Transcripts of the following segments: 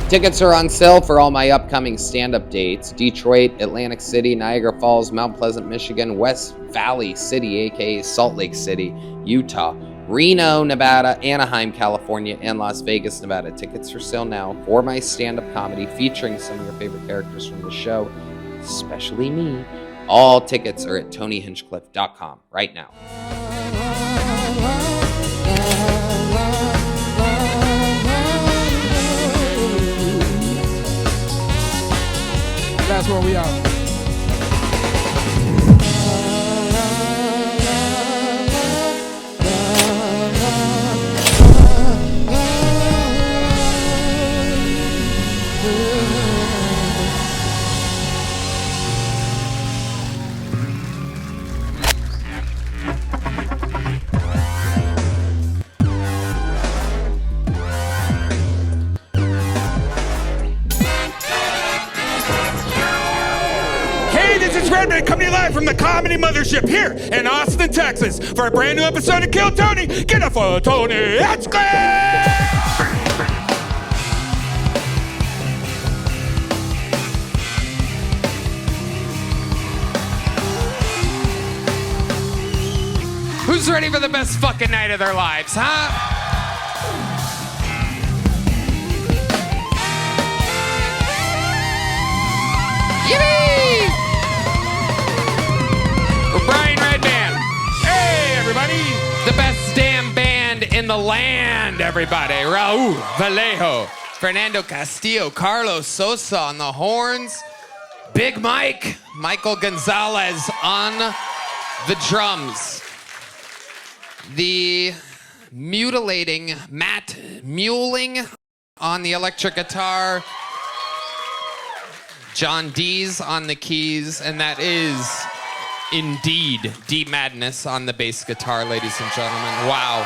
Tickets are on sale for all my upcoming stand-up dates. Detroit, Atlantic City, Niagara Falls, Mount Pleasant, Michigan, West Valley City, aka Salt Lake City, Utah, Reno, Nevada, Anaheim, California, and Las Vegas, Nevada. Tickets for sale now for my stand-up comedy featuring some of your favorite characters from the show, especially me. All tickets are at TonyHinchcliffe.com right now. That's where we are. Redban coming live from the Comedy Mothership here in Austin, Texas for a brand new episode of Kill Tony. Get up for Tony Hinchcliffe! Who's ready for the best fucking night of their lives, huh? Yippee! We're Brian Redban. Hey, everybody! The best damn band in the land, everybody. Raul Vallejo, Fernando Castillo, Carlos Sosa on the horns, Big Mike, Michael Gonzales on the drums. The mutilating Matt Muehling on the electric guitar, John Deas on the keys, and that is indeed D Madness on the bass guitar, ladies and gentlemen. Wow.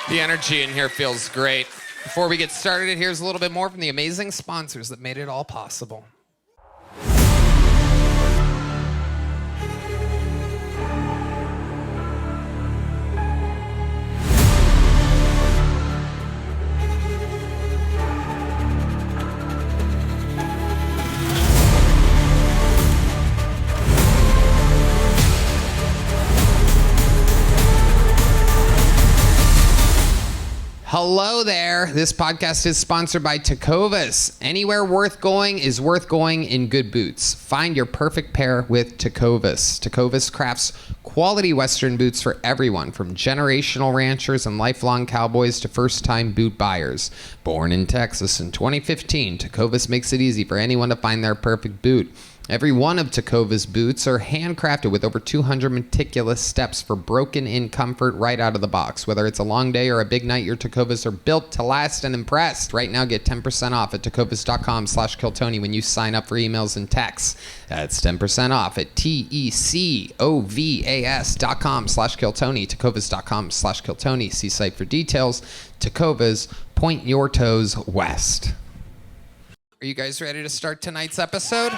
The energy in here feels great. Before we get started, here's a little bit more from the amazing sponsors that made it all possible. Hello there. This podcast is sponsored by Tecovas. Anywhere worth going is worth going in good boots. Find your perfect pair with Tecovas. Tecovas crafts quality Western boots for everyone, from generational ranchers and lifelong cowboys to first-time boot buyers. Born in Texas in 2015, Tecovas makes it easy for anyone to find their perfect boot. Every one of Tecovas boots are handcrafted with over 200 meticulous steps for broken-in comfort right out of the box. Whether it's a long day or a big night, your Tecovas are built to last and impress. Right now, get 10% off at tecovas.com/KillTony when you sign up for emails and texts. That's 10% off at tecovas.com/KillTony, tecovas.com/KillTony. See site for details. Tecovas, point your toes west. Are you guys ready to start tonight's episode?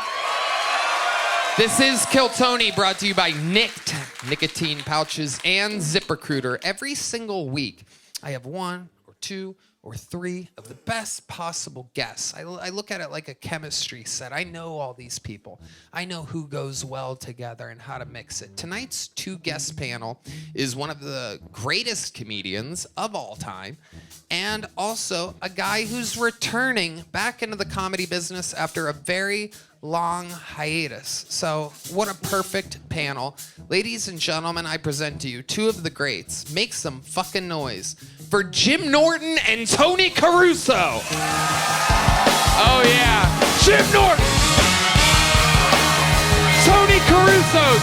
This is Kill Tony, brought to you by Nicked nicotine pouches and ZipRecruiter. Every single week, I have one or two or three of the best possible guests. I look at it like a chemistry set. I know all these people. I know who goes well together and how to mix it. Tonight's two-guest panel is one of the greatest comedians of all time, and also a guy who's returning back into the comedy business after a very long hiatus. So what a perfect panel. Ladies and gentlemen, I present to you two of the greats. Make some fucking noise for Jim Norton and Tony Caruso. Oh yeah, Jim Norton. Tony Caruso's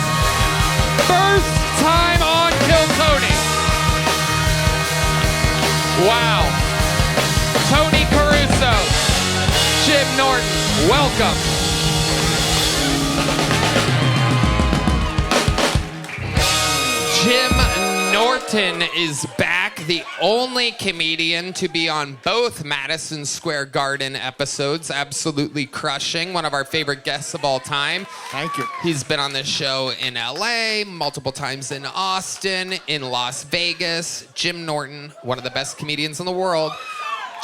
first time on Kill Tony. Wow. Tony Caruso, Jim Norton, welcome. Jim Norton is back, the only comedian to be on both Madison Square Garden episodes, absolutely crushing, one of our favorite guests of all time. Thank you. He's been on this show in LA, multiple times in Austin, in Las Vegas. Jim Norton, one of the best comedians in the world.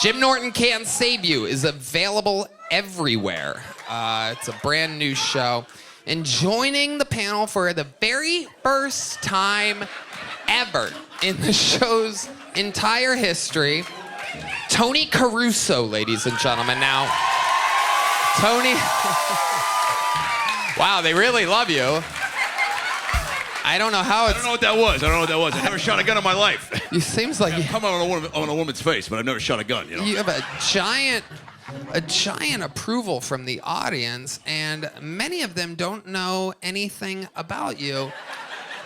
Jim Norton Can't Save You is available everywhere. It's a brand new show. And joining the panel for the very first time ever in the show's entire history, Tony Caruso, ladies and gentlemen. Now, Tony, wow, they really love you. I don't know how it's... I don't know what that was. I never shot a gun in my life. It seems like... I've come on a woman's face, but I've never shot a gun, you know? You have a giant approval from the audience, and many of them don't know anything about you.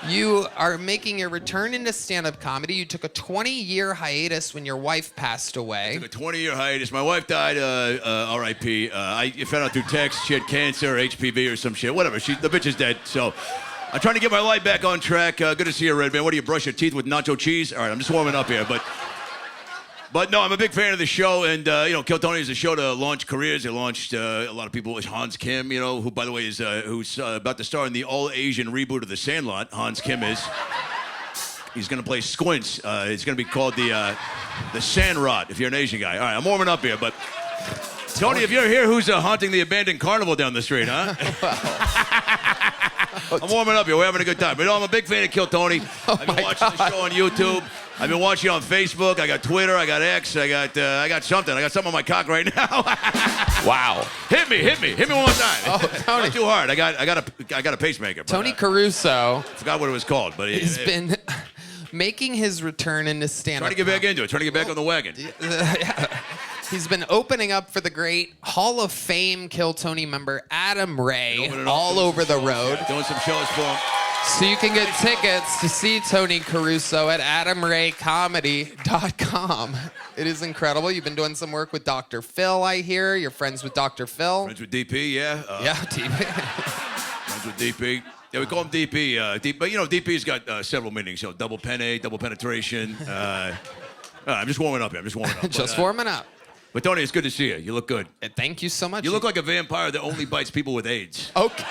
You are making a return into stand-up comedy. You took a 20-year hiatus when your wife passed away. I took a 20-year hiatus. My wife died, R.I.P. I found out through text she had cancer, HPV or some shit. Whatever. The bitch is dead, so... I'm trying to get my life back on track. Good to see you, Redban. What do you brush your teeth with nacho cheese? All right, I'm just warming up here, but no, I'm a big fan of the show, and Kill Tony is a show to launch careers. It launched a lot of people. Hans Kim, who by the way is who's about to star in the all-Asian reboot of The Sandlot. Hans Kim is. He's gonna play Squints. It's gonna be called the Sandrot. If you're an Asian guy. All right, I'm warming up here, but Tony, if you're here, who's haunting the abandoned carnival down the street, huh? I'm warming up here. We're having a good time. But I'm a big fan of Kill Tony. I've been watching the show on YouTube. I've been watching it on Facebook. I got Twitter. I got X. I got something. I got something on my cock right now. Wow. Hit me one more time. Oh, Tony. Not too hard. I got a pacemaker. Tony Caruso. Forgot what it was called, but he's been making his return into stand-up. Trying to get back into it. Trying to get back on the wagon. Yeah. He's been opening up for the great Hall of Fame Kill Tony member Adam Ray all over the road. Doing some shows for him. So you can get tickets to see Tony Caruso at AdamRayComedy.com. It is incredible. You've been doing some work with Dr. Phil, I hear. You're friends with Dr. Phil. Friends with DP, yeah. Yeah, DP. Friends with DP. Yeah, we call him DP. But DP's got several meanings. Double penne, double penetration. I'm just warming up here. Just warming up. But Tony, it's good to see you. You look good. Thank you so much. You look like a vampire that only bites people with AIDS. Okay.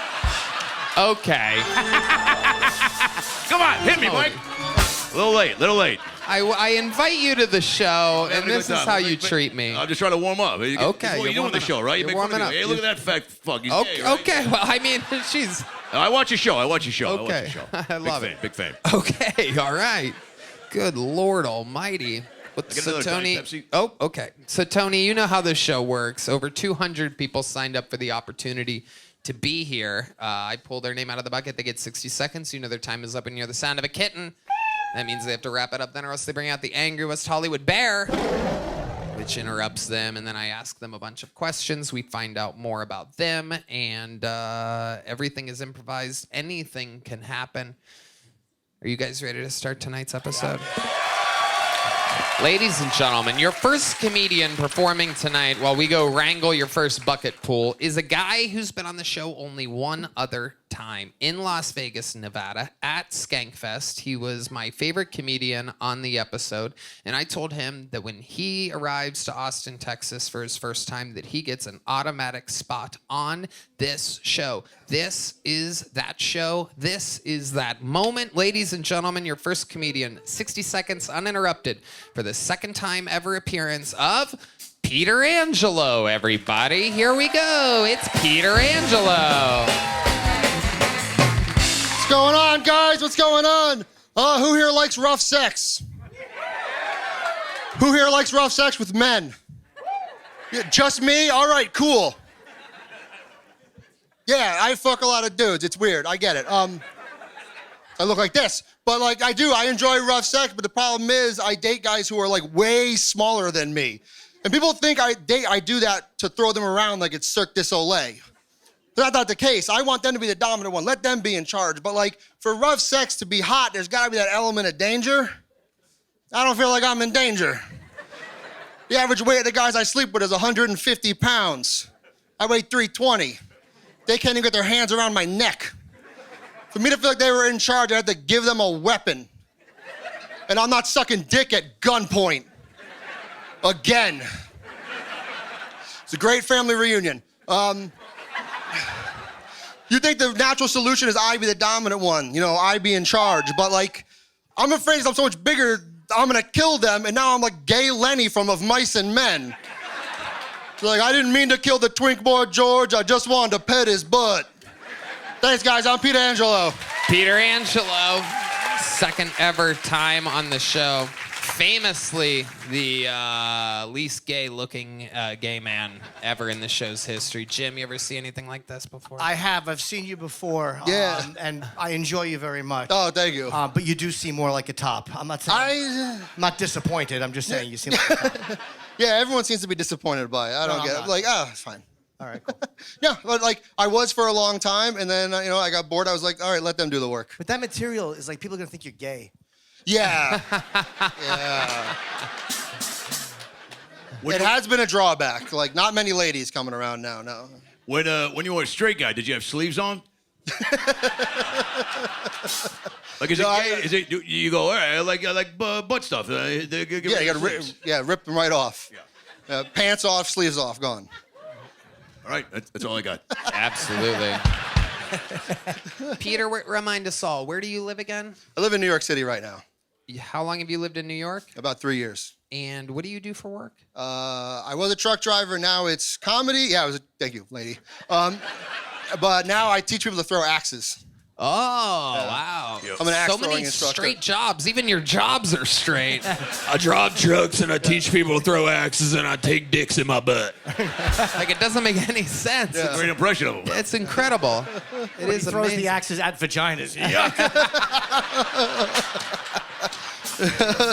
Come on, hit me, Mike. A little late. I invite you to the show, and this is how you treat me. I'm just trying to warm up. Okay. You're doing the show, right? You're warming up. Hey, look at that fat fuck. He's okay, gay, right? okay. Well, I mean, she's... I watch your show. Okay. I love it. Big fan. Okay, all right. Good Lord Almighty. So Tony, okay. So Tony, you know how this show works. Over 200 people signed up for the opportunity to be here. I pull their name out of the bucket. They get 60 seconds. You know their time is up, and you hear the sound of a kitten. That means they have to wrap it up then, or else they bring out the angry West Hollywood bear, which interrupts them. And then I ask them a bunch of questions. We find out more about them, and everything is improvised. Anything can happen. Are you guys ready to start tonight's episode? Ladies and gentlemen, your first comedian performing tonight while we go wrangle your first bucket pool is a guy who's been on the show only one other time in Las Vegas, Nevada at Skankfest. He was my favorite comedian on the episode, and I told him that when he arrives to Austin, Texas for his first time, that he gets an automatic spot on this show. This is that show. This is that moment. Ladies and gentlemen, your first comedian, 60 seconds uninterrupted for the second time ever appearance of Peter Angelo, everybody. Here we go. It's Peter Angelo. What's going on, guys? What's going on? Who here likes rough sex? Who here likes rough sex with men? Yeah, just me? All right, cool. Yeah, I fuck a lot of dudes. It's weird. I get it. I look like this. But like I do, I enjoy rough sex, but the problem is I date guys who are like way smaller than me. And people think I do that to throw them around like it's Cirque du Soleil. That's not the case. I want them to be the dominant one. Let them be in charge. But like for rough sex to be hot, there's gotta be that element of danger. I don't feel like I'm in danger. The average weight of the guys I sleep with is 150 pounds. I weigh 320. They can't even get their hands around my neck. For me to feel like they were in charge, I had to give them a weapon. And I'm not sucking dick at gunpoint. Again. It's a great family reunion. You think the natural solution is I be the dominant one, I be in charge. But like, I'm afraid I'm so much bigger I'm gonna kill them, and now I'm like gay Lenny from Of Mice and Men. So like, I didn't mean to kill the twink boy George, I just wanted to pet his butt. Thanks, guys, I'm Peter Angelo. Peter Angelo, second ever time on the show. Famously, the least gay-looking gay man ever in the show's history. Jim, you ever see anything like this before? I have. I've seen you before. Yeah. And I enjoy you very much. Oh, thank you. But you do seem more like a top. I'm not saying... I'm not disappointed. I'm just saying you seem like a top. Yeah, everyone seems to be disappointed by it. I don't get it. Like, it's fine. All right, cool. Yeah, but like, I was for a long time, and then, I got bored. I was like, all right, let them do the work. But that material is like, people are going to think you're gay. Yeah. Yeah. It has been a drawback. Like, not many ladies coming around now, no. When you were a straight guy, did you have sleeves on? Like, is it you go, all right, I like butt stuff. Yeah, you gotta rip them right off. Yeah. Pants off, sleeves off, gone. All right, that's all I got. Absolutely. Peter, remind us all, where do you live again? I live in New York City right now. How long have you lived in New York? About 3 years. And what do you do for work? I was a truck driver. Now it's comedy. Yeah, thank you, lady. But now I teach people to throw axes. Oh, wow. I'm an axe so many throwing instructor. straight jobs. Even your jobs are straight. I drive trucks and I teach people to throw axes and I take dicks in my butt. Like, it doesn't make any sense. Yeah. Great impression of him. It's incredible. It is He throws amazing. the axes at vaginas.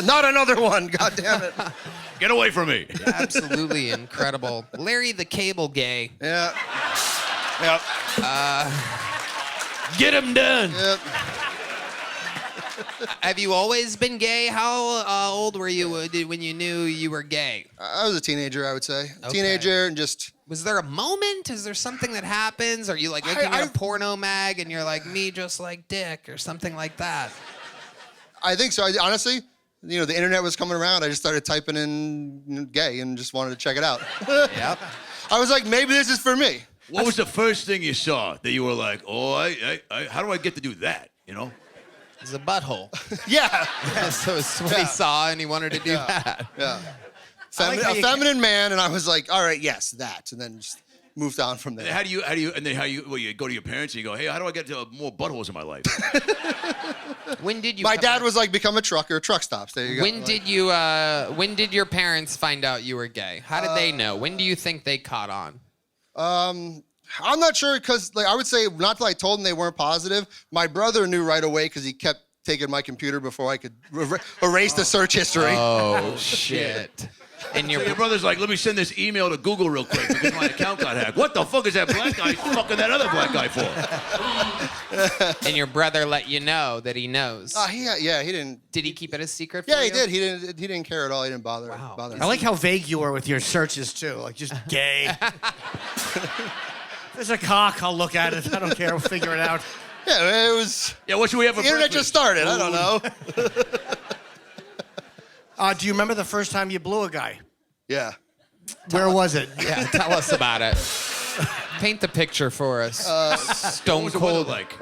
Not another one. God damn it. Get away from me. Absolutely incredible. Larry the Cable Gay. Yeah. Yep. Get him done. Yep. Have you always been gay? How old were you when you knew you were gay? I was a teenager, I would say. Okay. Teenager and just... Was there a moment? Is there something that happens? Are you like looking at a porno mag and you're like, me just like dick or something like that? I think so. Honestly, the internet was coming around. I just started typing in gay and just wanted to check it out. Yep. I was like, maybe this is for me. What was the first thing you saw that you were like, oh, how do I get to do that, It's a butthole. Yeah. So it's what he saw and he wanted to do that. Yeah. like how A you feminine man, and I was like, all right, yes, that. And then just moved on from there. How do you go to your parents and you go, hey, how do I get to more buttholes in my life? When did you? My dad was like, become a trucker, truck stops. There you go. When did your parents find out you were gay? How did they know? When do you think they caught on? I'm not sure because I would say not that I told them they weren't positive. My brother knew right away because he kept taking my computer before I could erase the search history. Oh shit! And So your brother's like, let me send this email to Google real quick because my account got hacked. What the fuck is that black guy fucking that other black guy for? And your brother let you know that he knows. He didn't. Did he keep it a secret? Yeah, for he you? did. He didn't care at all. He didn't bother. Wow. bother I like how vague you were with your searches, too. Like, just gay. There's a cock. I'll look at it. I don't care. We'll figure it out. Yeah, it was. Yeah, what should we have for The internet breakfast? just started. I don't know. Do you remember the first time you blew a guy? Yeah. Where was it? Yeah, tell us about it. Paint the picture for us. Stone What was the weather cold. like?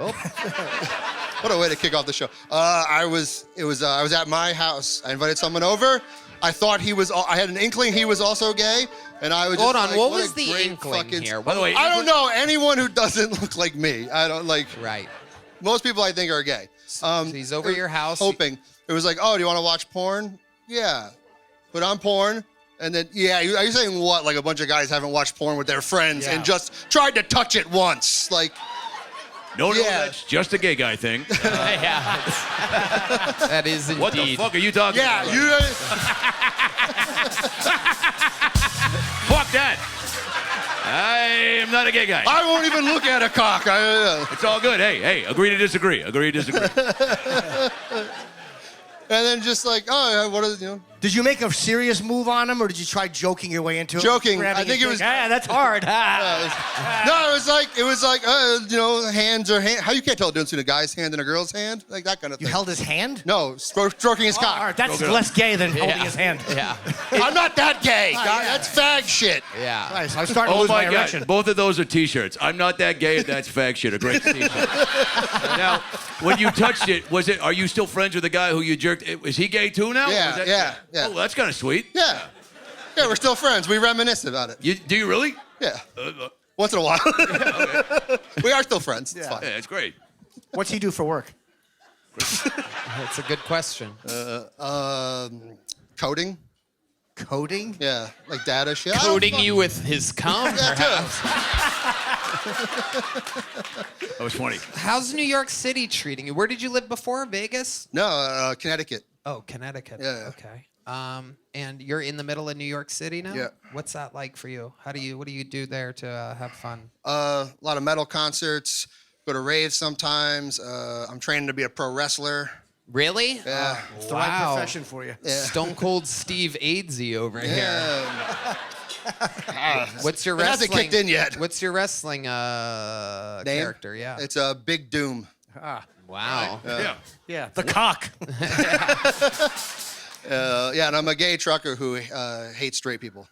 What a way to kick off the show. I was at my house. I invited someone over. I thought I had an inkling he was also gay, and I was just Hold on, like, what a was the great inkling fucking- here? By the way, I don't know anyone who doesn't look like me. I don't like. Right. Most people I think are gay. So he's over your house. Hoping. It was like, oh, do you want to watch porn? Yeah. Put on porn. And then, yeah, are you saying what? Like a bunch of guys haven't watched porn with their friends and just tried to touch it once. Like, No, Yeah. that's just a gay guy thing. Yeah. That is indeed. What the fuck are you talking yeah, about? you. Fuck that. I am not a gay guy. I won't even look at a cock. It's all good. Hey, agree to disagree. Agree to disagree. And then just like, oh, what is, Did you make a serious move on him, or did you try joking your way into it? Joking. Grabbing I think his it was. dick? Ah, that's hard. No, it was like, hands or hand. How you can't tell the difference between a guy's hand and a girl's hand, like that kind of thing. You held his hand? No, stroking his cock. All right, that's less gay than holding his hand. Yeah. I'm not that gay. yeah. That's fag shit. Yeah. Nice. I'm starting to Oh lose my my God! erection. Both of those are T-shirts. I'm not that gay, and that's fag shit. A great T-shirt. Now, when you touched it, are you still friends with the guy who you jerked? Is he gay too now? Yeah, yeah. Oh, that's kind of sweet. Yeah. Yeah, we're still friends. We reminisce about it. Do you really? Yeah. Once in a while. We are still friends. It's fine. Yeah, it's great. What's he do for work? That's a good question. Coding. Coding? Yeah, like data shit. Coding you with his cum, perhaps. That was funny. How's New York City treating you? Where did you live before? Vegas? No, Connecticut. Oh, Connecticut. Yeah. Okay. And you're in the middle of New York City now? Yeah. What's that like for you? What do you do there to have fun? A lot of metal concerts. Go to raves sometimes. I'm training to be a pro wrestler. Really? Yeah. It's the right profession for you. Yeah. Stone Cold Steve Aidsy over here. Yeah. What's your It hasn't wrestling? kicked in yet. What's your wrestling Name? character? Yeah. It's Big Doom. Wow. Yeah, the cock. Yeah, and I'm a gay trucker who hates straight people.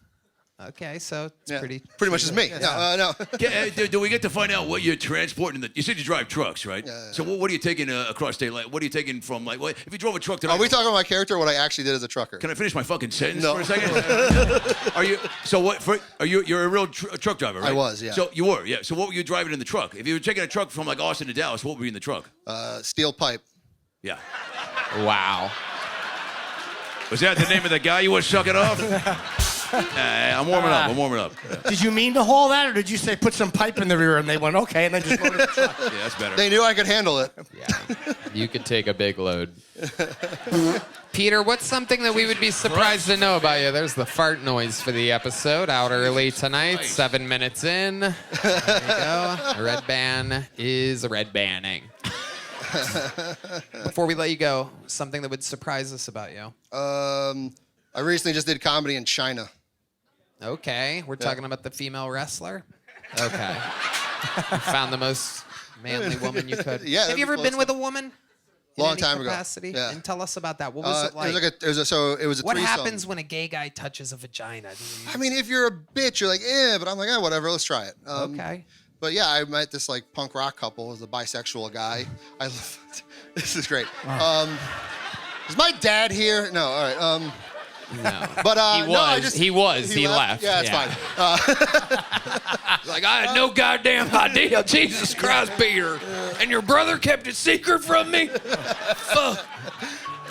Okay, so it's Yeah. pretty much as me. No. Do we get to find out what you're transporting? You said you drive trucks, right? Yeah. So what are you taking across state line? What are you taking from, like, what, if you drove a truck today? Are we talking about my character or what I actually did as a trucker? Can I finish my fucking sentence No. for a second? You're a real truck driver, right? I was, yeah. So you were, yeah. So what were you driving in the truck? If you were taking a truck from like Austin to Dallas, what would be in the truck? Steel pipe. Yeah. Wow. Was that the name of the guy you were sucking off? I'm warming up. Yeah. Did you mean to haul that, or did you say put some pipe in the rear and they went, okay, and then just loaded the truck? Yeah, that's better. They knew I could handle it. Yeah. You could take a big load. Peter, what's something that we would be surprised to know about you? There's the fart noise for the episode, out early tonight, Nice. 7 minutes in. There you go. Redban is Redbanning. Before we let you go, something that would surprise us about you. I recently just did comedy in China. Okay, we're talking about the female wrestler? Okay. You found the most manly woman you could. Yeah, Have that'd you be ever been close. with a woman? In Long any time ago. capacity? Yeah. And tell us about that. What was it like? It was a What threesome. happens when a gay guy touches a vagina? I mean, if you're a bitch, you're like, but I'm like, whatever, let's try it. Okay. But yeah, I met this like punk rock couple. It was a bisexual guy. This is great. Is my dad here? No, all right. No. But He left. Yeah, it's fine. Like, I had no goddamn idea. Jesus Christ, Peter. And your brother kept it secret from me? Fuck.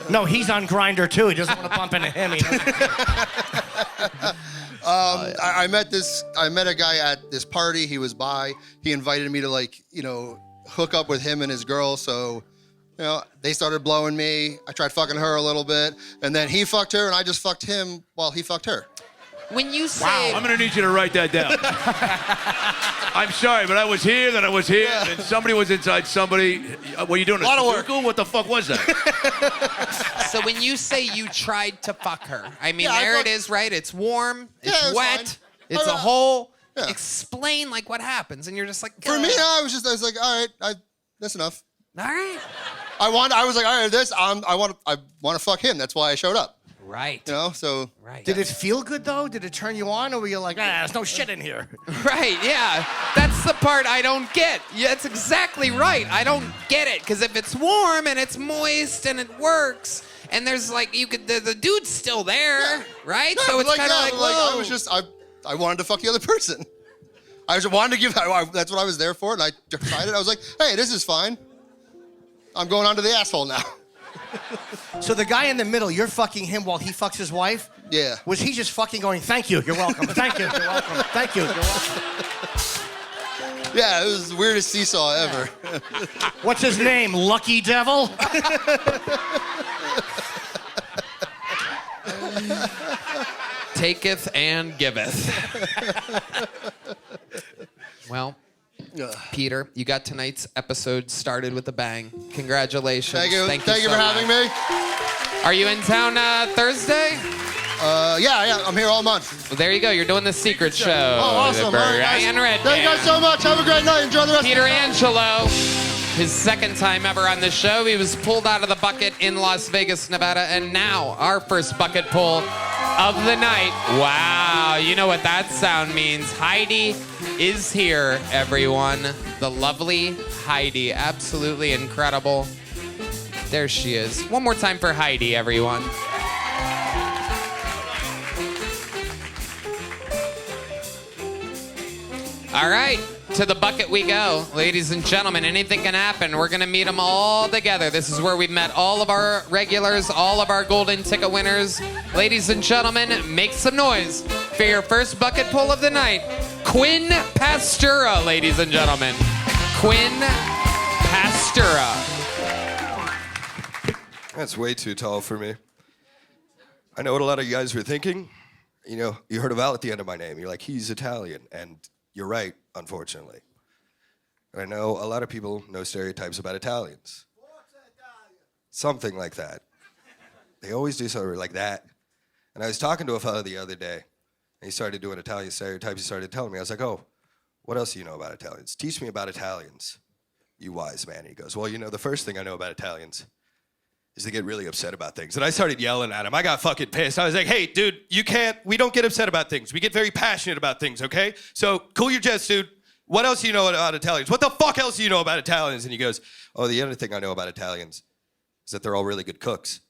No, he's on Grindr too. He doesn't want to bump into him. I met a guy at this party. He was bi. He invited me to hook up with him and his girl. So, they started blowing me. I tried fucking her a little bit, and then he fucked her, and I just fucked him while he fucked her. When you say... I'm going to need you to write that down. I'm sorry, but I was here, then and somebody was inside somebody. Were you doing a lot of work. circle? What the fuck was that? So when you say you tried to fuck her, I mean, Yeah, I there fucked- it is, right? It's warm, Yeah, it's it's wet, fine. it's a hole. Yeah. Explain, what happens. And you're just like... For me, I was like, all right, that's enough. All right. I was like, all right, I want to fuck him. That's why I showed up. Right. So. Right. Did it feel good though? Did it turn you on, or were you like, there's no shit in here? Right, yeah. That's the part I don't get. Yeah, that's exactly right. I don't get it. Because if it's warm and it's moist and it works, and there's the dude's still there, right? Yeah, so it's kind of I was just, I wanted to fuck the other person. I just wanted to that's what I was there for, and I tried it. I was like, hey, this is fine. I'm going on to the asshole now. So the guy in the middle, you're fucking him while he fucks his wife? Yeah. Was he just fucking going, thank you, you're welcome, thank you, you're welcome, thank you, you're welcome? Yeah, it was the weirdest seesaw ever. What's his name, Lucky Devil? taketh and giveth. Well, Peter, you got tonight's episode started with a bang. Congratulations. Thank you. Thank you so for having much. me. Are you in town Thursday? Yeah, I'm here all month. Well, there you go. You're doing the secret show. Oh, awesome. All right, guys. Ryan Redban. Thank you guys so much. Have a great night. Enjoy the rest Peter of the Angelo. His second time ever on the show. He was pulled out of the bucket in Las Vegas, Nevada, and now our first bucket pull of the night. Wow, you know what that sound means. Heidi is here, everyone. The lovely Heidi. Absolutely incredible. There she is. One more time for Heidi, everyone. All right, to the bucket we go. Ladies and gentlemen, anything can happen. We're going to meet them all together. This is where we've met all of our regulars, all of our golden ticket winners. Ladies and gentlemen, make some noise for your first bucket pull of the night. Quinn Pastura, ladies and gentlemen. Quinn Pastura. That's way too tall for me. I know what a lot of you guys were thinking. You know, you heard a vowel at the end of my name. You're like, he's Italian. And you're right, unfortunately. And I know a lot of people know stereotypes about Italians. Something like that. They always do something like that. And I was talking to a fellow the other day, and he started doing Italian stereotypes. He started telling me, I was like, oh, what else do you know about Italians? Teach me about Italians, you wise man. He goes, well, you know, the first thing I know about Italians is they get really upset about things. And I started yelling at him. I got fucking pissed. I was like, hey, dude, we don't get upset about things. We get very passionate about things, okay? So cool your jets, dude. What else do you know about Italians? What the fuck else do you know about Italians? And he goes, oh, the other thing I know about Italians is that they're all really good cooks.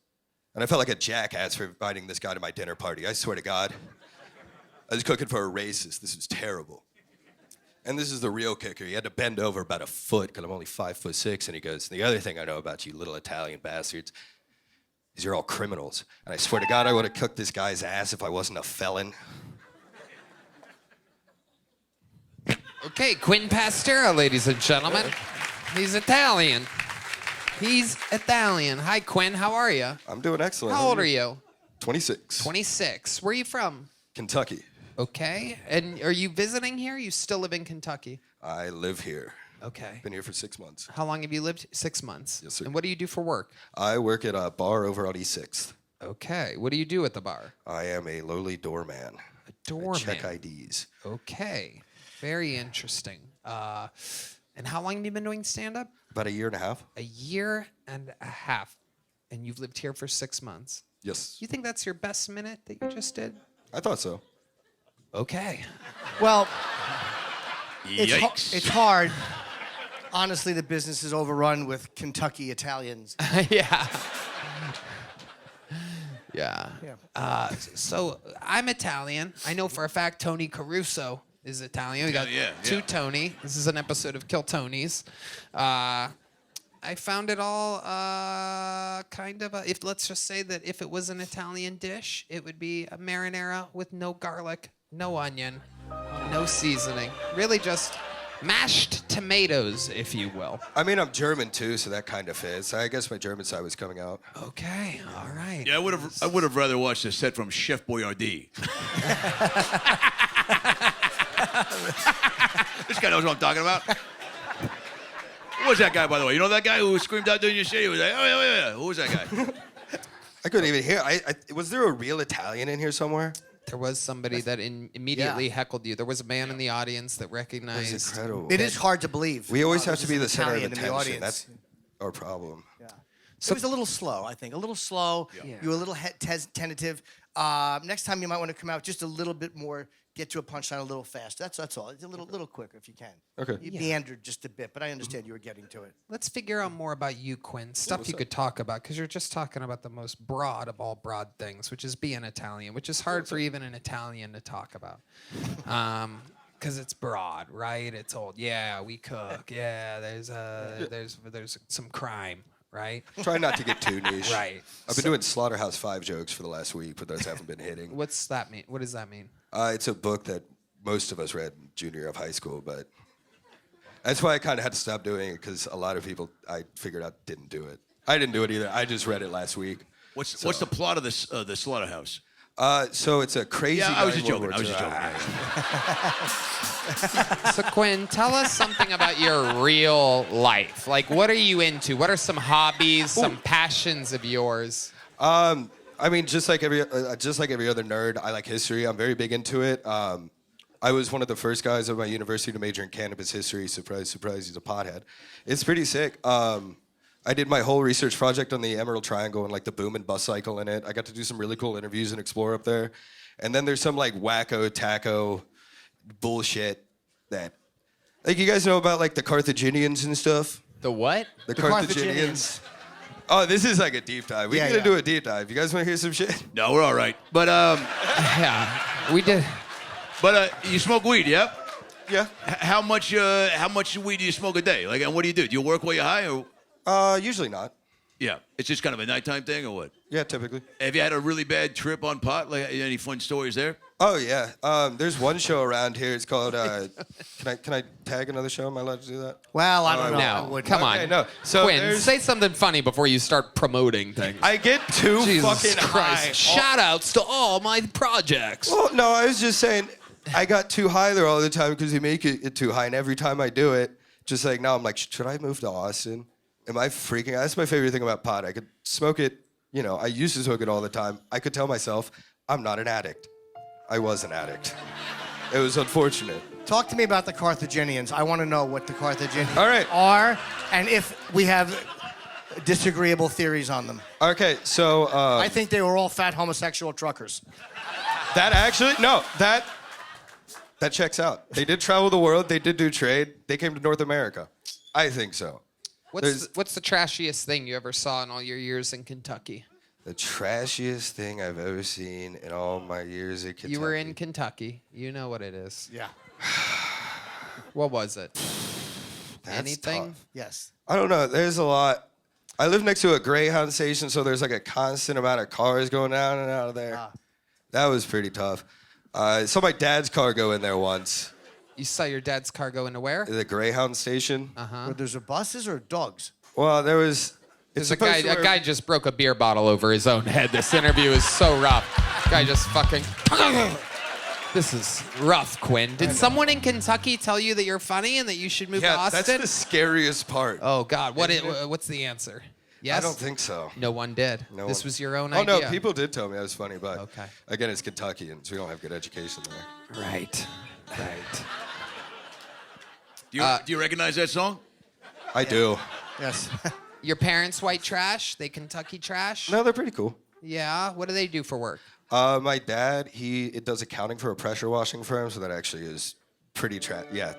And I felt like a jackass for inviting this guy to my dinner party. I swear to God. I was cooking for a racist. This was terrible. And this is the real kicker. He had to bend over about a foot because I'm only 5'6", and he goes, the other thing I know about you little Italian bastards is you're all criminals. And I swear to God, I would have cooked this guy's ass if I wasn't a felon. Okay, Quinn Pastura, ladies and gentlemen. He's Italian. He's Italian. Hi, Quinn. How are you? I'm doing excellent. How old are you? 26. 26. Where are you from? Kentucky. Okay. And are you visiting here? You still live in Kentucky? I live here. Okay. Been here for 6 months. How long have you lived? 6 months. Yes, sir. And what do you do for work? I work at a bar over on East 6th. Okay. What do you do at the bar? I am a lowly doorman. A doorman. I check IDs. Okay. Very interesting. And how long have you been doing stand-up? About a year and a half. A year and a half. And you've lived here for 6 months. Yes. You think that's your best minute that you just did? I thought so. Okay. Well, Yikes. it's hard. Honestly, the business is overrun with Kentucky Italians. Yeah. Yeah. So I'm Italian. I know for a fact Tony Caruso is Italian. We got two Tony. This is an episode of Kill Tonys. I found it all kind of let's just say that if it was an Italian dish, it would be a marinara with no garlic, no onion, no seasoning. Really just mashed tomatoes, if you will. I mean, I'm German too, so that kind of fits. I guess my German side was coming out. Okay, all right. Yeah, I would have rather watched a set from Chef Boyardee. This guy knows what I'm talking about. Who was that guy, by the way? You know that guy who screamed out during your shit? He was like, oh, yeah. Who was that guy? I couldn't even hear. Was there a real Italian in here somewhere? There was somebody that immediately heckled you. There was a man in the audience that recognized. That's incredible. It is hard to believe. We always have to be the center of Italian in the attention. audience. That's our problem. Yeah. So it was a little slow, I think. A little slow. Yeah. You were a little tentative. Next time you might want to come out just a little bit more, get to a punchline a little faster. That's all. It's a little quicker if you can. Okay. You meandered just a bit, but I understand you were getting to it. Let's figure out more about you, Quinn. Stuff you could talk about, because you're just talking about the most broad of all broad things, which is being Italian, which is hard for even an Italian to talk about. Because it's broad, right? It's old. Yeah, we cook. Yeah, there's some crime. Right? Try not to get too niche. Right. I've been doing Slaughterhouse 5 jokes for the last week, but those haven't been hitting. What's that mean? What does that mean? It's a book that most of us read in junior year of high school, but that's why I kind of had to stop doing it, because a lot of people I figured out didn't do it. I didn't do it either. I just read it last week. What's the plot of this the Slaughterhouse? So it's a crazy. Yeah, I was just joking. So Quinn, tell us something about your real life. Like, what are you into? What are some hobbies, some passions of yours? I mean, just like every other nerd, I like history. I'm very big into it. I was one of the first guys at my university to major in cannabis history. Surprise, surprise, he's a pothead. It's pretty sick. I did my whole research project on the Emerald Triangle and like the boom and bust cycle in it. I got to do some really cool interviews and explore up there. And then there's some like wacko taco bullshit that, like, you guys know about like the Carthaginians and stuff? The what? The Carthaginians. Oh, this is like a deep dive. We're gonna do a deep dive. You guys want to hear some shit? No, we're all right. But Yeah, we did. But you smoke weed, yeah? Yeah. How much weed do you smoke a day? Like, and what do? Do you work while you're high, or? Usually not. Yeah, it's just kind of a nighttime thing, or what? Yeah, typically. Have you had a really bad trip on pot? Like, any fun stories there? Oh yeah. There's one show around here. It's called. Can I tag another show? Am I allowed to do that? Well, I don't know. I No, wouldn't. come on. Okay, no. So Quinn, there's- say something funny before you start promoting things. I get too Jesus fucking Christ. high. Shout outs to all my projects. Well, no, I was just saying I got too high there all the time because you make it too high, and every time I do it, just like now I'm like, should I move to Austin? Am I freaking out? That's my favorite thing about pot. I could smoke it, you know, I used to smoke it all the time. I could tell myself, I'm not an addict. I was an addict. It was unfortunate. Talk to me about the Carthaginians. I want to know what the Carthaginians All right. are, and if we have disagreeable theories on them. Okay, so I think they were all fat homosexual truckers. that actually, no, that checks out. They did travel the world. They did do trade. They came to North America. I think so. What's the trashiest thing you ever saw in all your years in Kentucky? The trashiest thing I've ever seen in all my years at Kentucky. You were in Kentucky. You know what it is. Yeah. What was it? That's Anything? tough. Yes. I don't know. There's a lot. I live next to a Greyhound station, so there's like a constant amount of cars going down and out of there. That was pretty tough. I saw my dad's car go in there once. You saw your dad's car go into where? The Greyhound station. Where there's a buses or dogs? Well, there was. There's a guy just broke a beer bottle over his own head. This interview is so rough. Guy just fucking. This is rough, Quinn. Did someone in Kentucky tell you that you're funny and that you should move to Yeah, Austin? that's the scariest part. Oh God, what's the answer? Yes. I don't think so. No one did. No This one- was your own Oh idea. no, people did tell me I was funny, but Okay. again, it's Kentucky, and so we don't have good education there. Right. Right. Do you recognize that song? I do. Yes. Your parents white trash? They Kentucky trash? No, they're pretty cool. Yeah. What do they do for work? My dad, he does accounting for a pressure washing firm, so that actually is pretty yeah,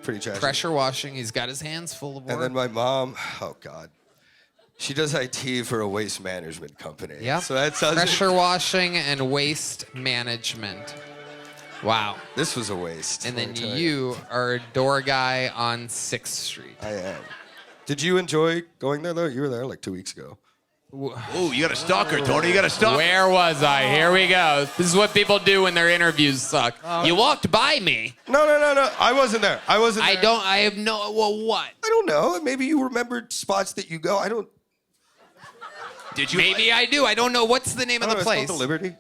pretty trashy. Pressure washing. He's got his hands full of work. And then my mom, oh God, she does IT for a waste management company. Yep. So that sounds. Pressure washing and waste management. Wow. This was a waste. And let then me tell you are a door guy on 6th Street. I am. Did you enjoy going there though? You were there like 2 weeks ago. Oh, you got a stalker, Tony. You got a stalker. Where was I? Here we go. This is what people do when their interviews suck. You walked by me. No. I wasn't there. I I have no. Well, what? I don't know. Maybe you remembered spots that you go. I don't. Did you? Maybe I do. I don't know. What's the name of the It's called place? the Liberty.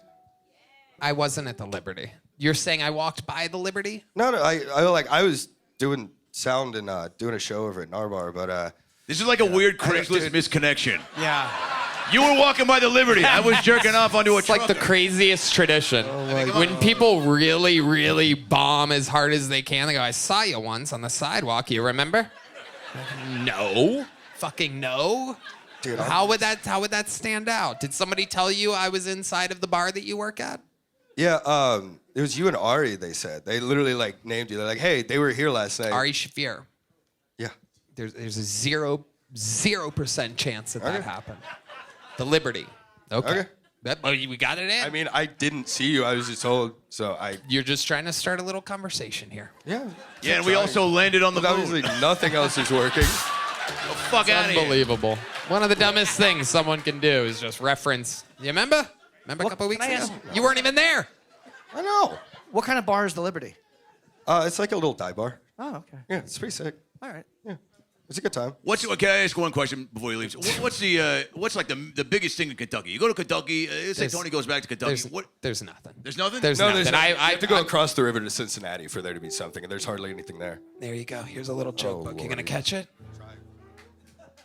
I wasn't at the Liberty. You're saying I walked by the Liberty? No. I was doing sound and doing a show over at Narbar, but This is like a weird Craigslist misconnection. Yeah. You were walking by the Liberty. I was jerking off onto a It's like the craziest tradition. When people really, really bomb as hard as they can, they go, I saw you once on the sidewalk. You remember? No. Fucking no. dude, How would that stand out? Did somebody tell you I was inside of the bar that you work at? yeah, it was you and Ari. They said they literally like named you. They're like, hey, they were here last night. Ari Shafir. Yeah. There's a 0% chance that happened. The Liberty. Okay. We got it in. I mean, I didn't see you. I was just told. So You're just trying to start a little conversation here. Yeah. Yeah, and we also landed on the But moon. obviously nothing else is working. The fuck out of here. Unbelievable. One of the dumbest things someone can do is just reference. You remember? Remember a couple weeks can I ago? ask- You weren't even there. I know. What kind of bar is the Liberty? It's like a little dive bar. Oh, okay. Yeah, it's pretty sick. All right. Yeah, it's a good time. Can I ask one question before you leave? What's like the biggest thing in Kentucky? You go to Kentucky. Say Tony goes back to Kentucky. There's nothing. There's nothing. There's No, nothing. there's I you have to go I'm- across the river to Cincinnati for there to be something, and there's hardly anything there. There you go. Here's a little joke book. You gonna Lordy. catch it?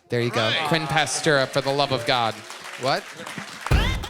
There you go. Right. Quinn Pastura, for the love of God. What?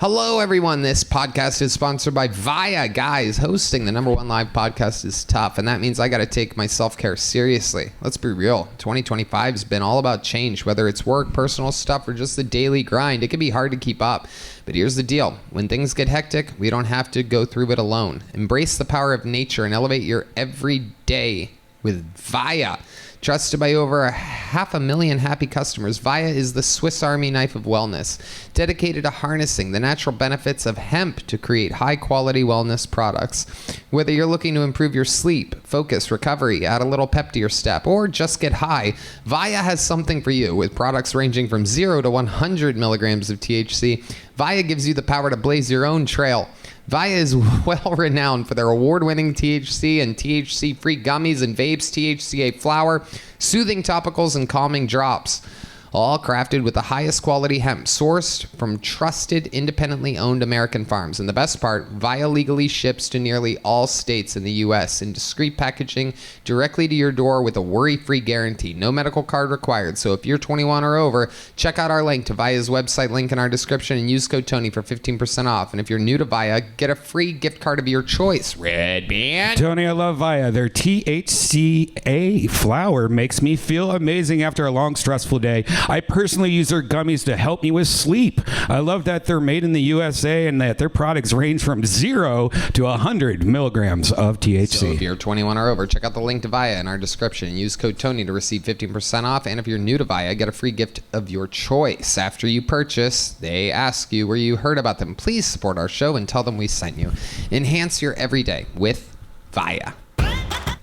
Hello, everyone. This podcast is sponsored by Via. Guys, hosting the #1 live podcast is tough, and that means I got to take my self-care seriously. Let's be real. 2025 has been all about change, whether it's work, personal stuff, or just the daily grind. It can be hard to keep up. But here's the deal. When things get hectic, we don't have to go through it alone. Embrace the power of nature and elevate your everyday with Via. Trusted by over 500,000 happy customers, Via is the Swiss Army knife of wellness, dedicated to harnessing the natural benefits of hemp to create high-quality wellness products. Whether you're looking to improve your sleep, focus, recovery, add a little pep to your step, or just get high, Via has something for you. With products ranging from 0 to 100 milligrams of THC, Via gives you the power to blaze your own trail. Via is well renowned for their award-winning THC and THC-free gummies and vapes, THCA flower, soothing topicals, and calming drops. All crafted with the highest quality hemp sourced from trusted, independently owned American farms. And the best part, Via legally ships to nearly all states in the U.S. in discreet packaging directly to your door with a worry-free guarantee. No medical card required. So if you're 21 or over, check out our link to Via's website link in our description and use code Tony for 15% off. And if you're new to Via, get a free gift card of your choice. Redban. Tony, I love Via. Their THCA flower makes me feel amazing after a long, stressful day. I personally use their gummies to help me with sleep. I love that they're made in the USA and that their products range from 0 to 100 milligrams of THC. So if you're 21 or over, check out the link to Via in our description and use code Tony to receive 15% off. And if you're new to Via, get a free gift of your choice. After you purchase, they ask you where you heard about them. Please support our show and tell them we sent you. Enhance your everyday with Via.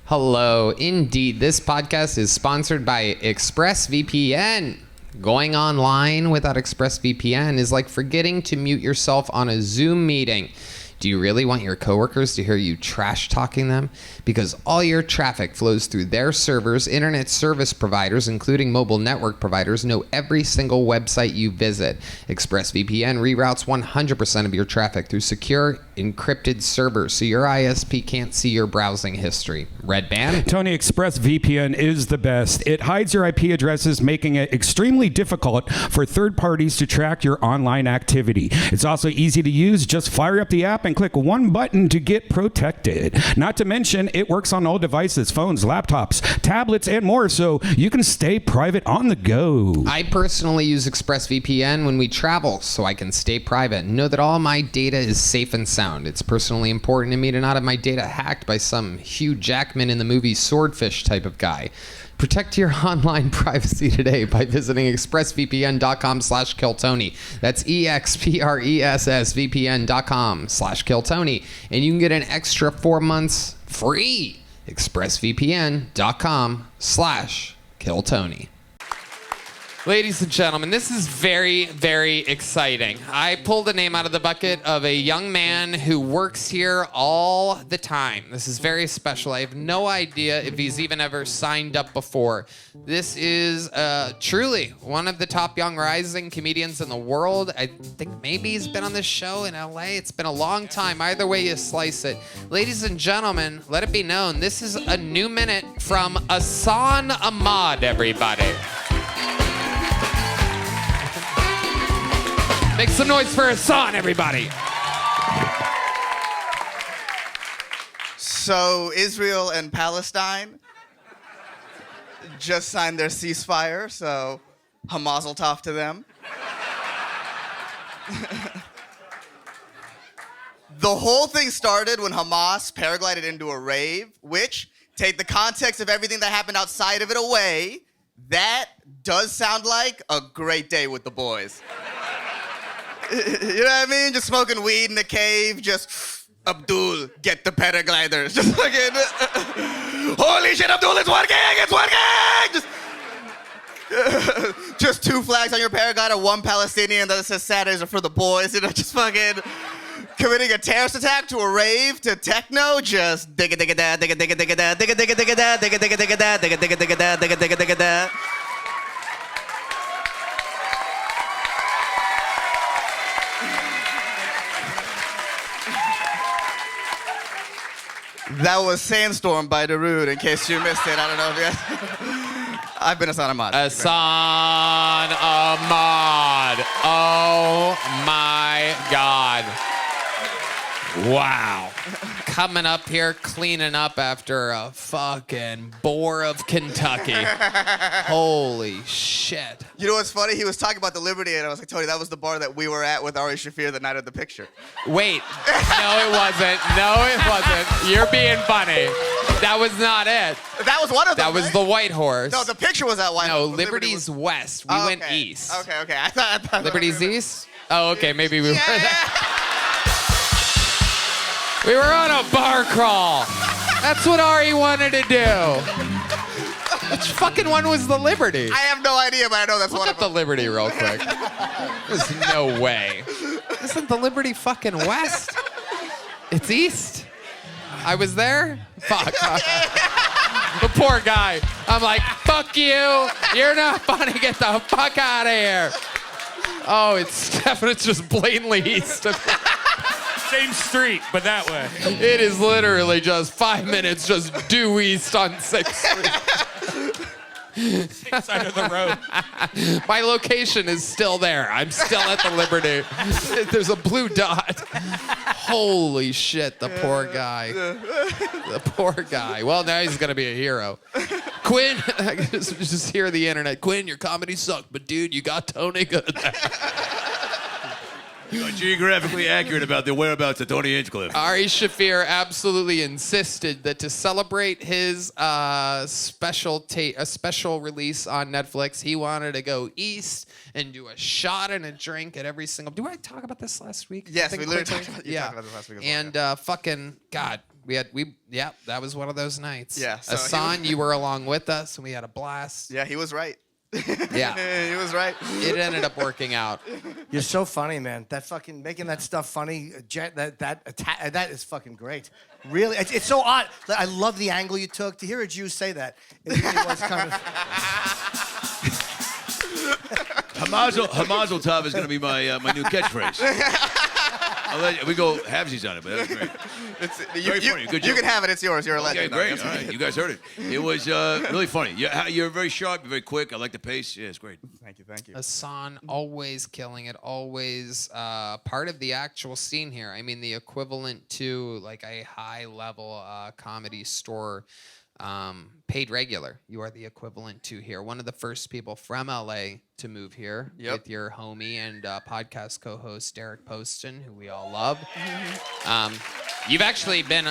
Hello, indeed. This podcast is sponsored by ExpressVPN. Going online without ExpressVPN is like forgetting to mute yourself on a Zoom meeting. Do you really want your coworkers to hear you trash talking them? Because all your traffic flows through their servers. Internet service providers, including mobile network providers, know every single website you visit. ExpressVPN reroutes 100% of your traffic through secure, encrypted servers, so your ISP can't see your browsing history. Redban? Tony, ExpressVPN is the best. It hides your IP addresses, making it extremely difficult for third parties to track your online activity. It's also easy to use. Just fire up the app and click one button to get protected. Not to mention, it works on all devices, phones, laptops, tablets, and more, so you can stay private on the go. I personally use ExpressVPN when we travel, so I can stay private and know that all my data is safe and sound. It's personally important to me to not have my data hacked by some Hugh Jackman in the movie Swordfish type of guy. Protect your online privacy today by visiting expressvpn.com/killtony. That's expressvpn.com/killtony. And you can get an extra 4 months free. expressvpn.com/killtony. Ladies and gentlemen, this is very, very exciting. I pulled a name out of the bucket of a young man who works here all the time. This is very special. I have no idea if he's even ever signed up before. This is truly one of the top young rising comedians in the world. I think maybe he's been on this show in LA. It's been a long time. Either way you slice it. Ladies and gentlemen, let it be known, this is a new minute from Assan Ahmad, everybody. Make some noise for Assan, everybody. So Israel and Palestine just signed their ceasefire, so Mazel tov to them. The whole thing started when Hamas paraglided into a rave, which, take the context of everything that happened outside of it away, that does sound like a great day with the boys. You know what I mean? Just smoking weed in the cave, just, Abdul, get the paragliders. Just fucking, holy shit, Abdul, it's working! Just 2 flags on your paraglider, 1 Palestinian that says Saturdays are for the boys, you know, just fucking committing a terrorist attack to a rave, to techno, just digga digga da, digga digga digga da, digga digga digga da, digga digga digga da, digga digga digga da, digga digga digga da. That was Sandstorm by Darude, in case you missed it. I don't know if you guys... I've been Assan Ahmad. Assan Ahmad. Oh my God. Wow. Coming up here, cleaning up after a fucking boar of Kentucky. Holy shit. You know what's funny? He was talking about the Liberty, and I was like, Tony, that was the bar that we were at with Ari Shaffir the night of the picture. Wait. No, it wasn't. No, it wasn't. You're being funny. That was not it. That was one of them. That was the White Horse. No, the picture was at White No, Horse. Liberty's west. We went Okay. east. Okay. I thought Liberty's east? Oh, okay. Maybe we were We were on a bar crawl. That's what Ari wanted to do. Which fucking one was the Liberty? I have no idea, but I know that's Look one up of the them. Liberty real quick. There's no way. Isn't the Liberty fucking west? It's east? I was there? Fuck. The poor guy. I'm like, fuck you. You're not funny. Get the fuck out of here. Oh, it's just blatantly east of Same street, but that way. It is literally just 5 minutes just due east on 6th Street. Side of the road. My location is still there. I'm still at the Liberty. There's a blue dot. Holy shit, the poor guy. The poor guy. Well, now he's going to be a hero. Quinn, I just hear the internet. Quinn, your comedy sucked, but dude, you got Tony good there. You are geographically accurate about the whereabouts of Tony Hinchcliffe. Ari Shaffir absolutely insisted that to celebrate his special release on Netflix, he wanted to go east and do a shot and a drink at every single. Did I talk about this last week? Yes, I think we literally quickly? talked about, you talked about this last week as well, And fucking God, that was one of those nights. Yeah, so Assan, you were along with us, and we had a blast. Yeah, he was right. Yeah. He was right. It ended up working out. You're so funny, man. That fucking making that stuff funny. That is fucking great. Really, it's so odd. I love the angle you took to hear a Jew say that. It really was kind of. Hamazel Tov is going to be my new catchphrase. We go halvesies on it, but that's great. Very funny. Good You joke. can have it. It's yours. You're a Okay, legend. great. All right, you guys heard it. It was really funny. You're very sharp, you're very quick. I like the pace. Yeah, it's great. Thank you. Assan always killing it, always part of the actual scene here. I mean, the equivalent to like a high-level comedy store paid regular. You are the equivalent to here. One of the first people from LA to move here with your homie and podcast co-host Derek Poston, who we all love. You've actually been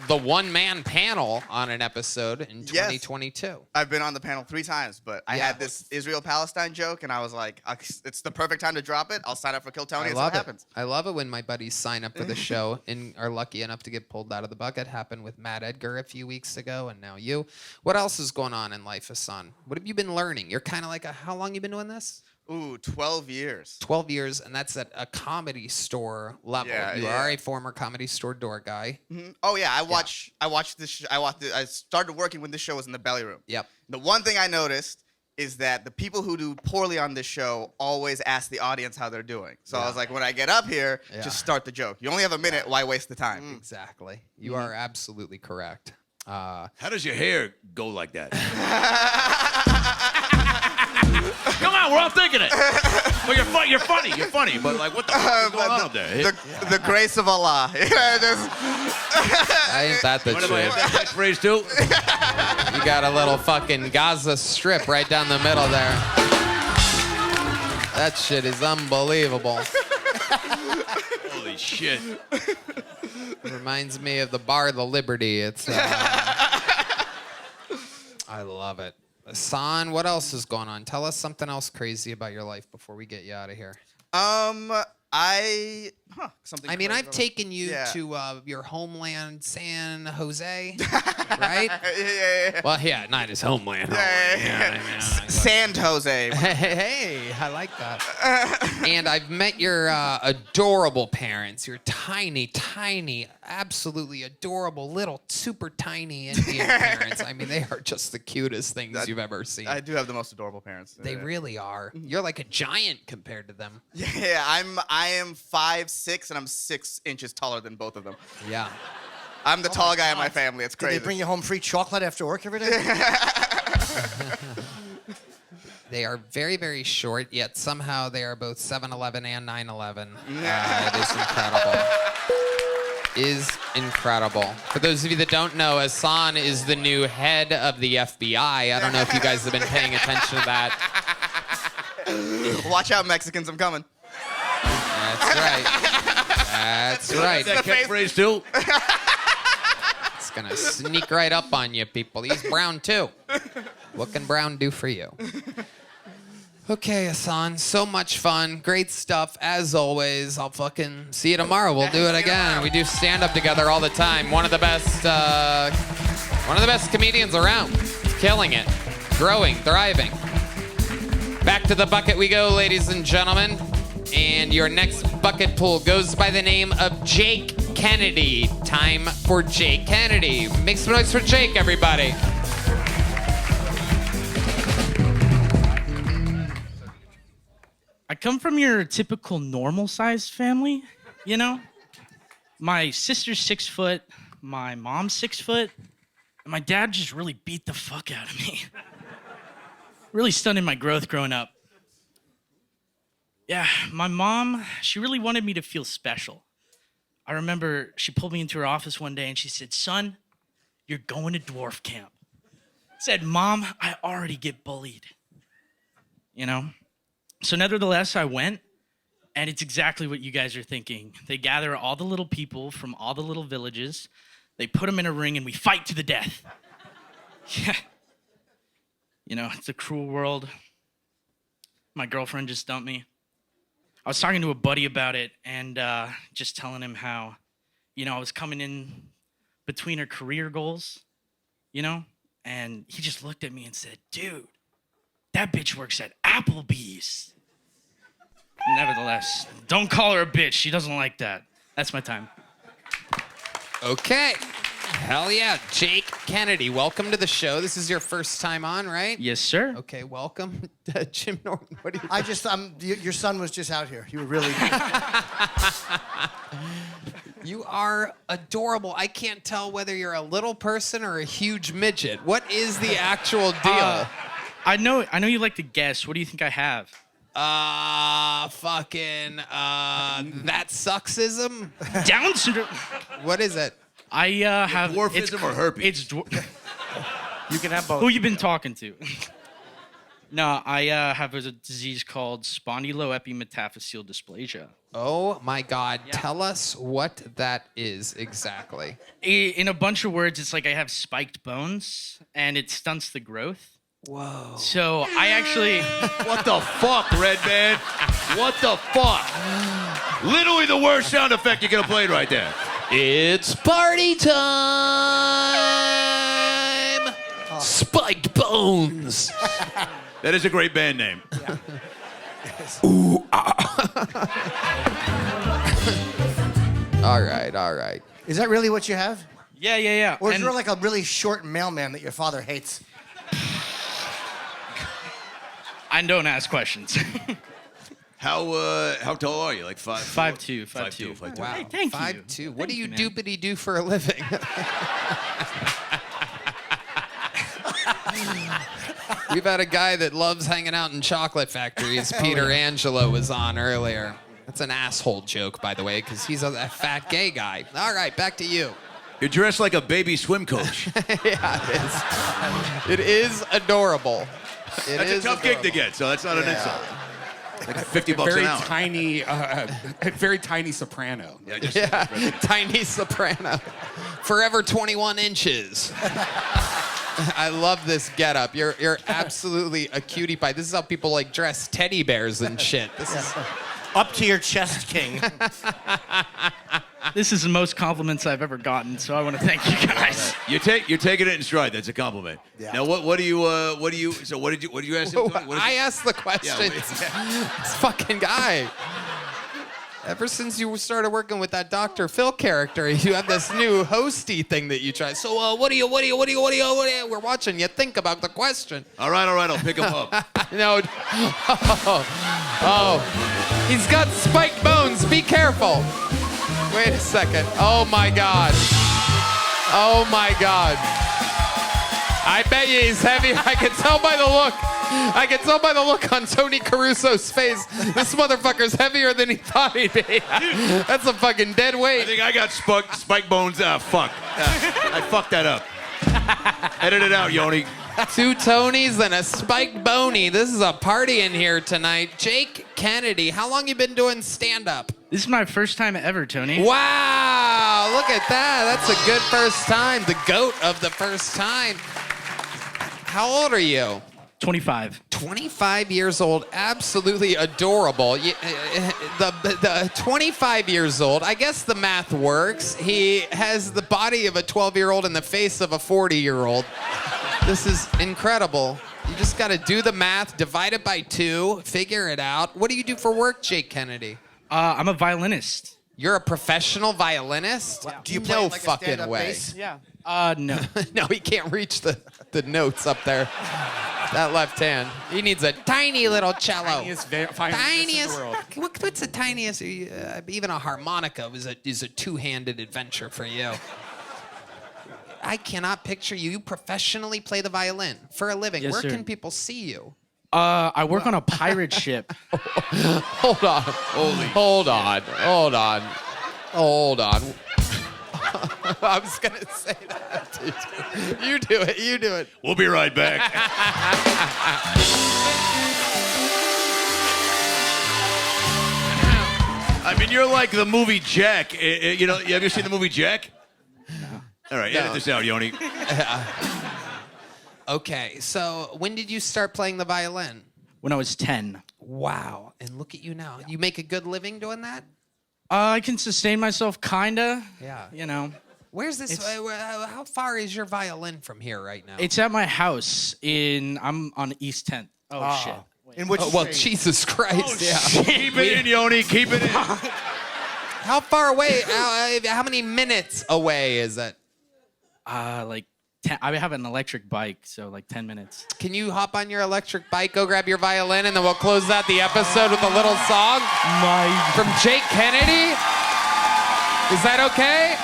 the one-man panel on an episode in 2022. I've been on the panel 3 times, but I had this Israel-Palestine joke, and I was like, it's the perfect time to drop it. I'll sign up for Kill Tony and see what happens. I love it when my buddies sign up for the show and are lucky enough to get pulled out of the bucket. Happened with Matt Edgar a few weeks ago, and now you. What else is going on in life, Assan? What have you been learning? You're kind of like how long you been doing this? Ooh, 12 years. 12 years, and that's at a comedy store level. You are a former comedy store door guy. Mm-hmm. Oh yeah, I watched this. I started working when this show was in the belly room. Yep. The one thing I noticed is that the people who do poorly on this show always ask the audience how they're doing. So I was like, when I get up here, just start the joke. You only have a minute. Why waste the time? Exactly. You are absolutely correct. How does your hair go like that? Come on, we're all thinking it. Well, you're funny, but like, what the fuck is going on up there? The grace of Allah. Ain't that the What am I truth? that catchphrase too? You got a little fucking Gaza strip right down the middle there. That shit is unbelievable. Holy shit. Reminds me of the bar, the Liberty. It's. I love it. Assan, what else is going on? Tell us something else crazy about your life before we get you out of here. Something. I mean, crazy I've about- taken you Yeah. to your homeland, San Jose, right? Yeah. Well, yeah, not his homeland. Sand Jose. Hey, I like that. And I've met your adorable parents, your tiny, absolutely adorable, little, super tiny Indian parents. I mean, they are just the cutest things you've ever seen. I do have the most adorable parents. They really are. You're like a giant compared to them. Yeah, I am 5'6" and I'm 6 inches taller than both of them. Yeah. I'm the tall guy in my family. It's Did crazy. they bring you home free chocolate after work every day? They are very, very short, yet somehow they are both 7-Eleven and 9/11. It is incredible. For those of you that don't know, Assan is the new head of the FBI. I don't know if you guys have been paying attention to that. Watch out, Mexicans, I'm coming. That's right. That's right. That catchphrase too. It's gonna sneak right up on you, people. He's brown too. What can brown do for you? Okay, Assan, so much fun. Great stuff, as always. I'll fucking see you tomorrow. We'll do it again. We do stand-up together all the time. One of the best comedians around. Killing it. Growing, thriving. Back to the bucket we go, ladies and gentlemen. And your next bucket pool goes by the name of Jake Kennedy. Time for Jake Kennedy. Make some noise for Jake, everybody. I come from your typical normal-sized family, you know? My sister's 6 foot, my mom's 6 foot, and my dad just really beat the fuck out of me. Really stunted my growth growing up. Yeah, my mom, she really wanted me to feel special. I remember she pulled me into her office one day and she said, "Son, you're going to dwarf camp." I said, "Mom, I already get bullied." You know? So nevertheless, I went, and it's exactly what you guys are thinking. They gather all the little people from all the little villages, they put them in a ring, and we fight to the death. Yeah. You know, it's a cruel world. My girlfriend just dumped me. I was talking to a buddy about it, and just telling him how, you know, I was coming in between her career goals, you know? And he just looked at me and said, "Dude, that bitch works at Applebee's." Nevertheless, don't call her a bitch. She doesn't like that. That's my time. Okay. Hell yeah. Jake Kennedy, welcome to the show. This is your first time on, right? Yes, sir. Okay, welcome. Jim Norton, what do you I just, your son was just out here. You were really good. You are adorable. I can't tell whether you're a little person or a huge midget. What is the actual deal? I know you like to guess. What do you think I have? That sucksism? Down syndrome. What is it? I have Dwarfism or herpes? It's You can have both. who you been talking to? No, I have a disease called spondyloepimetaphyseal dysplasia. Oh my God. Yeah. Tell us what that is exactly. In a bunch of words, it's like I have spiked bones, and it stunts the growth. Whoa. So I actually... What the fuck, Redban? What the fuck? Literally the worst sound effect you could have played right there. It's party time! Spiked bones. That is a great band name. Yeah. Ooh, All right. Is that really what you have? Yeah. Or is And there like a really short mailman that your father hates? I don't ask questions. How tall are you? Like 5'2"? 5'2". Wow. Hey, thank you. 5'2". What Thank do you you, man. do for a living? We've had a guy that loves hanging out in chocolate factories. Peter Angelo was on earlier. That's an asshole joke, by the way, because he's a fat gay guy. All right, back to you. You're dressed like a baby swim coach. Yeah, it is. It is adorable. That's a tough gig to get, so that's not an insult. Like $50 Very an hour. tiny, very tiny soprano. Yeah, just Tiny soprano. Forever 21 inches. I love this getup. You're absolutely a cutie pie. This is how people like dress teddy bears and shit. This is Up to your chest, king. This is the most compliments I've ever gotten, so I want to thank you guys. you're taking it in stride. That's a compliment. Yeah. Now what do you what did you ask him? What is I it? asked the question. This fucking guy. Ever since you started working with that Dr. Phil character, you have this new hosty thing that you try. So what do you? We're watching you. Think about the question. All right, I'll pick him up. No. Oh. He's got spiked bones. Be careful. Wait a second. Oh my God. I bet you he's heavy. I can tell by the look. I can tell by the look on Tony Caruso's face. This motherfucker's heavier than he thought he'd be. That's a fucking dead I weight. think I got spike bones. Fuck. I fucked that up. Edit it out, Yoni. 2 Tonys and a Spike Boney. This is a party in here tonight. Jake Kennedy, how long you been doing stand-up? This is my first time ever, Tony. Wow, look at that. That's a good first time. The GOAT of the first time. How old are you? 25. 25 years old, absolutely adorable. The 25 years old, I guess the math works. He has the body of a 12-year-old and the face of a 40-year-old. This is incredible. You just got to do the math, divide it by 2, figure it out. What do you do for work, Jake Kennedy? I'm a violinist. You're a professional violinist? Wow. Do you play No like a fucking stand-up way. bass? Yeah. No. No, he can't reach the notes up there. That left hand. He needs a tiny little cello. Tiniest violinist in the world. What's the tiniest? Even a harmonica is a two-handed adventure for you. I cannot picture you. You professionally play the violin for a living. Yes, Where sir. can people see you? I work on a pirate ship. Hold on. Hold on. I was gonna say that. Dude. You do it. We'll be right back. I mean, you're like the movie Jack. You know, have you seen the movie Jack? No. All right, edit this out, Yoni. Okay, so when did you start playing the violin? When I was 10. Wow, and look at you now. You make a good living doing that? I can sustain myself, kinda. Yeah. You know. Where's this? How far is your violin from here right now? It's at my house I'm on East 10th. Oh, shit. In which well, street? Jesus Christ! Yeah. Keep it in, Yoni. Keep it in. How far away? How many minutes away is it? Like 10, I have an electric bike, so like 10 minutes. Can you hop on your electric bike, go grab your violin, and then we'll close out the episode with a little song from Jake Kennedy? Is that okay?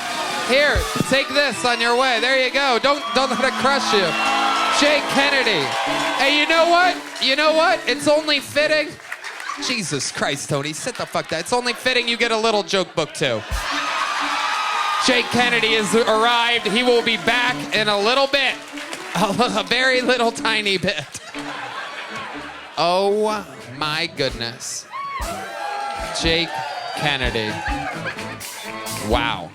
Here, take this on your way. There you go. Don't let it crush you. Jake Kennedy. Hey, you know what? It's only fitting. Jesus Christ, Tony, sit the fuck down. It's only fitting you get a little joke book too. Jake Kennedy has arrived. He will be back in a little bit. A very little tiny bit. Oh my goodness. Jake Kennedy. Wow.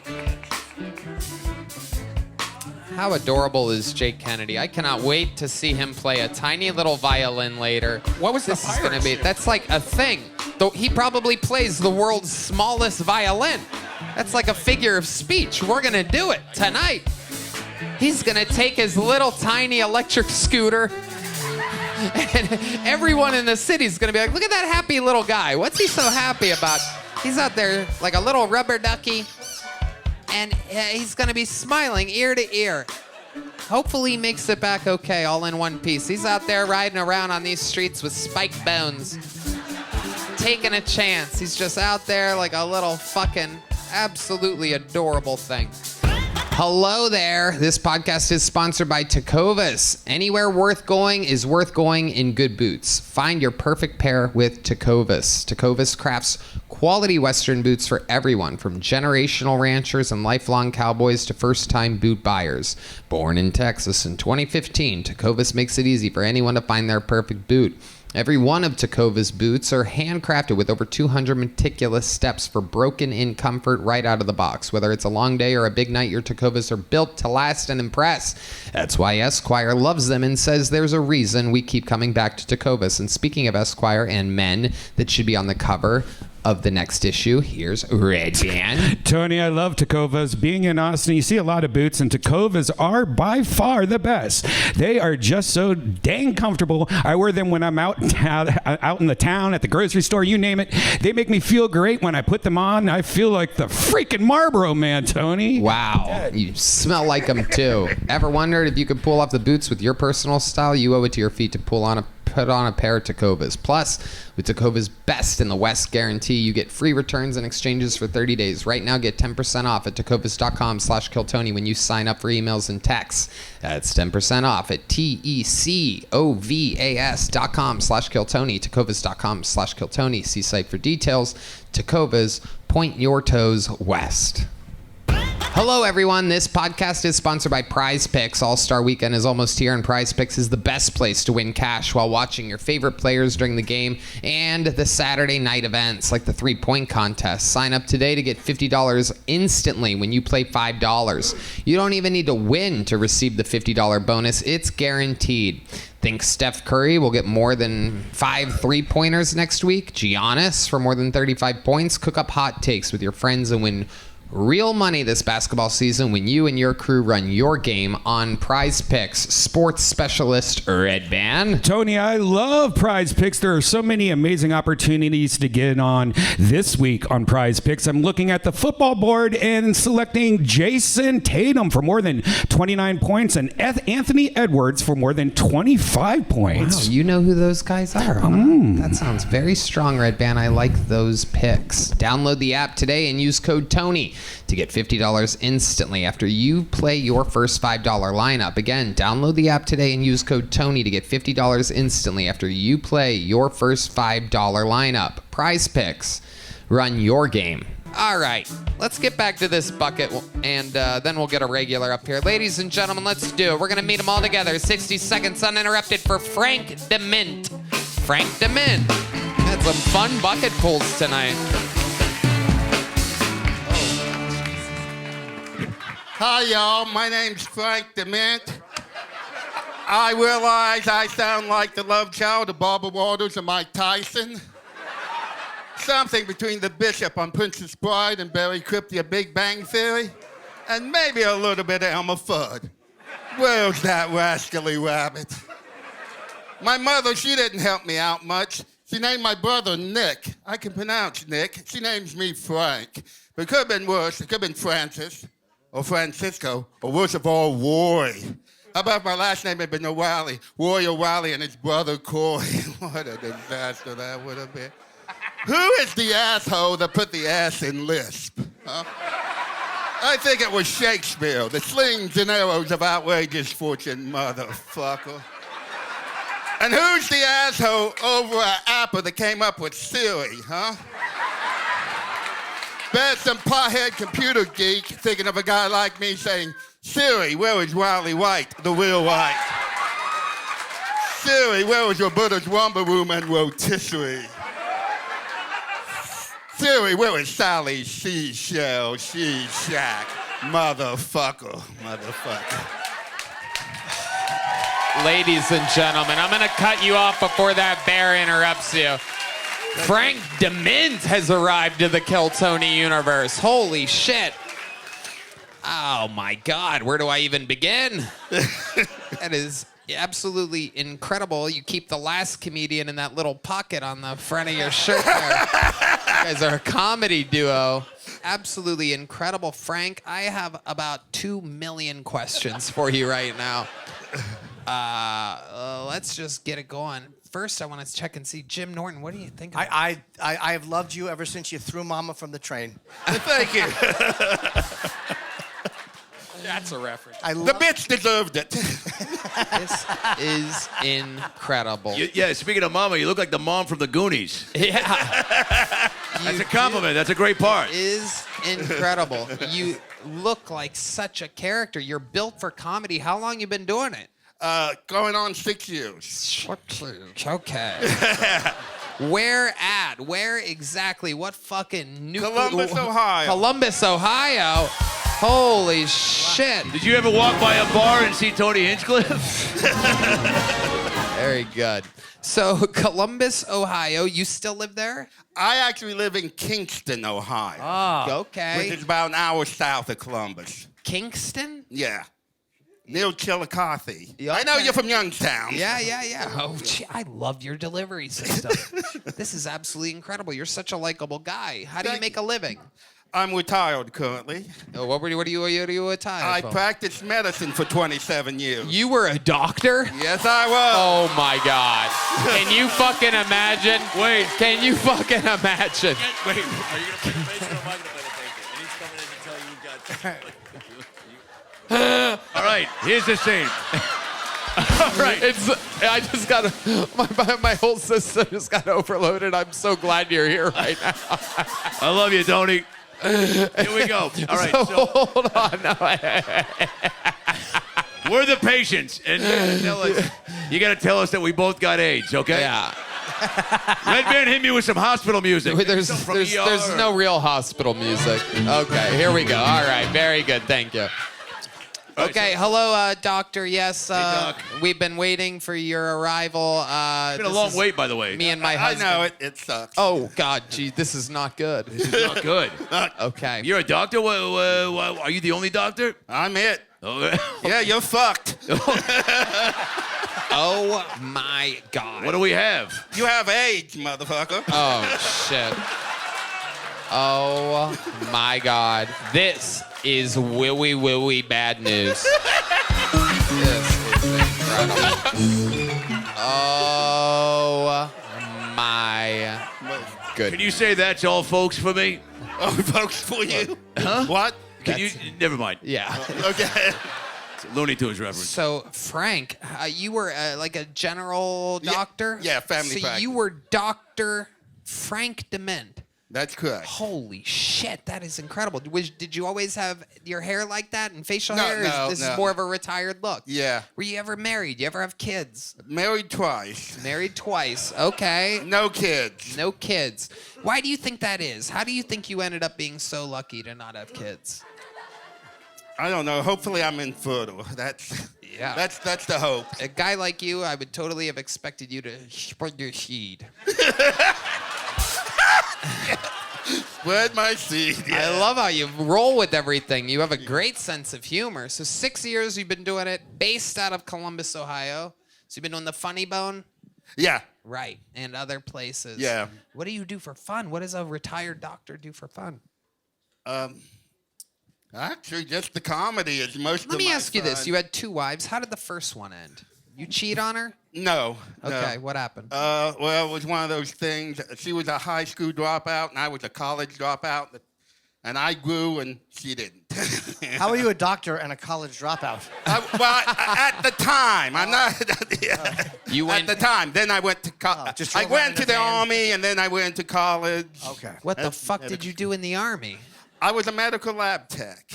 How adorable is Jake Kennedy? I cannot wait to see him play a tiny little violin later. What was this the is going to be? pirate ship? That's like a thing. Though he probably plays the world's smallest violin. That's like a figure of speech. We're going to do it tonight. He's going to take his little tiny electric scooter and everyone in the city is going to be like, look at that happy little guy. What's he so happy about? He's out there like a little rubber ducky. And he's going to be smiling ear to ear. Hopefully he makes it back okay, all in one piece. He's out there riding around on these streets with spike bones, taking a chance. He's just out there like a little fucking absolutely adorable thing. Hello there. This podcast is sponsored by Tecovas. Anywhere worth going is worth going in good boots. Find your perfect pair with Tecovas. Tecovas crafts quality Western boots for everyone, from generational ranchers and lifelong cowboys to first-time boot buyers. Born in Texas in 2015, Tecovas makes it easy for anyone to find their perfect boot. Every one of Tecovas boots are handcrafted with over 200 meticulous steps for broken-in comfort right out of the box. Whether it's a long day or a big night, your Tecovas are built to last and impress. That's why Esquire loves them and says there's a reason we keep coming back to Tecovas. And speaking of Esquire and men that should be on the cover of the next issue, here's Redban. Tony, I love Tecovas. Being in Austin, you see a lot of boots, and Tecovas are by far the best. They are just so dang comfortable. I wear them when I'm out in the town, at the grocery store, you name it. They make me feel great when I put them on. I feel like the freaking Marlboro Man, Tony. Wow, you smell like them too. Ever wondered if you could pull off the boots with your personal style? You owe it to your feet to pull on a put on a pair of Tecovas. Plus, with Tecovas Best in the West guarantee, you get free returns and exchanges for 30 days. Right now, get 10% off at tecovas.com/KillTony when you sign up for emails and texts. That's 10% off at tecovas.com/KillTony, tecovas.com/KillTony. See site for details. Tecovas, point your toes west. Hello, everyone. This podcast is sponsored by Prize Picks. All-Star Weekend is almost here, and Prize Picks is the best place to win cash while watching your favorite players during the game and the Saturday night events like the three-point contest. Sign up today to get $50 instantly when you play $5. You don't even need to win to receive the $50 bonus. It's guaranteed. Think Steph Curry will get more than 5 3-pointers next week? Giannis for more than 35 points? Cook up hot takes with your friends and win real money this basketball season when you and your crew run your game on Prize Picks. Sports specialist Redban. Tony, I love Prize Picks. There are so many amazing opportunities to get on this week on Prize Picks. I'm looking at the football board and selecting Jason Tatum for more than 29 points and Anthony Edwards for more than 25 points. Wow, you know who those guys are, huh? That sounds very strong, Redban. I like those picks. Download the app today and use code TONY to get $50 instantly after you play your first $5 lineup. Again, download the app today and use code TONY to get $50 instantly after you play your first $5 lineup. Prize Picks. Run your game. All right, let's get back to this bucket, and then we'll get a regular up here. Ladies and gentlemen, let's do it. We're going to meet them all together. 60 seconds uninterrupted for Frank DeMent. Frank DeMent. Had some fun bucket pulls tonight. Hi, y'all. My name's Frank DeMent. I realize I sound like the love child of Barbara Walters and Mike Tyson. Something between the Bishop on Princess Bride and Barry Kripke of Big Bang Theory. And maybe a little bit of Elmer Fudd. Where's that rascally rabbit? My mother, she didn't help me out much. She named my brother Nick. I can pronounce Nick. She names me Frank. But it could have been worse. It could have been Francis. Or Francisco, or worst of all, Roy. How about if my last name had been O'Reilly? Roy O'Reilly and his brother Coy. What a disaster that would have been. Who is the asshole that put the ass in Lisp? Huh? I think it was Shakespeare, the slings and arrows of outrageous fortune, motherfucker. And who's the asshole over at Apple that came up with Siri, huh? Bet some pothead computer geek thinking of a guy like me saying, Siri, where is Riley White, the real White? Siri, where is Roberta's Rumba Room and Rotisserie? Siri, where is Sally's Seashell, She Shack? Motherfucker. Ladies and gentlemen, I'm going to cut you off before that bear interrupts you. Frank DeMent has arrived to the Kill Tony universe. Holy shit. Oh my God, where do I even begin? That is absolutely incredible. You keep the last comedian in that little pocket on the front of your shirt there. You guys are a comedy duo. Absolutely incredible. Frank, I have about 2 million questions for you right now. Let's just get it going. First, I want to check and see Jim Norton. What do you think? I have loved you ever since you threw Mama from the train. Thank you. That's a reference. The bitch deserved it. This is incredible. Yeah, speaking of Mama, you look like the mom from the Goonies. Yeah. That's a compliment. That's a great part. It is incredible. You look like such a character. You're built for comedy. How long you been doing it? Going on 6 years. Okay. Where at? Where exactly? What fucking Columbus, Ohio. Columbus, Ohio. Holy shit. Did you ever walk by a bar and see Tony Hinchcliffe? Very good. So, Columbus, Ohio, you still live there? I actually live in Kingston, Ohio. Oh, okay. Which is about an hour south of Columbus. Kingston? Yeah. Near Chillicothe. Yeah, I know okay. you're from Youngstown. Yeah. Oh, gee, I love your delivery system. This is absolutely incredible. You're such a likable guy. How do you make a living? I'm retired currently. Oh, what are you retired I from? practiced medicine for 27 years. You were a doctor? Yes, I was. Oh my God. Can you fucking imagine? Wait. Can you fucking imagine? Wait, are you going to play the bass or am I going to play the bass? And he's coming in to tell you got... All right, here's the scene. All right. I just got my whole system just got overloaded. I'm so glad you're here right now. I love you, Tony. Here we go. All right, so hold on. No. we're the patients, and you got to tell us that we both got AIDS, okay? Yeah. Redban, hit me with some hospital music. There's no real hospital music. Okay, here we go. All right, very good. Thank you. Okay, hello, doctor. Yes, Doc. we've been waiting for your arrival. It's been a long wait, by the way. Me and my I husband. know it sucks. Oh God, gee, this is not good. This is not good. Okay. You're a doctor? Are you the only doctor? I'm it. Okay. Yeah, you're fucked. Oh my God. What do we have? You have AIDS, motherfucker. Oh shit. Oh my God. This is willy bad news. This is incredible. Oh my goodness. Can you say that's all folks for me? Oh, folks, for you. Huh? What? Can you? Never mind. Yeah. Okay. It's a Looney Tunes reference. So, Frank, you were like a general doctor? Yeah, family So practice. you were Dr. Frank DeMent. That's correct. Holy shit, that is incredible. Did you always have your hair like that and facial No, hair? no, This no. is more of a retired look. Yeah. Were you ever married? You ever have kids? Married twice. Married twice. Okay. No kids. No kids. Why do you think that is? How do you think you ended up being so lucky to not have kids? I don't know. Hopefully I'm infertile. That's the hope. A guy like you, I would totally have expected you to spread your seed. Spread my seed. Yeah. I love how you roll with everything. You have a great sense of humor. So 6 years you've been doing it, based out of Columbus, Ohio. So you've been doing the Funny Bone? Yeah. Right, and other places. Yeah. What do you do for fun? What does a retired doctor do for fun? Actually, just the comedy is most of Let me my ask you this. fun. You had 2 wives. How did the first one end? You cheat on her? No. Okay, No. what happened? Well, it was one of those things. She was a high school dropout, and I was a college dropout. And I grew, and she didn't. How are you a doctor and a college dropout? At the time, I'm not. You went- at the time. Then I went to college. just I drove around went in to a the van? army, and then I went to college. Okay. What the fuck did you do in the Army? I was a medical lab tech.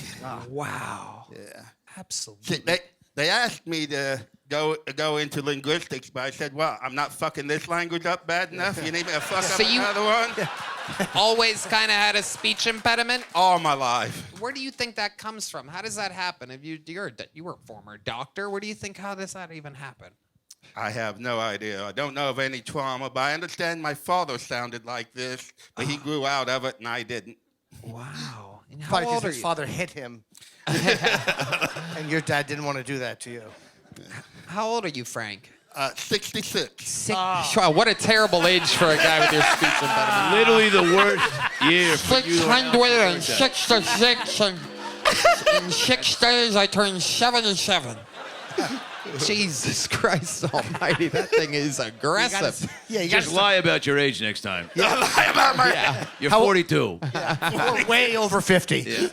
Wow. Yeah. Absolutely. They asked me to go into linguistics, but I said, well, I'm not fucking this language up bad enough. You need me to fuck So up you- another one? Always kind of had a speech impediment? All my life. Where do you think that comes from? How does that happen? If you were a former doctor, where do you think, how does that even happen? I have no idea. I don't know of any trauma, but I understand my father sounded like this, but he grew out of it and I didn't. Wow. And how Probably old because are his you? father hit him. And your dad didn't want to do that to you. How old are you, Frank? 66. Wow, what a terrible age for a guy with your speech impediment. Literally the worst year for you. 666, and in 6 days I turned 77. Jesus Christ almighty, that thing is aggressive. You Just lie about your age next time. Lie about my You're 42. We're way over 50.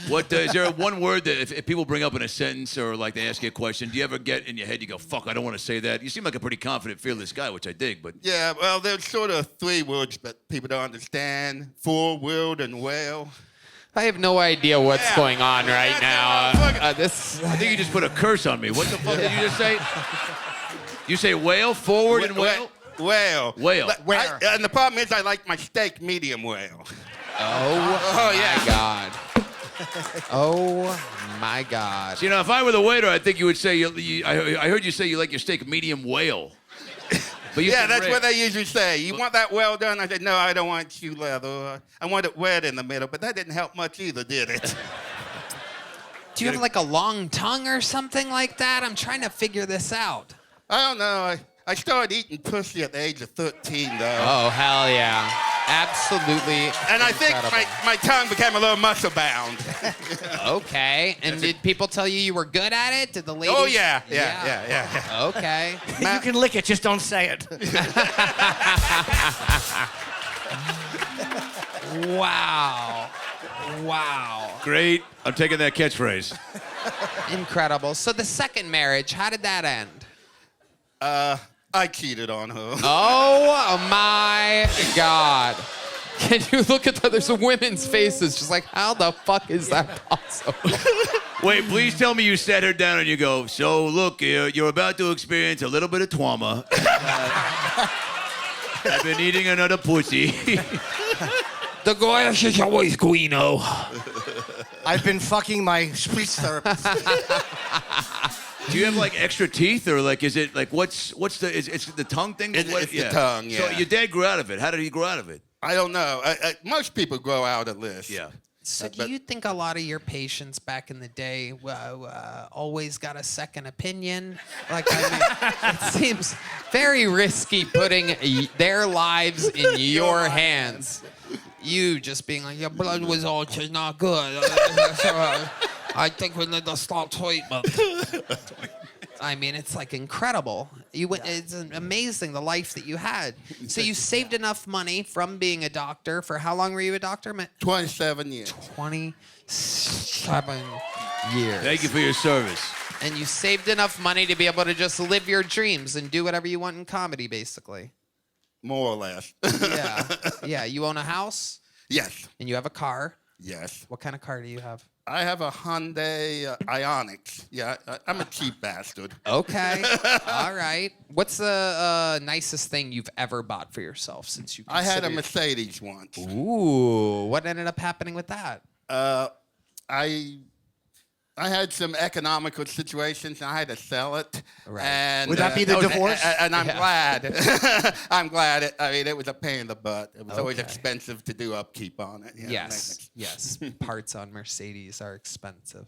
What is there one word that if people bring up in a sentence or like they ask you a question, do you ever get in your head, you go, fuck, I don't want to say that? You seem like a pretty confident, fearless guy, which I dig, but Yeah, well, there's sort of 3 words that people don't understand. For, willed, and well. I have no idea what's going on right now. I think you just put a curse on me. What the fuck did you just say? You say whale, forward, and whale? Whale. Whale. Where? And the problem is I like my steak medium well. Oh, my God. Oh, my God. So, you know, if I were the waiter, I think you would say, I heard you say you like your steak medium whale. But you Yeah, said that's rare. what they usually say. You want that well done? I said, no, I don't want shoe leather. I want it wet in the middle, but that didn't help much either, did it? Do you have like a long tongue or something like that? I'm trying to figure this out. I don't know. I started eating pussy at the age of 13, though. Oh, hell yeah. Absolutely. And I think incredible. my tongue became a little muscle bound. Okay. And did people tell you were good at it? Did the ladies? Oh, yeah. Okay. You can lick it, just don't say it. Wow. Great. I'm taking that catchphrase. Incredible. So the second marriage, how did that end? I cheated on her. Oh my God. Can you look at there's women's faces just like, how the fuck is that possible? Wait, please tell me you sat her down and you go, so look, you're about to experience a little bit of trauma. I've been eating another pussy. The grass is always greener. I've been fucking my speech therapist. Do you have like extra teeth, or like is it like what's the it's the tongue thing? It's the tongue, yeah. So your dad grew out of it. How did he grow out of it? I don't know. Most people grow out of this. Yeah. So do you think a lot of your patients back in the day always got a second opinion? Like, I mean, it seems very risky putting their lives in your hands. You just being like, your blood results is not good. I think we need to start treatment. I mean, it's like incredible. It's amazing the life that you had. So you saved enough money from being a doctor. For how long were you a doctor? 27 years. 27 years. Thank you for your service. And you saved enough money to be able to just live your dreams and do whatever you want in comedy, basically. More or less. Yeah. You own a house? Yes. And you have a car? Yes. What kind of car do you have? I have a Hyundai Ioniq. Yeah, I'm a cheap bastard. Okay. All right. What's the nicest thing you've ever bought for yourself since you I had a consider- Mercedes once. Ooh. What ended up happening with that? I had some economical situations, and I had to sell it. Right. And, Would that be the divorce? And I'm glad. I'm glad. It was a pain in the butt. It was always Okay. expensive to do upkeep on it. Yes. Parts on Mercedes are expensive.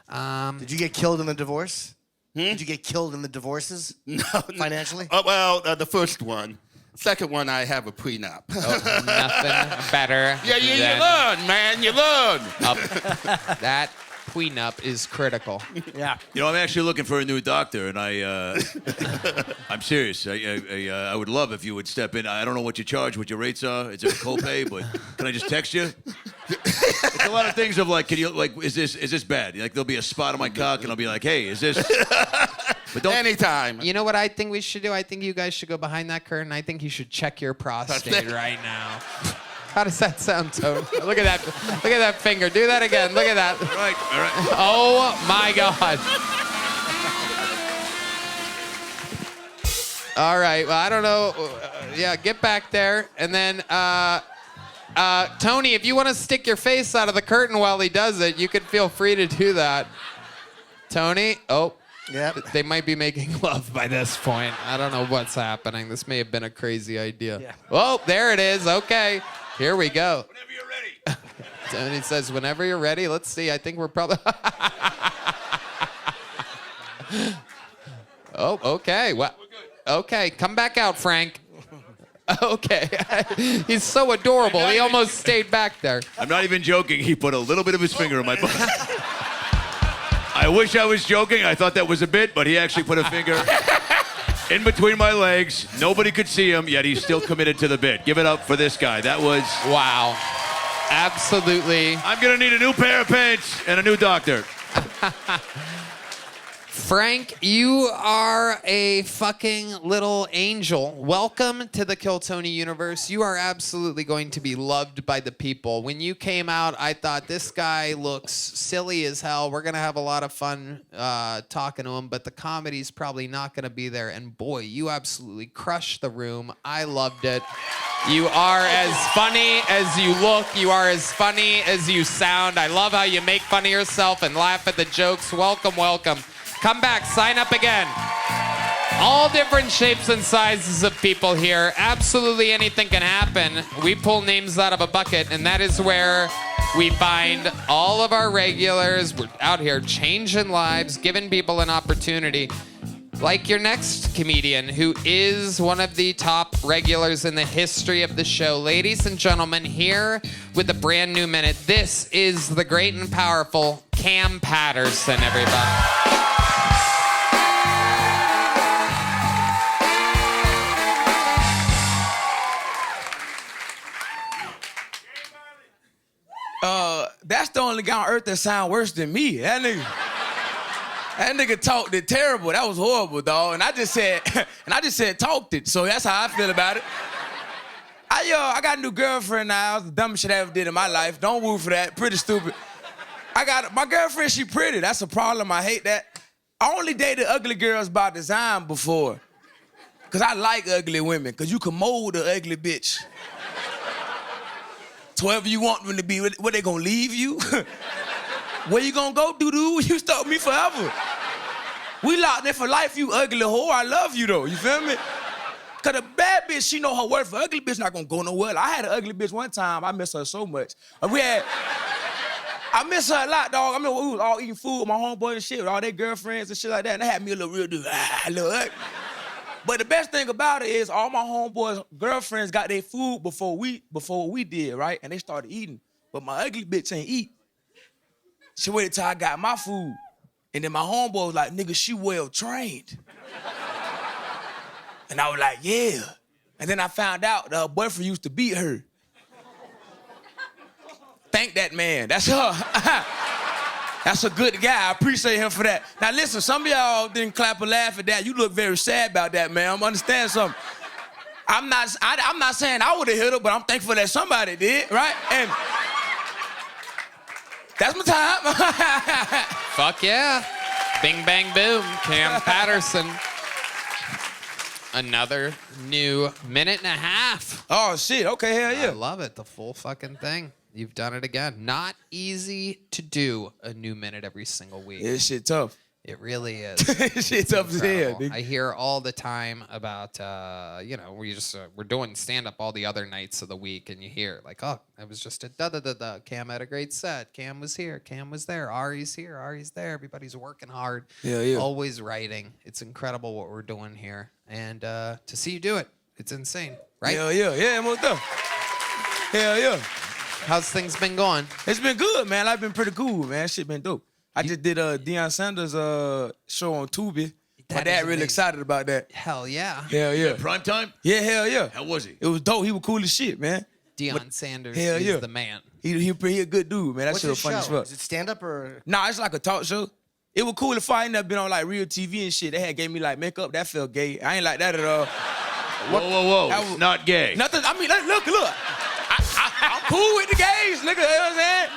Did you get killed in the divorce? Did you get killed in the divorces? No. Financially? Oh, well, the first one. Second one, I have a prenup. Nothing better. You learn, man. You learn. That prenup is critical. Yeah. You know, I'm actually looking for a new doctor, and I'm serious. I would love if you would step in. I don't know what you charge, what your rates are. It's a copay, but can I just text you? It's a lot of things of like, can you like, is this bad? Like, there'll be a spot on my cock, and I'll be like, hey, is this? But don't. Anytime. You know what I think we should do? I think you guys should go behind that curtain. I think you should check your prostate right now. How does that sound, Tone? Look at that. Look at that finger. Do that again. Look at that. All right. Oh my God. All right. Well, I don't know. Yeah, get back there. And then, Tony, if you want to stick your face out of the curtain while he does it, you could feel free to do that. Tony? Oh. Yep. They might be making love by this point. I don't know what's happening. This may have been a crazy idea. Yeah. Oh, there it is. Okay. Here we go. Whenever you're ready. Tony says, whenever you're ready. Let's see. I think we're probably... Oh, okay. Well, okay. Come back out, Frank. Okay. He's so adorable. He almost stayed back there. I'm not even joking. He put a little bit of his finger in my butt. I wish I was joking. I thought that was a bit, but he actually put a finger in between my legs. Nobody could see him, yet he's still committed to the bit. Give it up for this guy. That was... Wow. Absolutely. I'm going to need a new pair of pants and a new doctor. Frank, you are a fucking little angel. Welcome to the Kill Tony universe. You are absolutely going to be loved by the people. When you came out, I thought this guy looks silly as hell. We're going to have a lot of fun talking to him, but the comedy's probably not going to be there. And boy, you absolutely crushed the room. I loved it. You are as funny as you look. You are as funny as you sound. I love how you make fun of yourself and laugh at the jokes. Welcome, welcome. Come back, sign up again. All different shapes and sizes of people here. Absolutely anything can happen. We pull names out of a bucket, and that is where we find all of our regulars. We're out here changing lives, giving people an opportunity. Like your next comedian, who is one of the top regulars in the history of the show. Ladies and gentlemen, here with a brand new minute, this is the great and powerful Cam Patterson, everybody. That's the only guy on earth that sound worse than me. That nigga talked it terrible. That was horrible, dog. And I just said talked it. So that's how I feel about it. I got a new girlfriend now. It's the dumbest shit I ever did in my life. Don't woo for that. Pretty stupid. My girlfriend, she pretty. That's a problem. I hate that. I only dated ugly girls by design before. Cause I like ugly women. Cause you can mold an ugly bitch. So wherever you want them to be, what they gonna leave you? Where you gonna go, doo-doo? You stuck me forever. We locked in for life, you ugly whore. I love you though, you feel me? Cause a bad bitch, she know her worth. An ugly bitch not gonna go nowhere. I had an ugly bitch one time, I miss her so much. I miss her a lot, dog. I mean, we was all eating food with my homeboys and shit, with all their girlfriends and shit like that, and they had me a little real dude, little ugly. But the best thing about it is all my homeboys' girlfriends got their food before we did, right? And they started eating. But my ugly bitch ain't eat. She waited till I got my food. And then my homeboy was like, nigga, she well trained. And I was like, yeah. And then I found out that her boyfriend used to beat her. Thank that man. That's her. That's a good guy. I appreciate him for that. Now listen, some of y'all didn't clap or laugh at that. You look very sad about that, man. I'm understand something. I'm not saying I would have hit her, but I'm thankful that somebody did, right? And that's my time. Fuck yeah. Bing, bang, boom. Cam Patterson. Another new minute and a half. Oh, shit. Okay, hell yeah. I love it. The full fucking thing. You've done it again. Not easy to do a new minute every single week. This shit tough. It really is. Shit tough as hell, dude. I hear all the time about, we're doing stand-up all the other nights of the week, and you hear, like, oh, I was just at da-da-da-da. Cam had a great set. Cam was here. Cam was there. Ari's here. Ari's there. Everybody's working hard. Yeah. Always writing. It's incredible what we're doing here. And to see you do it, it's insane, right? Yeah, most of. Hell yeah. How's things been going? It's been good, man. I've been pretty cool, man. Shit been dope. I just did Deion Sanders' show on Tubi. My dad really excited about that. Hell yeah. Hell yeah. Prime time? Yeah, hell yeah. How was he? It was dope. He was cool as shit, man. Deion Sanders hell is yeah. the man. He a good dude, man. That What's shit was his funny as show? fuck. Is it stand-up or? Nah, it's like a talk show. It was cool if I ended up being on like real TV and shit. They had gave me like makeup. That felt gay. I ain't like that at all. Whoa. That It's was- not gay. Nothing. I mean, look. I'm cool with the gays, nigga. You know what I'm saying?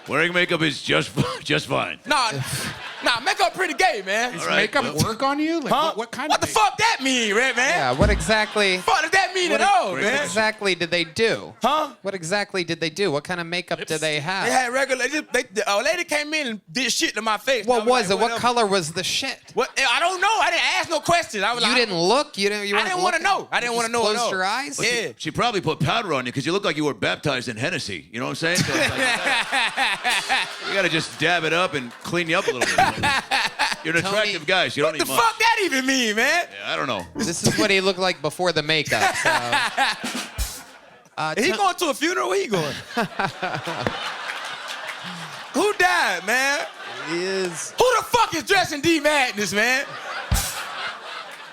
Wearing makeup is just fine. Nah, makeup pretty gay, man. Does makeup work on you? Like, Huh? what kind What of the fuck that mean, Red man? Yeah, what exactly? What does that mean at all, What man? exactly did they do? Huh? What exactly did they do? What kind of makeup did they have? They had regular. A lady came in and did shit to my face. What I was like, it? What color was the shit? What? I don't know. I didn't ask no questions. I was You like, didn't look? You didn't I didn't want to know. I didn't want to know. Closed at all. your eyes? Yeah. She probably put powder on you because you look like you were baptized in Hennessy. You know what I'm saying? So it's like, you gotta just dab it up and clean you up a little bit. You're an attractive guy, so you don't What need the much. fuck that even mean, man? Yeah, I don't know. This is what he looked like before the makeup. So. He going to a funeral? Where he going? Who died, man? He is. Who the fuck is dressing D Madness, man?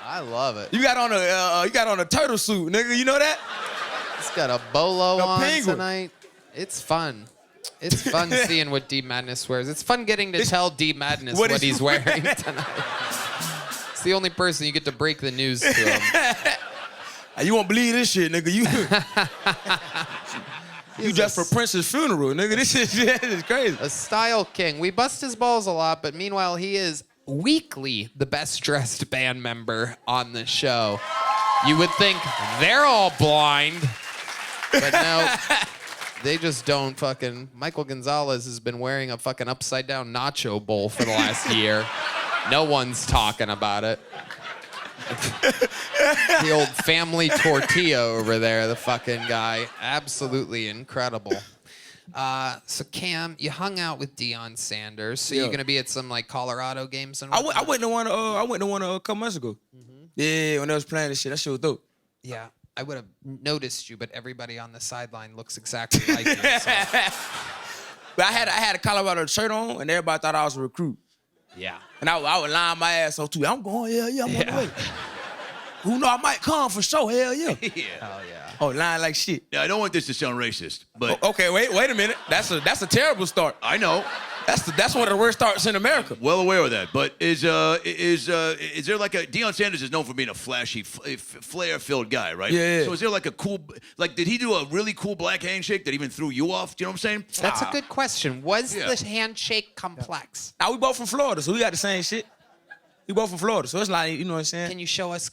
I love it. You got on a turtle suit, nigga. You know that? He's got a bolo A on penguin. tonight. It's fun. It's fun seeing what D Madness wears. It's fun getting to tell D Madness what he's wearing tonight. It's the only person you get to break the news to him. You won't believe this shit, nigga. You dressed for Prince's funeral, nigga. This is crazy. A style king. We bust his balls a lot, but meanwhile, he is weekly the best dressed band member on the show. You would think they're all blind, but no. They just don't fucking... Michael Gonzales has been wearing a fucking upside-down nacho bowl for the last year. No one's talking about it. The old family tortilla over there, the fucking guy. Absolutely incredible. So Cam, you hung out with Deion Sanders. So you're gonna be at some like Colorado games and I went to one. I went to one a couple months ago. Yeah, when I was playing this shit, that shit was dope. Yeah, I would have noticed you, but everybody on the sideline looks exactly like you. So. But I had a Colorado shirt on, and everybody thought I was a recruit. Yeah. And I would line my ass off too. I'm going, I'm on the way. Who know I might come for sure? Hell yeah. Yeah. Hell yeah. Oh, lying like shit. Yeah, I don't want this to sound racist, but Okay, wait a minute. That's a terrible start. I know. That's one of the worst starts in America. Well aware of that, but is there like a Deion Sanders is known for being a flashy, flair-filled guy, right? Yeah. So is there like a cool, like did he do a really cool black handshake that even threw you off? Do you know what I'm saying? That's a good question. Was Yeah. the handshake complex? Now we both from Florida, so we got the same shit. We both from Florida, so it's like, you know what I'm saying? Can you show us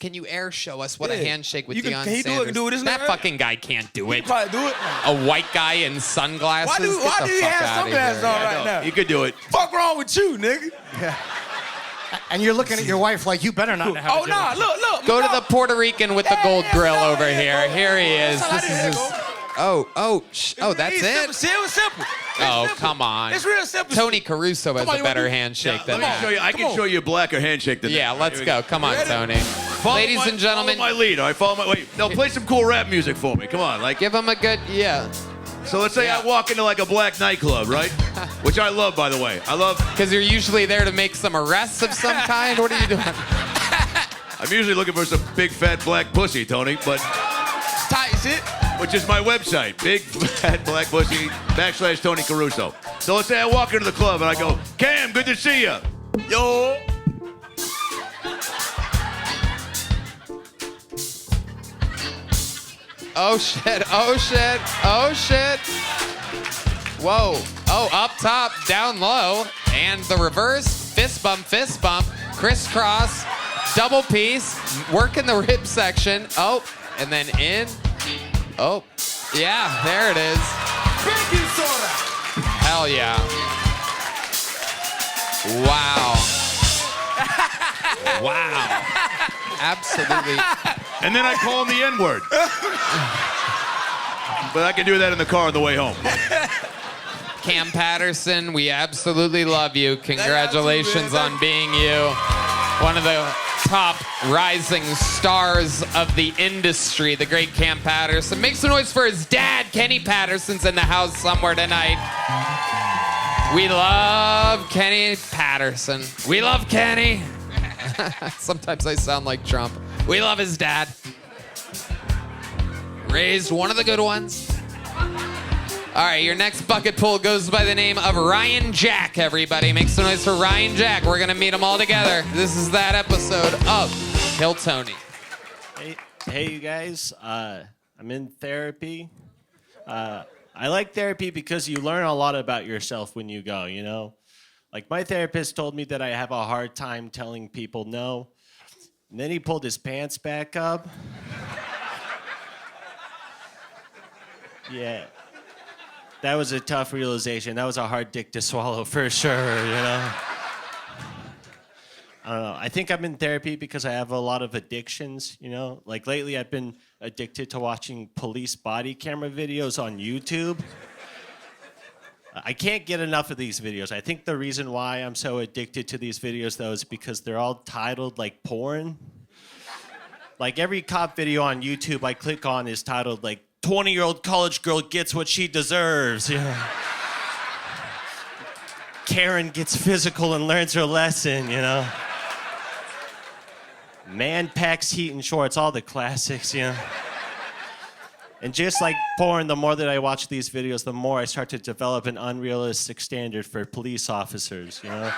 what a Yeah. handshake with You can- Deion can he do it? Sanders? Can do it, isn't that it? fucking guy can't do You it. probably do it. A white guy in sunglasses. Why do Get the you fuck have outta sunglasses here. on right now? You could do it. Fuck wrong with you, nigga? And you're looking at your wife like you better not have Oh, a nah, look. Go to the Puerto Rican with the gold grill over here. Here he is. That's This how is that his. Oh, that's It's simple. it. See, it was simple. Oh, come on. It's real simple. Tony Caruso has Come on, a you better wanna do- handshake Let than me that. show you. I can show you a blacker handshake than Yeah, that. let's Here we go. Come on, Ready? Tony. Follow Ladies and gentlemen, follow my lead. All right, follow my. Wait, no, play some cool rap music for me. Come on, like. give him a good So let's say I walk into like a black nightclub, right? Which I love, by the way. I love. because you're usually there to make some arrests of some kind. What are you doing? I'm usually looking for some big fat black pussy, Tony, but Tight shit. which is my website, big fat black pussy / Tony Caruso. So let's say I walk into the club and I go, Cam, good to see you. Yo. Oh shit! Oh shit! Oh shit! Whoa! Oh, up top, down low, and the reverse fist bump, crisscross, double piece, working the rib section. Oh, and then in. Oh, yeah, there it is. Baking soda. Hell yeah! Wow! Wow! Absolutely. And then I call him the N-word. But I can do that in the car on the way home. Cam Patterson, we absolutely love you. Congratulations on being you. One of the top rising stars of the industry, the great Cam Patterson. Make some noise for his dad. Kenny Patterson's in the house somewhere tonight. We love Kenny Patterson. We love Kenny. Sometimes I sound like Trump. We love his dad. Raised one of the good ones. All right, your next bucket pull goes by the name of Ryan Jack, everybody. Make some noise for Ryan Jack. We're going to meet them all together. This is that episode of Kill Tony. Hey, you guys. I'm in therapy. I like therapy because you learn a lot about yourself when you go, you know? Like, my therapist told me that I have a hard time telling people no. And then he pulled his pants back up. Yeah. That was a tough realization. That was a hard dick to swallow for sure, you know? I don't know. I think I'm in therapy because I have a lot of addictions, you know? Like lately I've been addicted to watching police body camera videos on YouTube. I can't get enough of these videos. I think the reason why I'm so addicted to these videos, though, is because they're all titled like porn. Like every cop video on YouTube I click on is titled like 20-year-old college girl gets what she deserves. Yeah. Karen gets physical and learns her lesson, you know. Man packs heat and shorts, all the classics, you know. And just like porn, the more that I watch these videos, the more I start to develop an unrealistic standard for police officers, you know?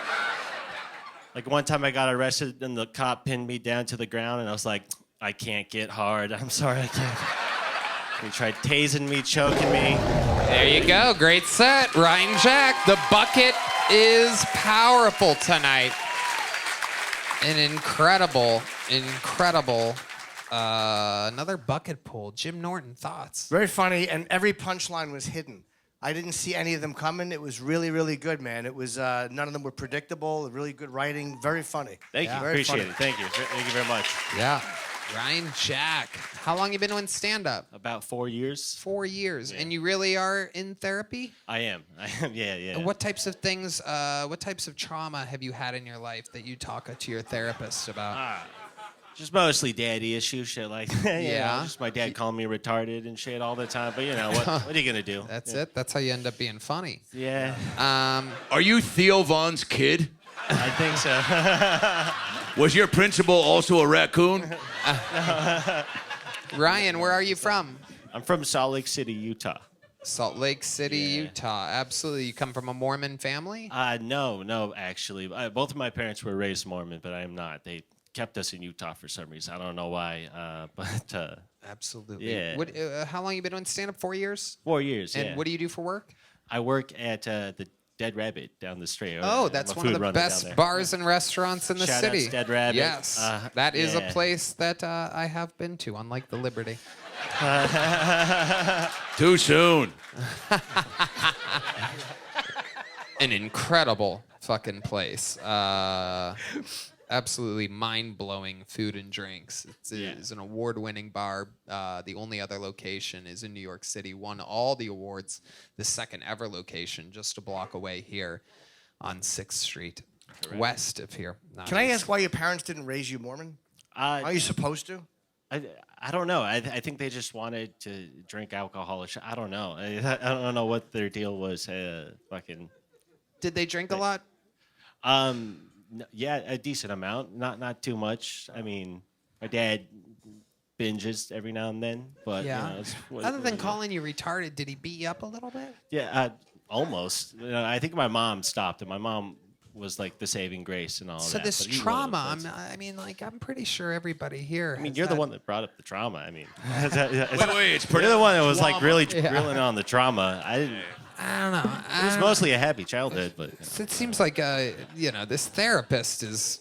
Like one time I got arrested and the cop pinned me down to the ground and I was like, I can't get hard. I'm sorry, I can't. He tried tasing me, choking me. There you go. Great set. Ryan Jack. The bucket is powerful tonight. An incredible, another bucket pull. Jim Norton, thoughts? Very funny, and every punchline was hidden. I didn't see any of them coming. It was really, really good, man. It was none of them were predictable. Really good writing. Very funny. Thank you. Very Appreciate funny. it. Thank you. Thank you very much. Yeah. Ryan Jack. How long you been doing stand-up? About 4 years. 4 years. And you really are in therapy? I am. Yeah. And what types of things, what types of trauma have you had in your life that you talk to your therapist about? Just mostly daddy issues, shit like that. Yeah. Just my dad calling me retarded and shit all the time. But what are you gonna do? That's it? That's how you end up being funny. Yeah. Are you Theo Vaughn's kid? I think so. Was your principal also a raccoon? Ryan, where are you from? I'm from Salt Lake City, Utah. Salt Lake City, Utah. Absolutely. You come from a Mormon family? No, actually. Both of my parents were raised Mormon, but I am not. They kept us in Utah for some reason. I don't know why, but... Absolutely. Yeah. What, how long you been doing stand-up? 4 years? 4 years, And what do you do for work? I work at the Dead Rabbit down the street. Oh, that's one of the best bars and restaurants in the Shout city. outs Dead Rabbit. Yes, that is a place that I have been to, unlike the Liberty. Too soon. An incredible fucking place. Absolutely mind-blowing food and drinks. It's an award-winning bar. The only other location is in New York City. Won all the awards. The second ever location, just a block away here on 6th Street, west of here. Can I ask why your parents didn't raise you Mormon? Are you supposed to? I don't know. I think they just wanted to drink alcohol. I don't know. I don't know what their deal was. Fucking. Did they drink a lot? Yeah, a decent amount. Not too much. I mean, my dad binges every now and then, but Other than calling you retarded, did he beat you up a little bit? Yeah, almost. I think my mom stopped, and my mom was like the saving grace and all So that. this but he trauma, was. I'm pretty sure everybody here. I mean, you're the one that brought up the trauma. I mean, wait, it's pretty. You're the one that was like really drilling on the trauma. I don't know. It was mostly a happy childhood, but It seems like this therapist is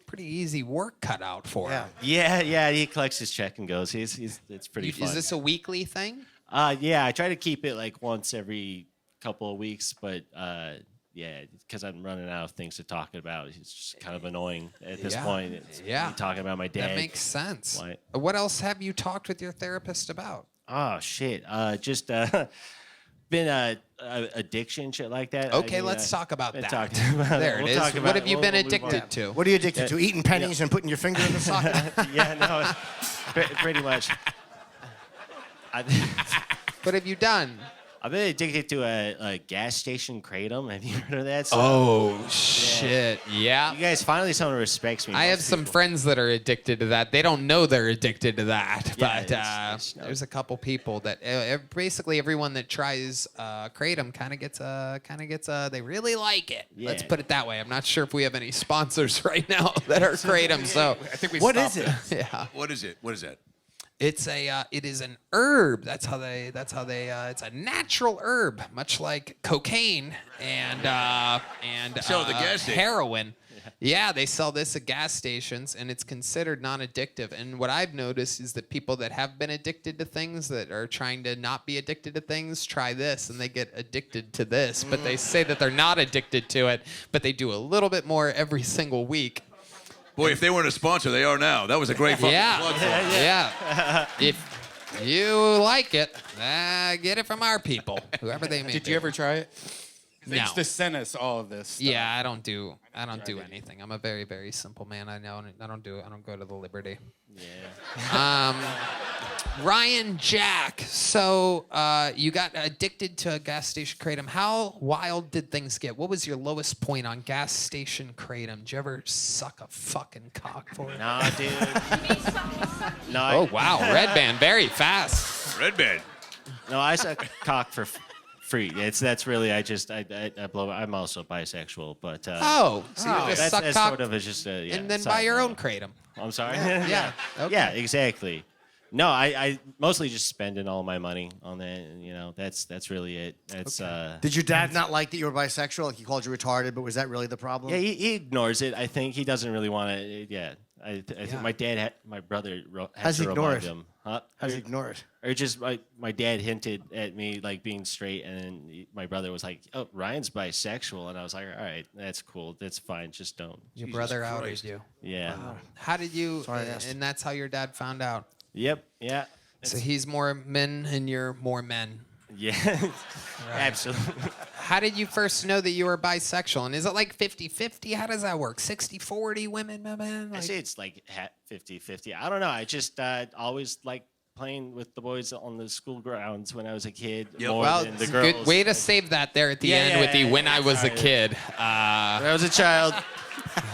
pretty easy work cut out for him. Yeah. He collects his check and goes. It's pretty fun. Is this a weekly thing? Yeah, I try to keep it like once every couple of weeks, but because I'm running out of things to talk about. It's just kind of annoying at this point. It's me talking about my dad. That makes sense. Why? What else have you talked with your therapist about? Oh shit! Just been addiction, shit like that. Okay, let's talk about that. There it is. What have you been addicted to? What are you addicted to? Eating pennies and putting your finger in the socket? Pretty much. What have you done? I've been addicted to a gas station kratom. Have you heard of that? Shit. Yeah. You guys, finally someone respects me. I have some friends that are addicted to that. They don't know they're addicted to that, Yeah, but there's a couple people that basically everyone that tries kratom kind of gets they really like it. Yeah. Let's put it that way. I'm not sure if we have any sponsors right now that are kratom. So I think we What stopped is it? yeah. What is it? What is that? It is an herb. That's how they. It's a natural herb, much like cocaine and So the gas station. heroin. Yeah, they sell this at gas stations, and it's considered non-addictive. And what I've noticed is that people that have been addicted to things that are trying to not be addicted to things try this, and they get addicted to this. But they say that they're not addicted to it, but they do a little bit more every single week. Boy, if they weren't a sponsor, they are now. That was a great fucking plug for them. Yeah. If you like it, get it from our people, whoever they may be. Did you ever try it? They No. used to send us all of this stuff. Yeah, I don't do anything. I'm a very, very simple man. I don't go to the Liberty. Yeah. Ryan Jack. So you got addicted to a gas station kratom. How wild did things get? What was your lowest point on gas station kratom? Did you ever suck a fucking cock for it? Nah, dude. No. Oh wow, Redban, very fast. Redban. No, I suck cock for free. That's really I blow. I'm also bisexual, but So you just suck that's cock sort of is just a and then side buy your note. own kratom. I'm sorry. Yeah. Okay. Yeah, exactly. No, I mostly just spending all my money on that. And, that's really it. That's Did your dad not like that you were bisexual? Like he called you retarded, but was that really the problem? yeah. He ignores it. I think he doesn't really want to. Yeah. I think my dad, my brother had How's to he ignore remind it? him. Huh? How's he ignore it? Or just my dad hinted at me like being straight, and then my brother was like, "Oh, Ryan's bisexual," and I was like, "All right, that's cool, that's fine, just don't." Your brother outed you. Yeah. How did you? Sorry, I asked. And that's how your dad found out. Yep. Yeah. So he's more men and you're more men. Yeah. Absolutely. How did you first know that you were bisexual? And is it like 50-50? How does that work? 60-40 women, men? I say it's like 50-50. I don't know. I just always liked playing with the boys on the school grounds when I was a kid more Well, than the it's girls. good way to save that there at the end with the when I was a kid. When I was a child,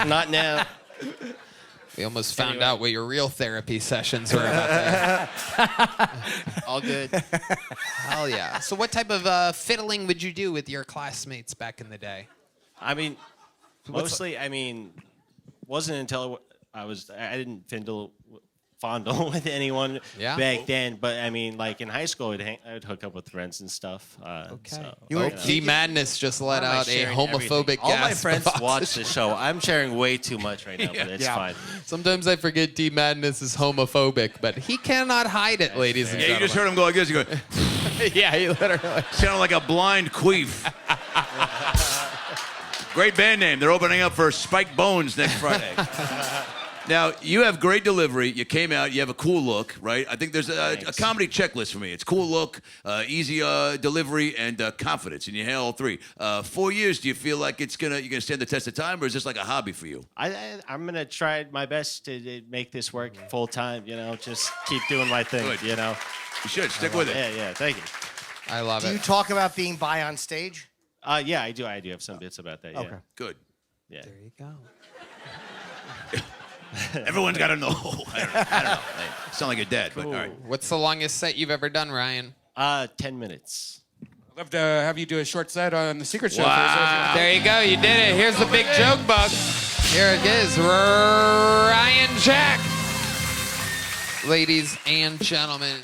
not now. We almost found out what your real therapy sessions were about there. All good. Hell yeah. So what type of fiddling would you do with your classmates back in the day? I mean, mostly, I mean, wasn't until I didn't fondle with anyone back then. But I mean, like in high school, I'd hook up with friends and stuff. Okay. So, D-Madness just let out a homophobic All my gasp friends about watch the show. I'm sharing way too much right now, but it's fine. Sometimes I forget D-Madness is homophobic, but he cannot hide it, ladies and Yeah, gentlemen. you just heard him go like this. You go, Yeah, he literally. sounded like a blind queef. Great band name. They're opening up for Spike Bones next Friday. Now, you have great delivery. You came out. You have a cool look, right? I think there's a comedy checklist for me. It's cool look, easy delivery, and confidence. And you have all three. 4 years, do you feel like you're gonna stand the test of time, or is this like a hobby for you? I'm going to try my best to make this work full time, just keep doing my thing, Good. You should. Stick with it. Yeah, thank you. I love Do it. you talk about being bi on stage? Yeah, I do. I do have some bits about that, yeah. Okay. Good. Yeah. There you go. Everyone's got to know. I don't know. Hey, sound like your dad, but all right. What's the longest set you've ever done, Ryan? 10 minutes. I'd love to have you do a short set on the Secret Show. Wow. There you go. You did it. Here's the big joke book. Here it is. Ryan Jack. Ladies and gentlemen.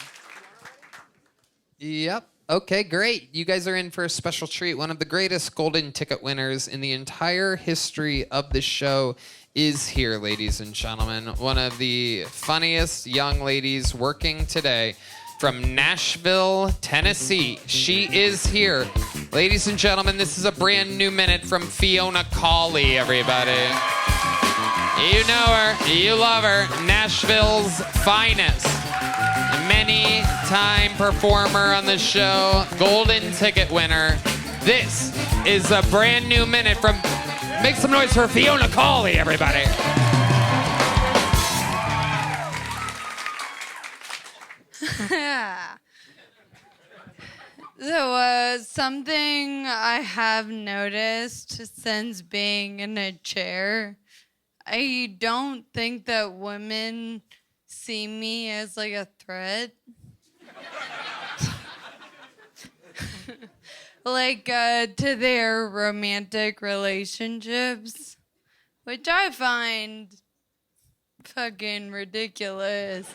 Yep. Okay, great. You guys are in for a special treat. One of the greatest golden ticket winners in the entire history of the show is here, ladies and gentlemen. One of the funniest young ladies working today from Nashville, Tennessee. She is here. Ladies and gentlemen, this is a brand new minute from Fiona Collie, everybody. You know her. You love her. Nashville's finest. Many-time performer on the show, golden ticket winner. This is a brand new minute from... Make some noise for Fiona Collie, everybody. So, something I have noticed since being in a chair, I don't think that women see me as like a threat. Like to their romantic relationships, which I find fucking ridiculous.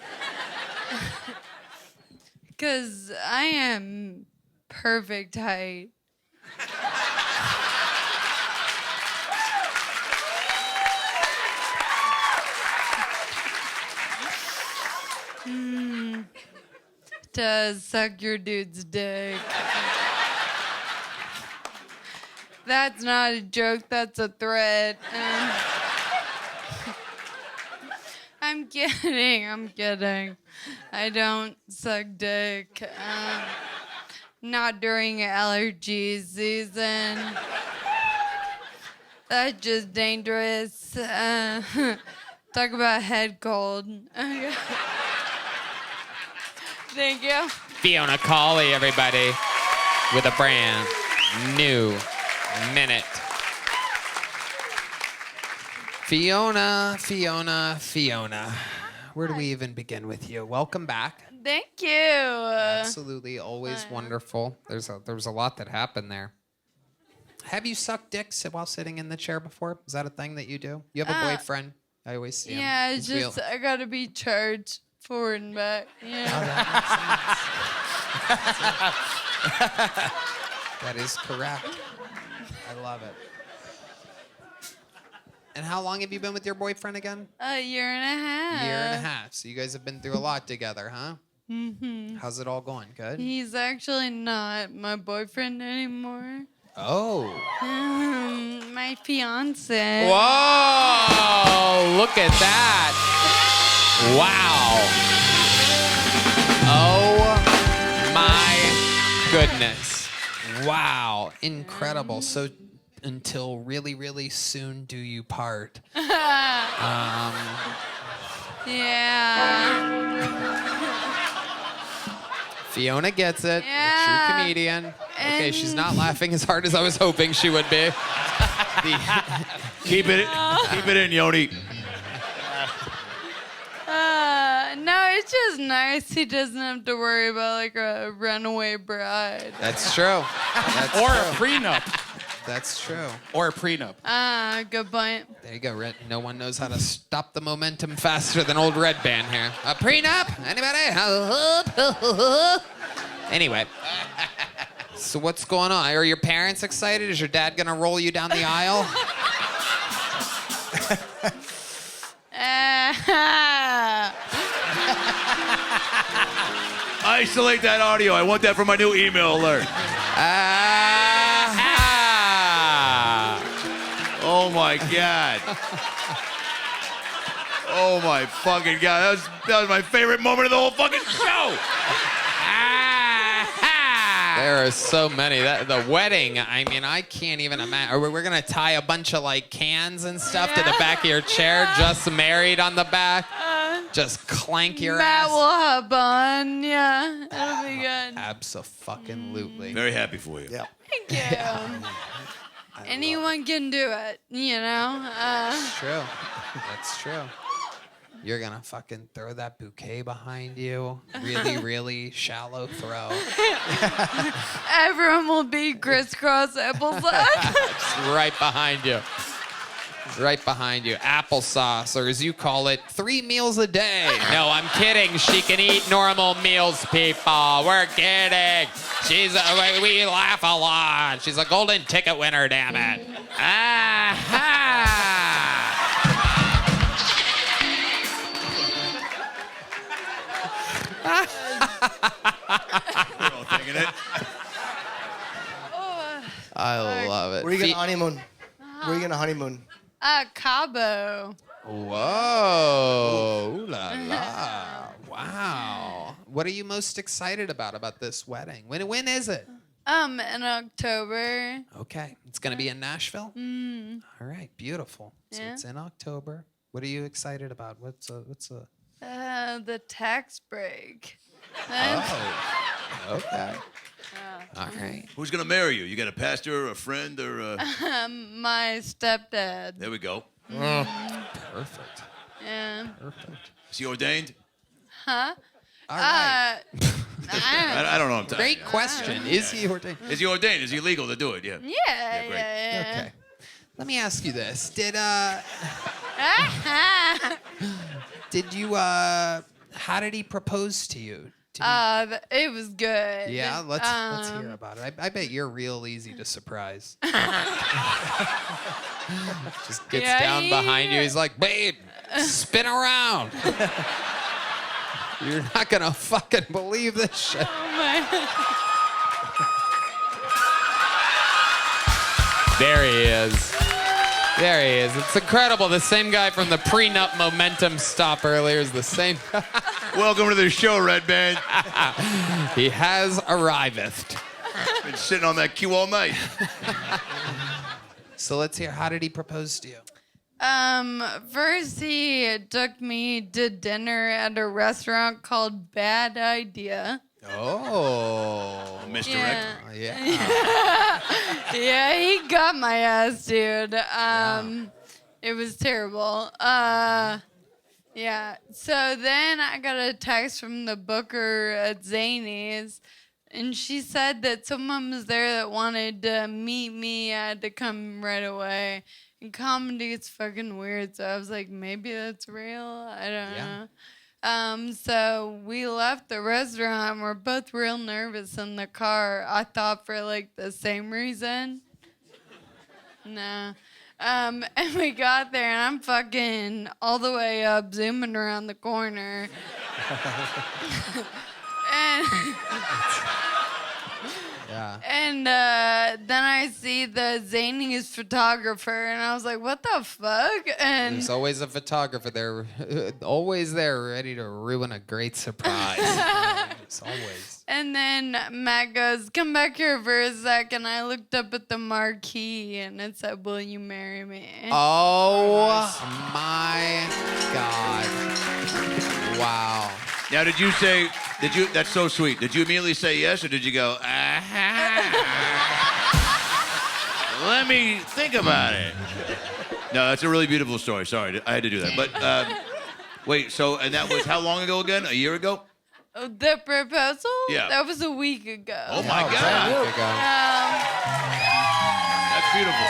Because I am perfect height. To suck your dude's dick. That's not a joke, that's a threat. I'm kidding. I don't suck dick. Not during allergy season. That's just dangerous. Talk about head cold. Thank you. Fiona Collie, everybody, with a brand new minute. Fiona. Where do we even begin with you? Welcome back. Thank you. Absolutely, always wonderful. There was a lot that happened there. Have you sucked dicks while sitting in the chair before? Is that a thing that you do? You have a boyfriend? I always see him. Yeah, it's He's just I gotta be charged forward and back. Yeah. That is correct. I love it. And how long have you been with your boyfriend again? A year and a half. Year and a half. So you guys have been through a lot together, huh? Mm-hmm. How's it all going? Good? He's actually not my boyfriend anymore. Oh. My fiance. Whoa! Look at that. Wow. Oh my goodness. Wow. Incredible. So until really, really soon do you part. Fiona gets it. Yeah. True comedian. Okay, she's not laughing as hard as I was hoping she would be. Keep it in, Yoni. No, it's just nice. He doesn't have to worry about like a runaway bride. That's true. That's Or true. a prenup. That's true. Or a prenup. Good point. There you go, Red. No one knows how to stop the momentum faster than old Redban here. A prenup? Anybody? Anyway. So what's going on? Are your parents excited? Is your dad gonna roll you down the aisle? Isolate that audio. I want that for my new email alert. Oh my God. Oh my fucking God. That was my favorite moment of the whole fucking show. There are so many. The wedding, I mean, I can't even imagine. We're going to tie a bunch of, like, cans and stuff to the back of your chair, just married on the back. Just clank your Matt ass. will hop on. Yeah, it'll be good. Abso-fucking-lutely. Very happy for you. Yeah. Thank you. Anyone can do it, you know? That's true. That's true. You're gonna fucking throw that bouquet behind you. Really, really shallow throw. Everyone will be crisscross applesauce. Just right behind you. Right behind you. Applesauce, or as you call it, 3 meals a day. No, I'm kidding. She can eat normal meals, people. We're kidding. We laugh a lot. She's a golden ticket winner, damn it. We're all thinking it. I love it. Where are you gonna honeymoon? Where are you gonna honeymoon? Cabo. Whoa. Ooh la la. Wow. What are you most excited about this wedding? When is it? In October. Okay. It's going to be in Nashville? All right. Beautiful. So Yeah. it's in October. What are you excited about? What's The tax break. Oh. Okay. All right. Who's gonna marry you? You got a pastor, a friend, or My stepdad. There we go. Perfect. Yeah. Perfect. Is he ordained? Huh? All right. I don't know. I'm Great question. Is he ordained? Is he ordained? Is he legal to do it? Yeah. Yeah, great. yeah. Okay. Let me ask you this. Did you how did he propose to you? It was good. Yeah, let's hear about it. I bet you're real easy to surprise. Just gets down behind you. He's like, babe, spin around. You're not gonna fucking believe this shit. Oh my. There he is. There he is. It's incredible. The same guy from the prenup momentum stop earlier is the same. Welcome to the show, Redban. He has arrived. Been sitting on that queue all night. So let's hear. How did he propose to you? First he took me to dinner at a restaurant called Bad Idea. Oh. Misdirect. Yeah. Yeah, he got my ass, dude. It was terrible. Yeah. So then I got a text from the booker at Zany's, and she said that someone was there that wanted to meet me. I had to come right away. And comedy is fucking weird, so I was like, maybe that's real. I don't know. So we left the restaurant. We're both real nervous in the car. I thought for like the same reason. No. And we got there, and I'm fucking all the way up, zooming around the corner. And then I see the zaniest photographer, and I was like, what the fuck? And There's always a photographer there, always there, ready to ruin a great surprise. It's always. And then Matt goes, come back here for a sec. And I looked up at the marquee, and it said, will you marry me? Oh, my God. Wow. Now, that's so sweet. Did you immediately say yes, or did you go, let me think about it? No, that's a really beautiful story. Sorry, I had to do that. But wait, and that was how long ago again? A year ago? The proposal? Yeah. That was a week ago. Oh, my God. A week ago. That's beautiful.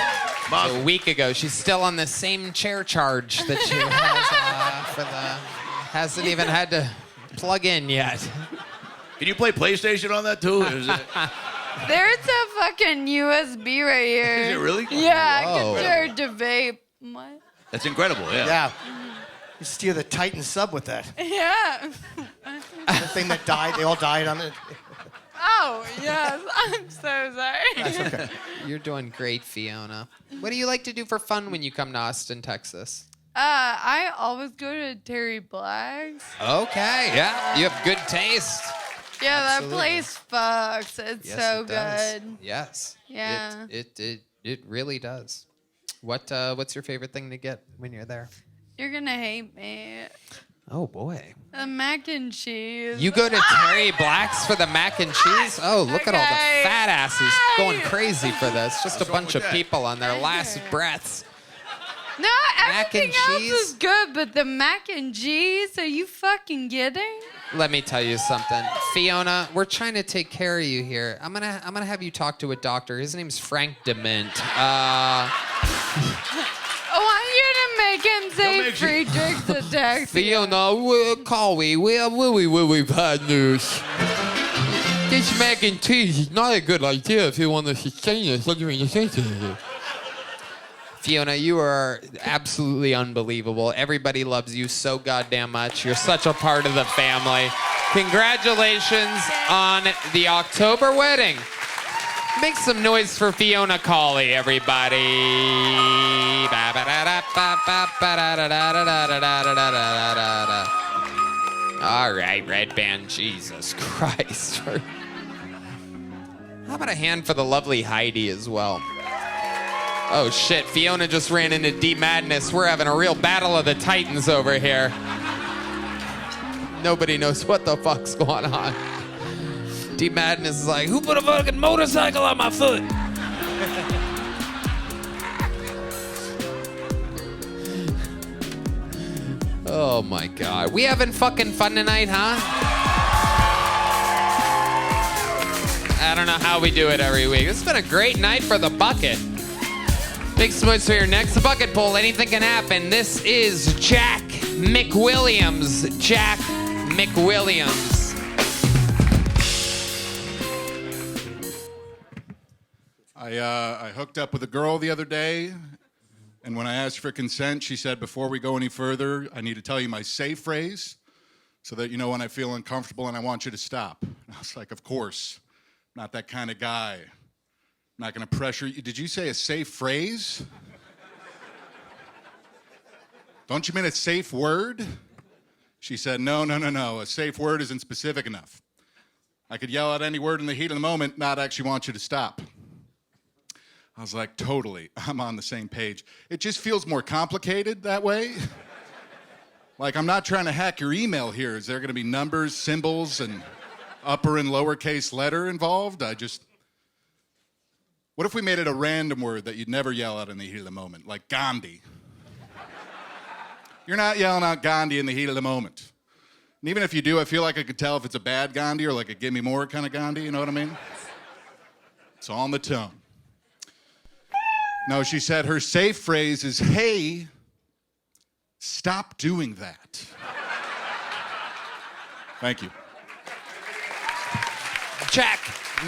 So a week ago. She's still on the same chair charge that she has hasn't even had to plug in yet. Can you play PlayStation on that, too? There's a fucking USB right here. Is it really? Yeah, Whoa. I can charge a vape. What? That's incredible, yeah. Yeah. You steer the Titan sub with that. Yeah. The thing that died, they all died on it. Oh, yes. I'm so sorry. That's okay. You're doing great, Fiona. What do you like to do for fun when you come to Austin, Texas? I always go to Terry Black's. Okay, yeah. You have good taste. Yeah, Absolutely. that place fucks. It's Yes, so it does. good. Yes. Yeah. It really does. What's your favorite thing to get when you're there? You're gonna hate me. Oh boy. The mac and cheese. You go to Terry Black's for the mac and cheese? Oh, look at all the fat asses going crazy for this. Just a bunch of people on their last breaths. No, Mac and everything else cheese? is good, but the mac and cheese, are you fucking kidding? Let me tell you something. Fiona, we're trying to take care of you here. I'm gonna have you talk to a doctor. His name's Frank DeMent. I want you to make him say free drinks at taxi. Fiona, Collie, we've had news. This mac and cheese is not a good idea if you want to sustain us. What do you say to you? Fiona, you are absolutely unbelievable. Everybody loves you so goddamn much. You're such a part of the family. Congratulations on the October wedding. Make some noise for Fiona Collie, everybody. All right, Redban, Jesus Christ. How about a hand for the lovely Heidi as well? Oh shit, Fiona just ran into D-Madness. We're having a real battle of the Titans over here. Nobody knows what the fuck's going on. D-Madness is like, who put a fucking motorcycle on my foot? Oh my God. We having fucking fun tonight, huh? I don't know how we do it every week. It's been a great night for the bucket. Big smush for your next bucket pull. Anything can happen. This is Jack McWilliams. Jack McWilliams. I hooked up with a girl the other day, and when I asked for consent, she said, before we go any further, I need to tell you my safe phrase so that you know when I feel uncomfortable and I want you to stop. And I was like, of course, not that kind of guy. I'm not going to pressure you. Did you say a safe phrase? Don't you mean a safe word? She said, no. A safe word isn't specific enough. I could yell out any word in the heat of the moment, not actually want you to stop. I was like, totally, I'm on the same page. It just feels more complicated that way. Like, I'm not trying to hack your email here. Is there going to be numbers, symbols, and upper and lowercase letter involved? What if we made it a random word that you'd never yell out in the heat of the moment, like Gandhi? You're not yelling out Gandhi in the heat of the moment. And even if you do, I feel like I could tell if it's a bad Gandhi or like a give me more kind of Gandhi, you know what I mean? It's all in the tone. No, she said her safe phrase is, hey, stop doing that. Thank you. Jack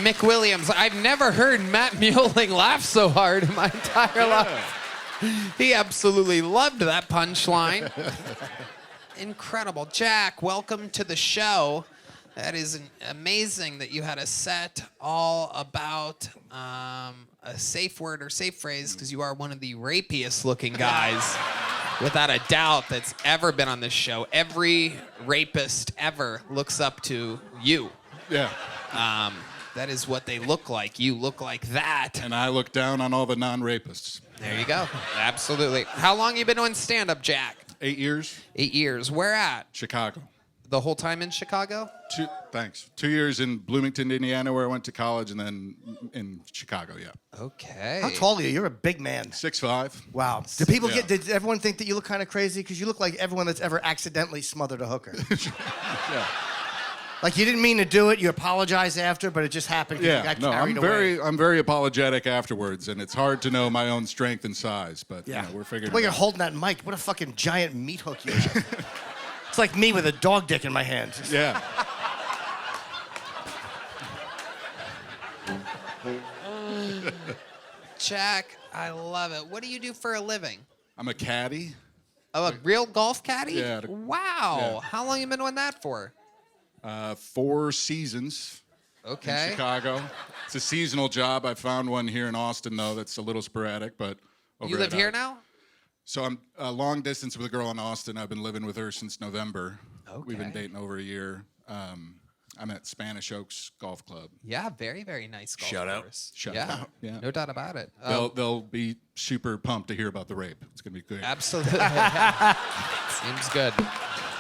McWilliams. I've never heard Matt Muehling laugh so hard in my entire life. He absolutely loved that punchline. Incredible. Jack, welcome to the show. That is amazing that you had a set all about a safe word or safe phrase, because you are one of the rapiest looking guys, without a doubt, that's ever been on this show. Every rapist ever looks up to you. Yeah. That is what they look like. You look like that. And I look down on all the non-rapists. There you go. Absolutely. How long you been doing stand-up, Jack? 8 years. 8 years. Where at? Chicago. The whole time in Chicago? Thanks. 2 years in Bloomington, Indiana, where I went to college, and then in Chicago, yeah. Okay. How tall are you? You're a big man. 6'5". Wow. Did everyone think that you look kind of crazy? Because you look like everyone that's ever accidentally smothered a hooker. Yeah. Like you didn't mean to do it. You apologize after, but it just happened. You got carried away. I'm very apologetic afterwards, and it's hard to know my own strength and size, but Yeah. we're figuring Well, it you're out. holding that mic. What a fucking giant meat hook you are. It's like me with a dog dick in my hand. Yeah. Jack, I love it. What do you do for a living? I'm a caddy. Oh, a real golf caddy? Yeah. Wow. Yeah. How long you been doing that for? 4 seasons. Okay. In Chicago. It's a seasonal job. I found one here in Austin, though, that's a little sporadic, but You live here now? So I'm long distance with a girl in Austin. I've been living with her since November. Okay. We've been dating over a year. I'm at Spanish Oaks Golf Club. Yeah, very, very nice golf Shout out. course. Shout yeah. out. Yeah. No doubt about it. They'll be super pumped to hear about the rape. It's gonna be great. Absolutely. Seems good.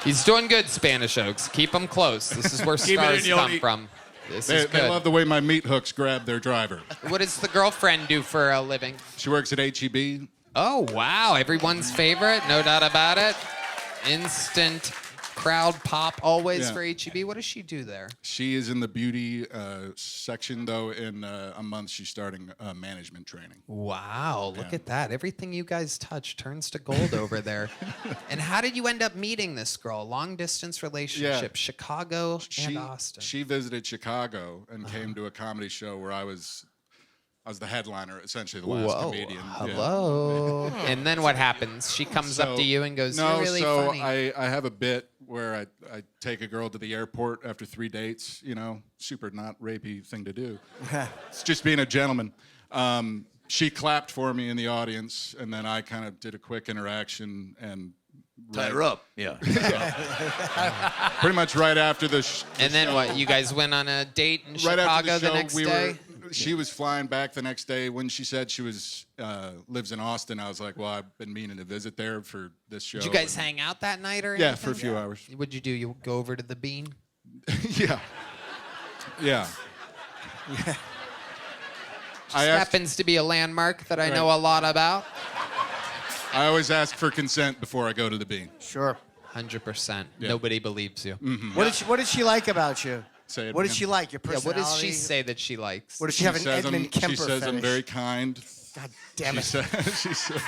He's doing good, Spanish Oaks. Keep him close. This is where Keep it in, stars come Yoni. from. This They is good. love the way my meat hooks grab their driver. What does the girlfriend do for a living? She works at HEB. Oh, wow. Everyone's favorite. No doubt about it. Instant crowd pop always Yeah. for HEB. What does she do there? She is in the beauty section, though. In a month, she's starting management training. Wow, look Yeah. at that. Everything you guys touch turns to gold over there. And how did you end up meeting this girl? Long distance relationship, Chicago and Austin. She visited Chicago and came to a comedy show where I was the headliner, essentially the last comedian. Yeah. Hello. And then what happens? She comes up to you and goes, "You're really funny." I have a bit where I take a girl to the airport after 3 dates, super not rapey thing to do. It's just being a gentleman. She clapped for me in the audience, and then I kind of did a quick interaction and Tied her up. Yeah. pretty much right after the and then what? You guys went on a date in right Chicago after the show, next day? She was flying back the next day. When she said she was lives in Austin, I was like, well, I've been meaning to visit there for this show. Did you guys hang out that night or Yeah, anything? for a few hours. What'd you do? You go over to the Bean? Yeah. Yeah. Just happens to be a landmark that I know a lot about. I always ask for consent before I go to the Bean. Sure. 100%. Yeah. Nobody believes you. Mm-hmm. What did she like about you? Say it What did again. she like? Your Yeah, personality? what does she say that she likes? What does she have an says Edmund Kemper She says I'm fetish? very kind. God damn it. She said,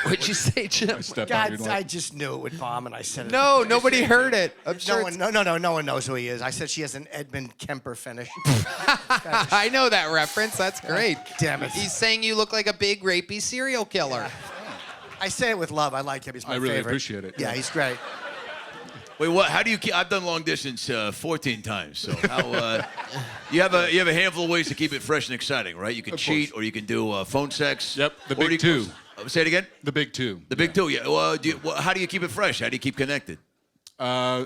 What'd you say, Jim? I stepped on God, your I line. just knew it would bomb, and I said it. No, nobody heard it. I'm sure No one knows who he is. I said she has an Edmund Kemper fetish. I know that reference. That's great. Damn it. He's saying you look like a big rapey serial killer. I say it with love. I like him. He's my I really favorite. appreciate it. Yeah, he's great. Wait, what? How do you keep? I've done long distance 14 times. So how? You have a handful of ways to keep it fresh and exciting, right? You can cheat, or you can do phone sex. Yep, the Or big you- two. Say it again. The big two. The big two. Yeah. Well, how do you keep it fresh? How do you keep connected?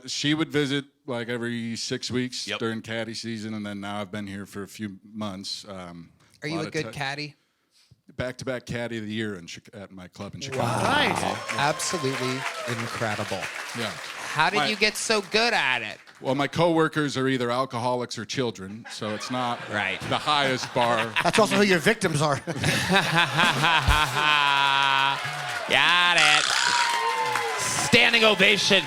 She would visit like every 6 weeks Yep. during caddy season, and then now I've been here for a few months. Are you a good caddy? Back-to-back caddy of the year at my club in Chicago. Nice. Absolutely incredible. Yeah. How did you get so good at it? Well, my coworkers are either alcoholics or children, so it's not Right. the highest bar. That's also who your victims are. Got it. Standing ovation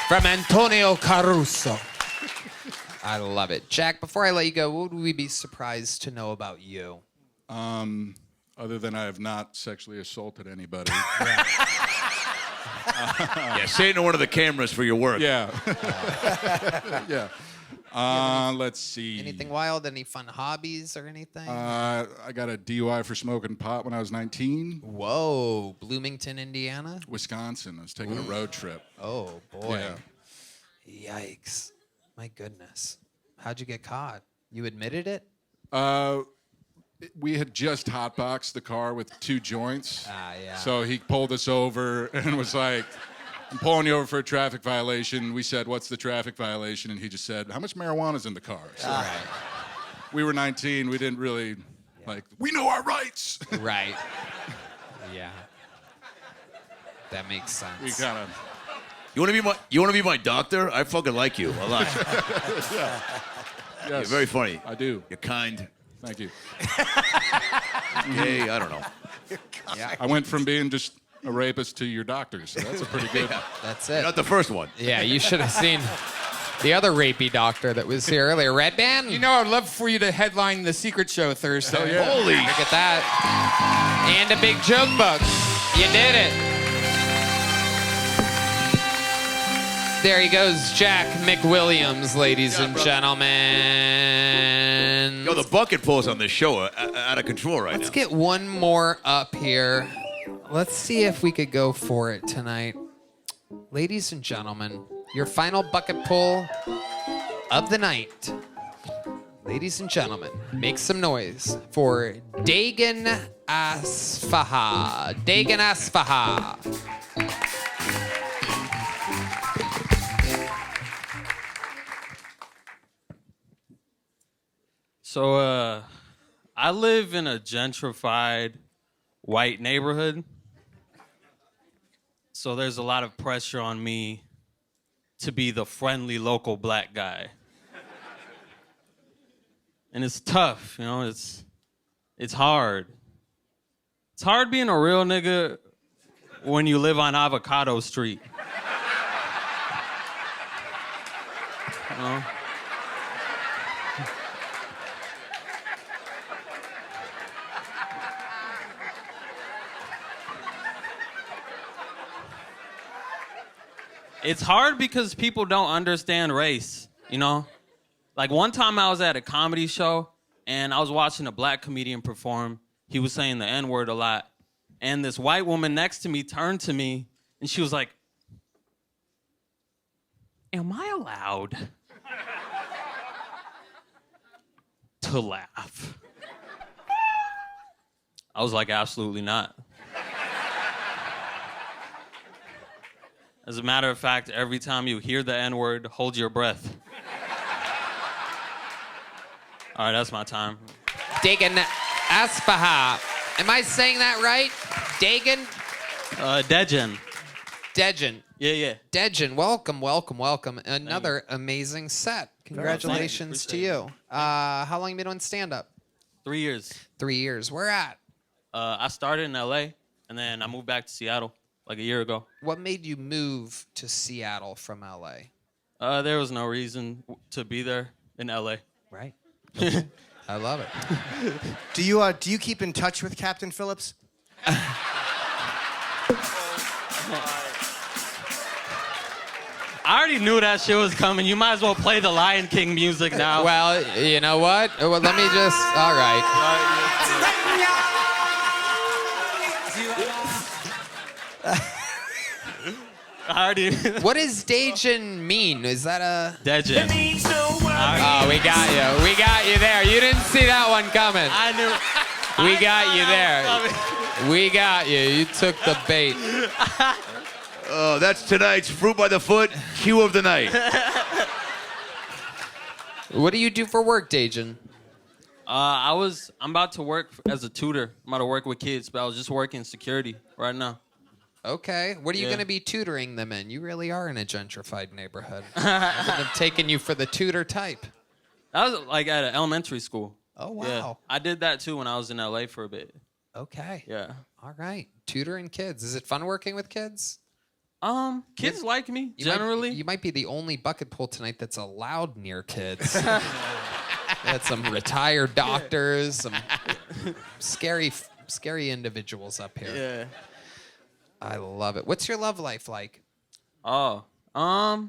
from Antonio Caruso. I love it. Jack, before I let you go, what would we be surprised to know about you? Other than I have not sexually assaulted anybody. Yeah. Say it to one of the cameras for your work. Yeah. Yeah. Let's see. Anything wild? Any fun hobbies or anything? I got a DUI for smoking pot when I was 19. Whoa, Bloomington, Indiana? Wisconsin. I was taking a road trip. Oh, boy. Yeah. Yikes. My goodness. How'd you get caught? You admitted it? We had just hotboxed the car with 2 joints. Yeah. So he pulled us over and was like, I'm pulling you over for a traffic violation. We said, what's the traffic violation? And he just said, how much marijuana's in the car? So we were 19. We didn't really, we know our rights. Right. Yeah. That makes sense. We kind of... You want to be my doctor? I fucking like you a lot. Yeah. Yes, You're very funny. I do. You're kind. Thank you. Gay, I don't know. Yeah. I went from being just a rapist to your doctor, so that's a pretty good... That's it. You're not the first one. Yeah, you should have seen the other rapey doctor that was here earlier. Redban? You know, I'd love for you to headline the secret show Thursday. Oh, yeah. Holy... Look at that. And a big joke book. You did it. There he goes, Jack McWilliams, ladies and gentlemen. Yo, the bucket pulls on this show are out of control right now. Let's get one more up here. Let's see if we could go for it tonight. Ladies and gentlemen, your final bucket pull of the night. Ladies and gentlemen, make some noise for Dejon Asfaha. Dejon Asfaha. So, I live in a gentrified white neighborhood. So there's a lot of pressure on me to be the friendly local black guy. And it's tough, you know, it's hard. It's hard being a real nigga when you live on Avocado Street. You know? It's hard because people don't understand race, you know? Like one time I was at a comedy show and I was watching a black comedian perform. He was saying the N-word a lot. And this white woman next to me turned to me and she was like, am I allowed to laugh? I was like, absolutely not. As a matter of fact, every time you hear the N-word, hold your breath. All right, that's my time. Dejon Asfaha. Am I saying that right? Dejon? Dejon. Dejon. Yeah. Dejon, welcome. Another amazing set. Congratulations to you. How long have you been doing stand-up? 3 years. 3 years. Where at? I started in LA, and then I moved back to Seattle like a year ago. What made you move to Seattle from LA? There was no reason to be there in LA. Right. I love it. Do you keep in touch with Captain Phillips? I already knew that shit was coming. You might as well play the Lion King music now. Well, you know what? Well, let me just... All right. What does Dejon mean? Is that a... Dejon. Oh, we got you. We got you there. You didn't see that one coming. I knew. We got you there. We got you. You took the bait. Oh, that's tonight's Fruit by the Foot cue of the night. What do you do for work, Dejon? I'm about to work as a tutor. I'm about to work with kids, but I was just working security right now. Okay. What are you going to be tutoring them in? You really are in a gentrified neighborhood. I would have taken you for the tutor type. I was like at an elementary school. Oh, wow. Yeah. I did that too when I was in LA for a bit. Okay. Yeah. All right. Tutoring kids. Is it fun working with kids? Kids like me, generally. You might be the only bucket pull tonight that's allowed near kids. Had some retired doctors, some scary individuals up here. Yeah. I love it. What's your love life like? Oh, I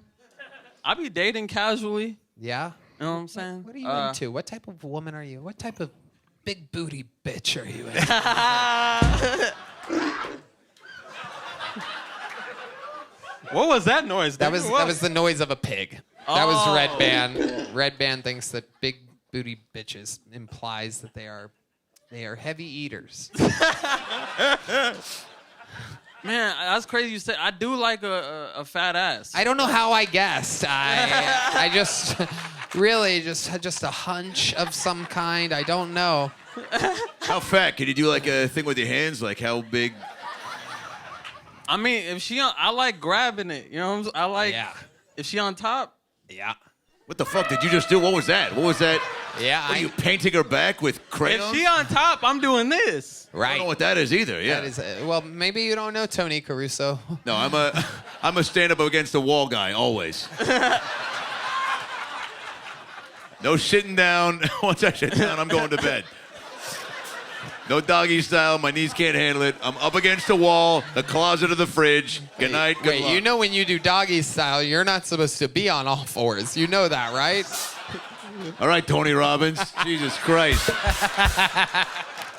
be dating casually. Yeah? You know what I'm saying? What are you into? What type of woman are you? What type of big booty bitch are you into? What was that noise? That dude? was the noise of a pig. That was Redban. Redban thinks that big booty bitches implies that they are heavy eaters. Man, that's crazy you said. I do like a fat ass. I don't know how I guessed. I just really just a hunch of some kind. I don't know. How fat? Can you do like a thing with your hands? Like how big? I mean, if she on, I like grabbing it. You know what I'm saying? I like. Yeah. If she on top. Yeah. What the fuck did you just do? What was that? What was that? Yeah. What, are you painting her back with crayons? If she on top, I'm doing this. I don't know what that is either. Yeah. That is, well, maybe you don't know Tony Caruso. No, I'm a stand up against the wall guy always. No sitting down. Once I sit down, I'm going to bed. No doggy style. My knees can't handle it. I'm up against the wall, the closet of the fridge. Good night. Good luck. You know when you do doggy style, you're not supposed to be on all fours. You know that, right? All right, Tony Robbins. Jesus Christ.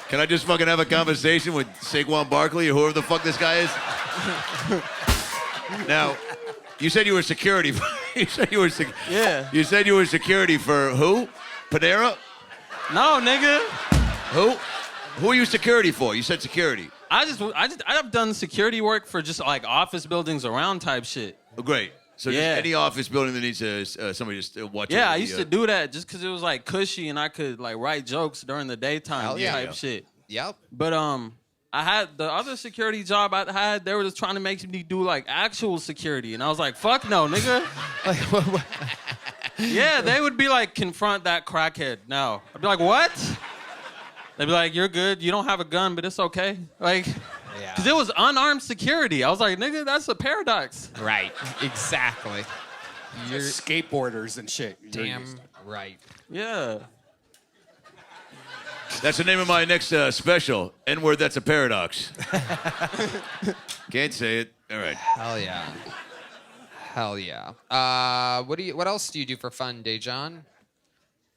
Can I just fucking have a conversation with Saquon Barkley or whoever the fuck this guy is? Now, you said you were security. You said you were security for who? Panera? No, nigga. Who? Who are you security for? You said security. I've done security work for just like office buildings around type shit. Oh, great. So just any office building that needs somebody just watch. Yeah, I used to do that just because it was like cushy and I could like write jokes during the daytime type shit. Yep. But I had the other security job I had. They were just trying to make me do like actual security, and I was like, "Fuck no, nigga." Yeah, they would be like, "Confront that crackhead now." I'd be like, "What?" They'd be like, "You're good. You don't have a gun, but it's okay." Like, because it was unarmed security. I was like, "Nigga, that's a paradox." Right. Exactly. You're skateboarders and shit. Damn right. Yeah. That's the name of my next special. N-word, that's a paradox. Can't say it. All right. Hell yeah. Hell yeah. What else do you do for fun, Dejon?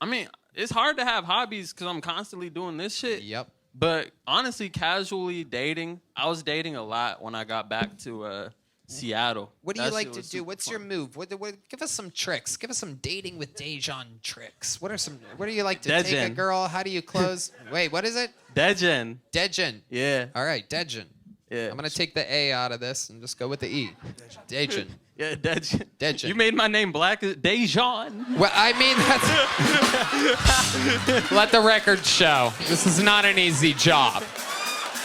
I mean, it's hard to have hobbies because I'm constantly doing this shit. Yep. But honestly, casually dating, I was dating a lot when I got back to Seattle. What do you like to do? What's your move? What, give us some tricks. Give us some dating with Dejon tricks. What do you like to take a girl? How do you close? Wait, what is it? Dejon. Dejon. Yeah. All right, Dejon. Yeah. I'm going to take the A out of this and just go with the E. Dejon. Yeah, Dejon. Dejon. You made my name black. Dejon. Well, I mean, that's... Let the record show. This is not an easy job.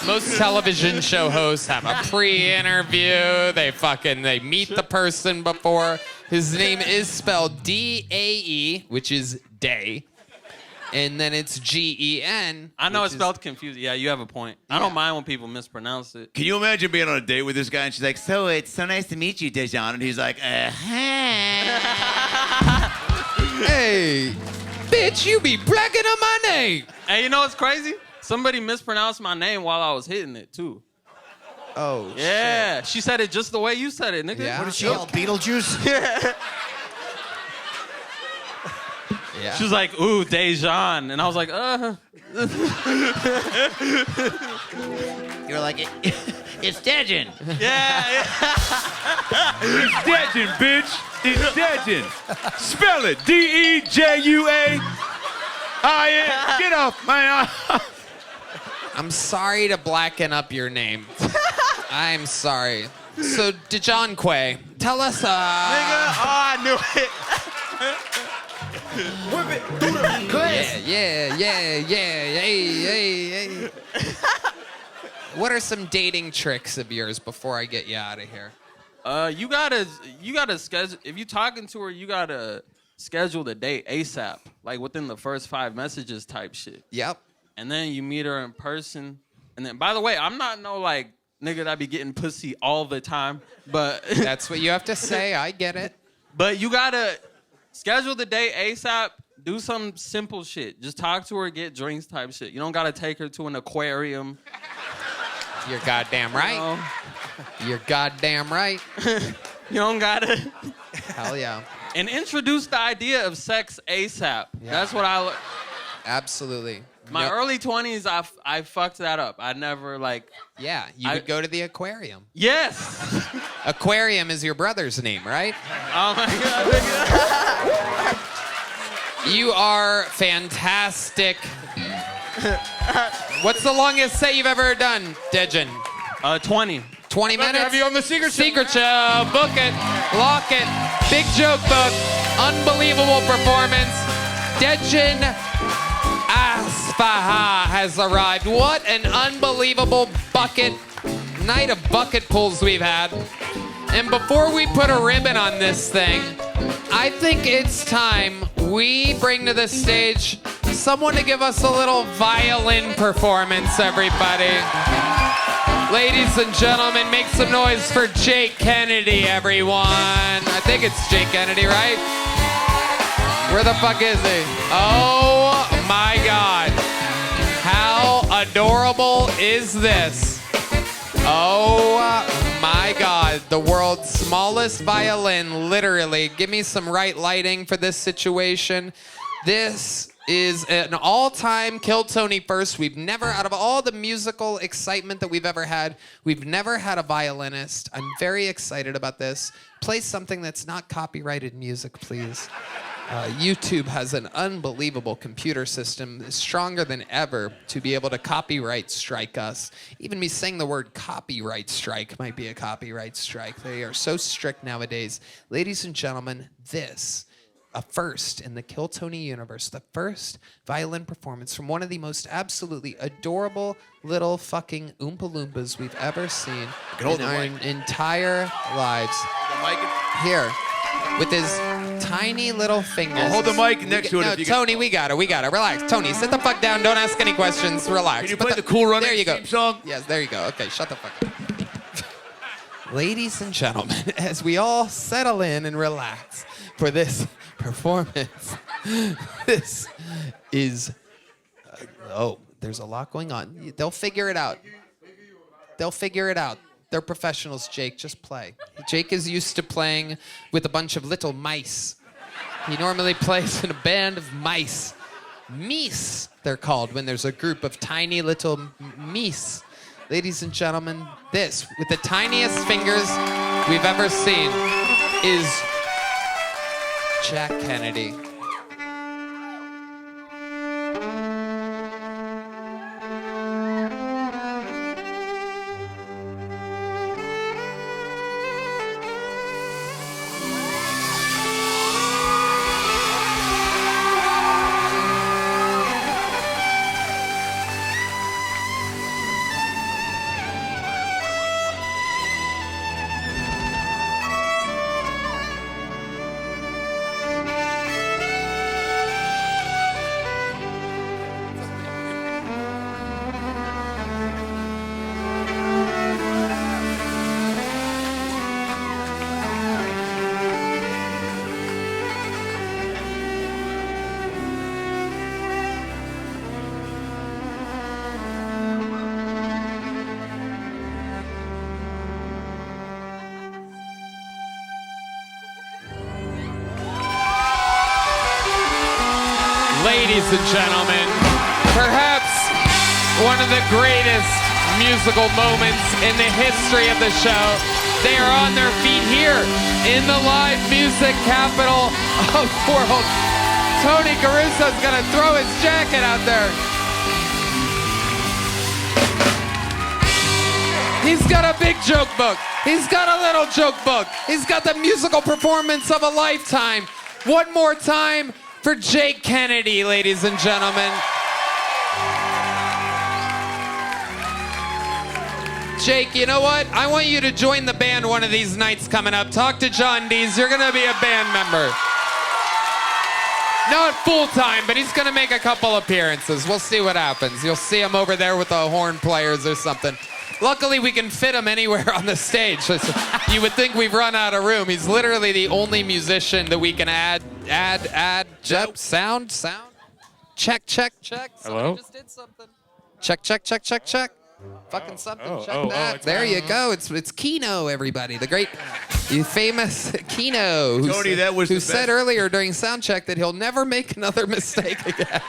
Most television show hosts have a pre-interview. They meet the person before. His name is spelled D-A-E, which is day. And then it's G-E-N. I know it's spelled confusing. Yeah, you have a point. I don't mind when people mispronounce it. Can you imagine being on a date with this guy and she's like, "So it's so nice to meet you, Dejon," and he's like, Hey, bitch, you be bragging on my name. Hey, you know what's crazy? Somebody mispronounced my name while I was hitting it, too. Oh, yeah. shit. She said it just the way you said it, nigga. Yeah? What did she yell? Beetlejuice? Yeah. She was like, "Ooh, Dejon," and I was like, You're like, it's Dejon. Yeah. "It's Dejon, bitch. It's Dejon. Spell it. D-E-J-U-A-I-N. Get off my." I'm sorry to blacken up your name. I'm sorry. So, Dejon Quay, tell us, Nigga, I knew it. Whip it through the Yeah. What are some dating tricks of yours before I get you out of here? You gotta schedule. If you're talking to her, you gotta schedule the date ASAP, like within the first 5 messages type shit. Yep. And then you meet her in person. And then, by the way, I'm not no like nigga that be getting pussy all the time, but that's what you have to say. I get it. But you gotta schedule the date ASAP. Do some simple shit. Just talk to her, get drinks type shit. You don't gotta take her to an aquarium. You're goddamn right. You're goddamn right. You don't gotta. Hell yeah. and introduced the idea of sex ASAP. That's what I. Absolutely. My early 20s, I fucked that up. I never Yeah, you would go to the aquarium. Yes. Aquarium is your brother's name, right? Oh my God. You are fantastic. What's the longest set you've ever done, Dejon? 20. 20 minutes? Have you on the secret show? Secret show. Book it. Lock it. Big joke book. Unbelievable performance. Dejon Asfaha has arrived. What an unbelievable night of bucket pulls we've had. And before we put a ribbon on this thing, I think it's time we bring to the stage someone to give us a little violin performance, everybody. Ladies and gentlemen, make some noise for Jake Kennedy, everyone. I think it's Jake Kennedy, right? Where the fuck is he? Oh my God. How adorable is this? Oh my God. The world's smallest violin, literally. Give me some right lighting for this situation. This is an all-time Kill Tony first. We've never, out of all the musical excitement that we've ever had, we've never had a violinist. I'm very excited about this. Play something that's not copyrighted music, please. YouTube has an unbelievable computer system, stronger than ever, to be able to copyright strike us. Even me saying the word copyright strike might be a copyright strike. They are so strict nowadays. Ladies and gentlemen, this, a first in the Kill Tony universe, the first violin performance from one of the most absolutely adorable little fucking Oompa Loompas we've ever seen in our entire lives. Here. With his tiny little fingers. I'll hold the mic next to it. No, if you Tony, we got it. Relax. Tony, sit the fuck down. Don't ask any questions. Relax. Can you play the Cool Runnings there you go. theme song? Yes, there you go. Okay, shut the fuck up. Ladies and gentlemen, as we all settle in and relax for this performance, this is... there's a lot going on. They'll figure it out. They're professionals, Jake. Just play. Jake is used to playing with a bunch of little mice. He normally plays in a band of mice. Meese, they're called when there's a group of tiny little meese. Ladies and gentlemen, this, with the tiniest fingers we've ever seen, is Jack Kennedy. Ladies and gentlemen, perhaps one of the greatest musical moments in the history of the show. They are on their feet here in the live music capital of the world. Tony Caruso's gonna throw his jacket out there. He's got a big joke book. He's got a little joke book. He's got the musical performance of a lifetime. One more time for Jake Kennedy, ladies and gentlemen. Jake, you know what? I want you to join the band one of these nights coming up. Talk to John Deas. You're going to be a band member. Not full-time, but he's going to make a couple appearances. We'll see what happens. You'll see him over there with the horn players or something. Luckily, we can fit him anywhere on the stage. You would think we've run out of room. He's literally the only musician that we can add. Sound. Check. Hello? Just did something. Check. Fucking something. oh, Check oh, that. it's There mine. you go. It's Keno, everybody. The great, the famous Keno. Who Tony, said, that was who the said best. earlier during sound check that he'll never make another mistake again.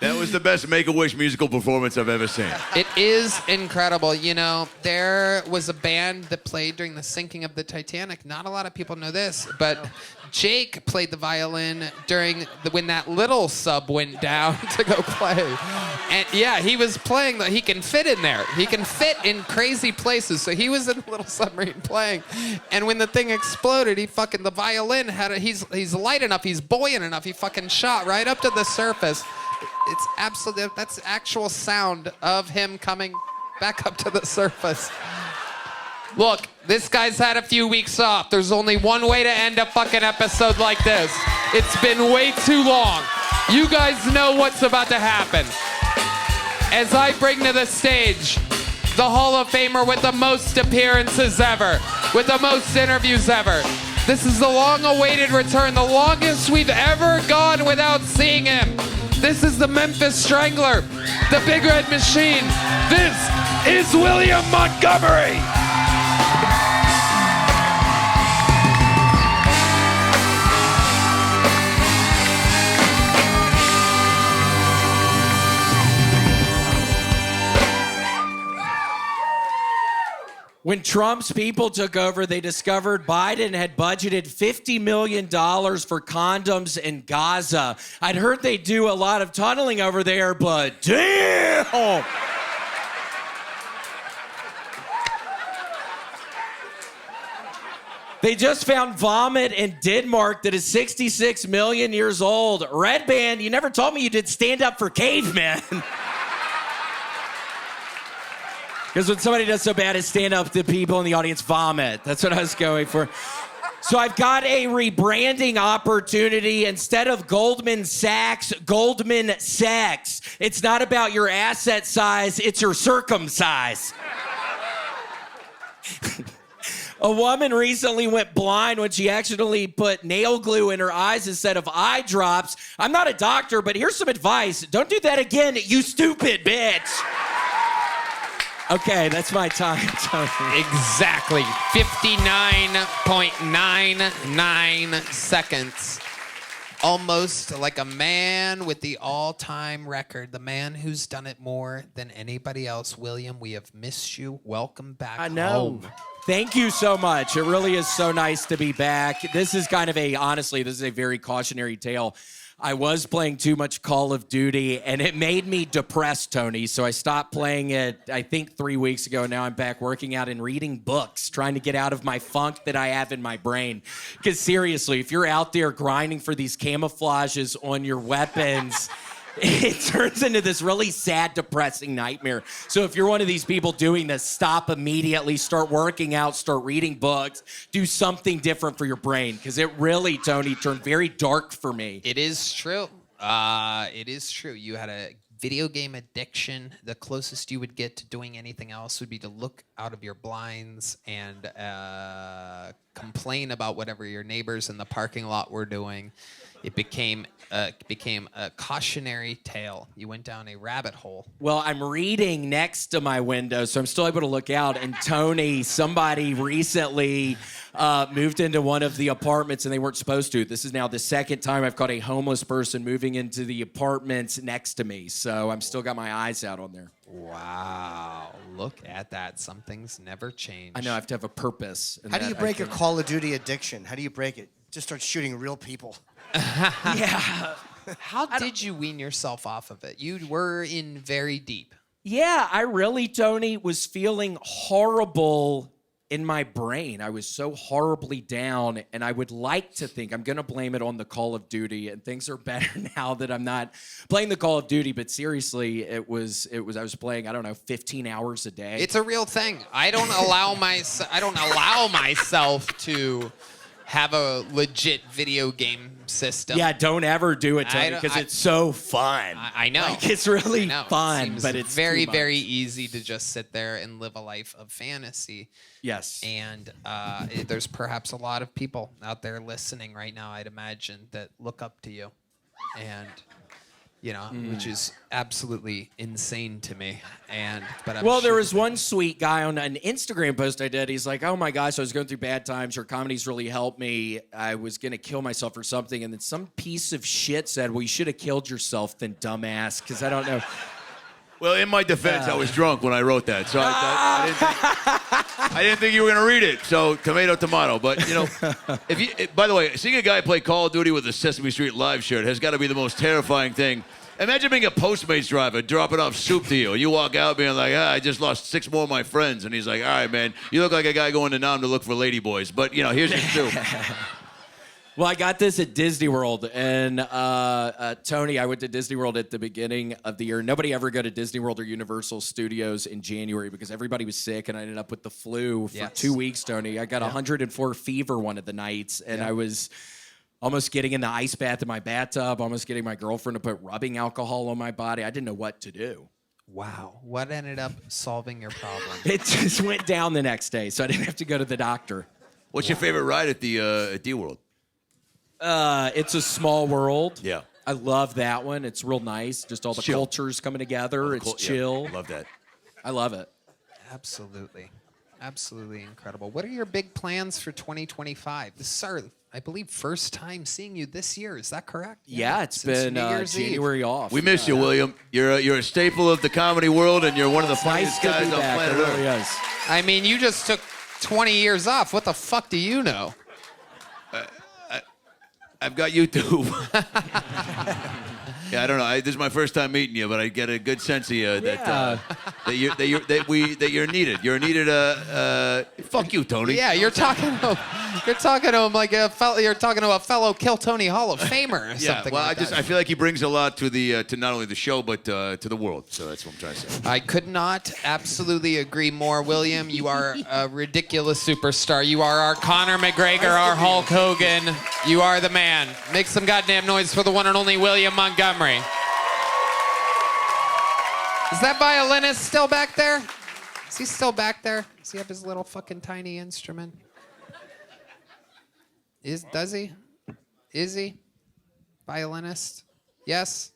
That was the best Make-A-Wish musical performance I've ever seen. It is incredible. You know, there was a band that played during the sinking of the Titanic. Not a lot of people know this, but Jake played the violin when that little sub went down to go play. And yeah, he was playing. He can fit in there. He can fit in crazy places. So he was in the little submarine playing. And when the thing exploded, the violin he's light enough, he's buoyant enough, he fucking shot right up to the surface. It's absolute. That's actual sound of him coming back up to the surface. Look, this guy's had a few weeks off. There's only one way to end a fucking episode like this. It's been way too long. You guys know what's about to happen. As I bring to the stage the Hall of Famer with the most appearances ever, with the most interviews ever. This is the long-awaited return, the longest we've ever gone without seeing him. This is the Memphis Strangler, the Big Red Machine. This is William Montgomery. When Trump's people took over, they discovered Biden had budgeted $50 million for condoms in Gaza. I'd heard they do a lot of tunneling over there, but damn! They just found vomit in Denmark that is 66 million years old. Redban, you never told me you did stand up for cavemen. Because when somebody does so bad as stand up, the people in the audience vomit. That's what I was going for. So I've got a rebranding opportunity. Instead of Goldman Sachs, Goldman Sex. It's not about your asset size, it's your circumcise. A woman recently went blind when she accidentally put nail glue in her eyes instead of eye drops. I'm not a doctor, but here's some advice. Don't do that again, you stupid bitch. Okay, that's my time. Exactly. 59.99 seconds. Almost like a man with the all-time record. The man who's done it more than anybody else. William, we have missed you. Welcome back I know. home. Thank you so much. It really is so nice to be back. This is honestly, this is a very cautionary tale. I was playing too much Call of Duty, and it made me depressed, Tony. So I stopped playing it, I think, 3 weeks ago. Now I'm back working out and reading books, trying to get out of my funk that I have in my brain. Because seriously, if you're out there grinding for these camouflages on your weapons, it turns into this really sad, depressing nightmare. So if you're one of these people doing this, stop immediately, start working out, start reading books, do something different for your brain. Because it really, Tony, turned very dark for me. It is true. It is true. You had a video game addiction. The closest you would get to doing anything else would be to look out of your blinds and complain about whatever your neighbors in the parking lot were doing. It became a cautionary tale. You went down a rabbit hole. Well, I'm reading next to my window, so I'm still able to look out. And Tony, somebody recently moved into one of the apartments and they weren't supposed to. This is now the second time I've caught a homeless person moving into the apartments next to me. So I'm still got my eyes out on there. Wow. Look at that. Some things never change. I know I have to have a purpose. How do you break a Call of Duty addiction? How do you break it? Just start shooting real people. Yeah. How did you wean yourself off of it? You were in very deep. Yeah, I really, Tony, was feeling horrible in my brain. I was so horribly down, and I would like to think, I'm going to blame it on the Call of Duty, and things are better now that I'm not playing the Call of Duty, but seriously, I was playing, 15 hours a day. It's a real thing. I don't allow myself to have a legit video game system. Yeah, don't ever do it, Tony, because it's so fun. I know. Like, it's really fun, It but it's very, too much. very easy to just sit there and live a life of fantasy. Yes. And there's perhaps a lot of people out there listening right now, I'd imagine, that look up to you. And you know, which is absolutely insane to me. But I'm Well, there sure was one sweet guy on an Instagram post I did. He's like, oh my gosh, I was going through bad times. Your comedy's really helped me. I was going to kill myself or something. And then some piece of shit said, well, you should have killed yourself then, dumbass, because I don't know. Well, in my defense, I was drunk when I wrote that, so I didn't think you were going to read it. So tomato, tomato. But, you know, by the way, seeing a guy play Call of Duty with a Sesame Street Live shirt has got to be the most terrifying thing. Imagine being a Postmates driver, dropping off soup to you, and you walk out being like, I just lost 6 more of my friends. And he's like, all right, man, you look like a guy going to Nam to look for ladyboys. But, you know, here's your soup. Well, I got this at Disney World, and Tony, I went to Disney World at the beginning of the year. Nobody ever go to Disney World or Universal Studios in January because everybody was sick, and I ended up with the flu for 2 weeks, Tony. I got 104 fever one of the nights, and I was almost getting in the ice bath in my bathtub, almost getting my girlfriend to put rubbing alcohol on my body. I didn't know what to do. Wow. What ended up solving your problem? It just went down the next day, so I didn't have to go to the doctor. What's your favorite ride at the at D-World? It's a Small World. Yeah. I love that one. It's real nice. Just all the cultures coming together. It's chill. Yeah, love that. I love it. Absolutely. Absolutely incredible. What are your big plans for 2025? This is our, I believe, first time seeing you this year. Is that correct? Yeah, it's Since been New Year's January Eve. off. We miss you, William. You're a staple of the comedy world, and you're one of the funniest guys on planet Earth. It really is. I mean, you just took 20 years off. What the fuck do you know? I've got YouTube. Yeah, I don't know. This is my first time meeting you, but I get a good sense of you that you're needed. You're needed. Fuck you, Tony. Yeah, you're talking to him like a fellow. You're talking to a fellow Kill Tony Hall of Famer or something. Well, like that. I feel like he brings a lot to the to not only the show but to the world. So that's what I'm trying to say. I could not absolutely agree more, William. You are a ridiculous superstar. You are our Conor McGregor, our Hulk Hogan. You are the man. Make some goddamn noise for the one and only William Montgomery. Is that violinist still back there? Is he still back there? Does he have his little fucking tiny instrument? Does he? Is he? Violinist? Yes?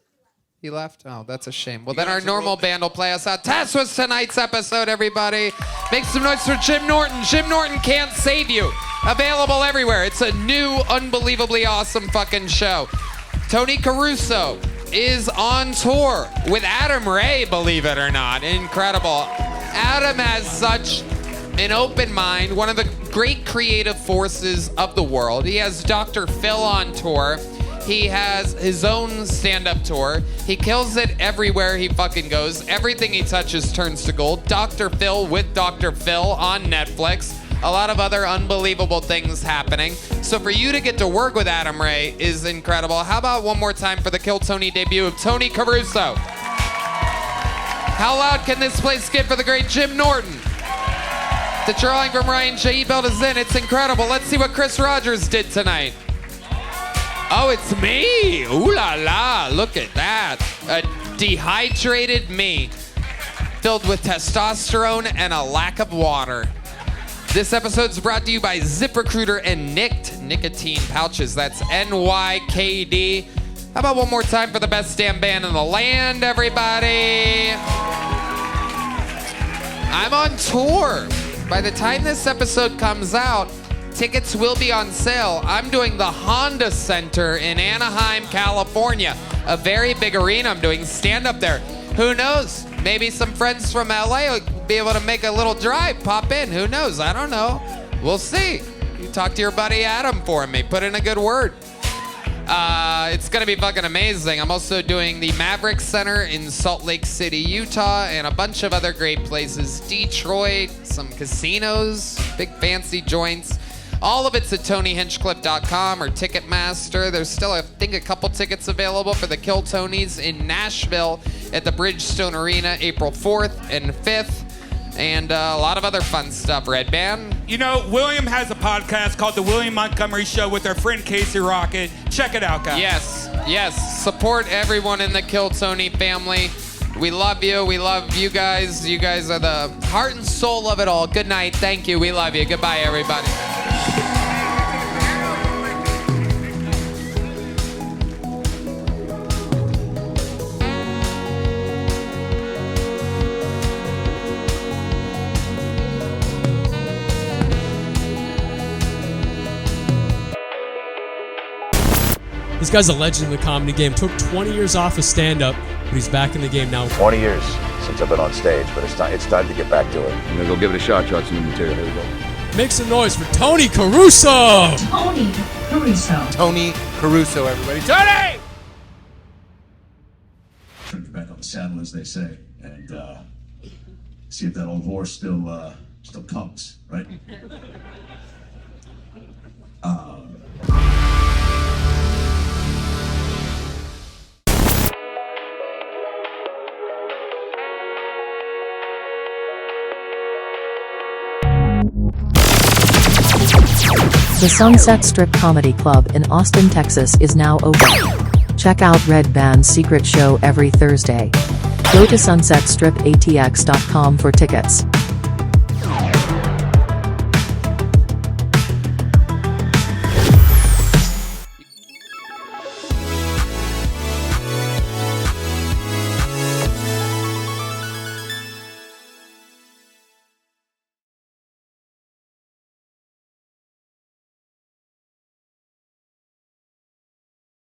He left? Oh, that's a shame. Well, then our normal band will play us out. That was tonight's episode, everybody. Make some noise for Jim Norton. Jim Norton Can't Save You. Available everywhere. It's a new, unbelievably awesome fucking show. Tony Caruso is on tour with Adam Ray, believe it or not. Incredible. Adam has such an open mind, one of the great creative forces of the world. He has Dr. Phil on tour. He has his own stand-up tour. He kills it everywhere he fucking goes. Everything he touches turns to gold. Dr. Phil with Dr. Phil on Netflix. A lot of other unbelievable things happening. So for you to get to work with Adam Ray is incredible. How about one more time for the Kill Tony debut of Tony Caruso? How loud can this place get for the great Jim Norton? The drawing from Ryan J. Belt is in. It's incredible. Let's see what Chris Rogers did tonight. Oh, it's me. Ooh la la. Look at that. A dehydrated me filled with testosterone and a lack of water. This episode's brought to you by ZipRecruiter and Nicked nicotine pouches. That's NYKD. How about one more time for the best damn band in the land, everybody? I'm on tour. By the time this episode comes out, tickets will be on sale. I'm doing the Honda Center in Anaheim, California. A very big arena. I'm doing stand-up there. Who knows? Maybe some friends from LA will be able to make a little drive, pop in. Who knows? I don't know. We'll see. You talk to your buddy Adam for me. Put in a good word. It's going to be fucking amazing. I'm also doing the Maverick Center in Salt Lake City, Utah, and a bunch of other great places. Detroit, some casinos, big fancy joints. All of it's at TonyHinchcliffe.com or Ticketmaster. There's still, I think, a couple tickets available for the Kill Tonys in Nashville at the Bridgestone Arena, April 4th and 5th. And a lot of other fun stuff. Redban. You know, William has a podcast called The William Montgomery Show with our friend Casey Rocket. Check it out, guys. Yes. Support everyone in the Kill Tony family. We love you. We love you guys. You guys are the heart and soul of it all. Good night. Thank you. We love you. Goodbye, everybody. This guy's a legend in the comedy game. Took 20 years off of stand-up, but he's back in the game now. 20 years since I've been on stage, but it's time to get back to it. I'm gonna go give it a shot, try some new material. Here we go. Make some noise for Tony Caruso! Tony Caruso. Tony Caruso, everybody. Tony! Turn back on the saddle, as they say, and see if that old horse still comes, right? The Sunset Strip Comedy Club in Austin, Texas is now open. Check out Redban's secret show every Thursday. Go to sunsetstripatx.com for tickets.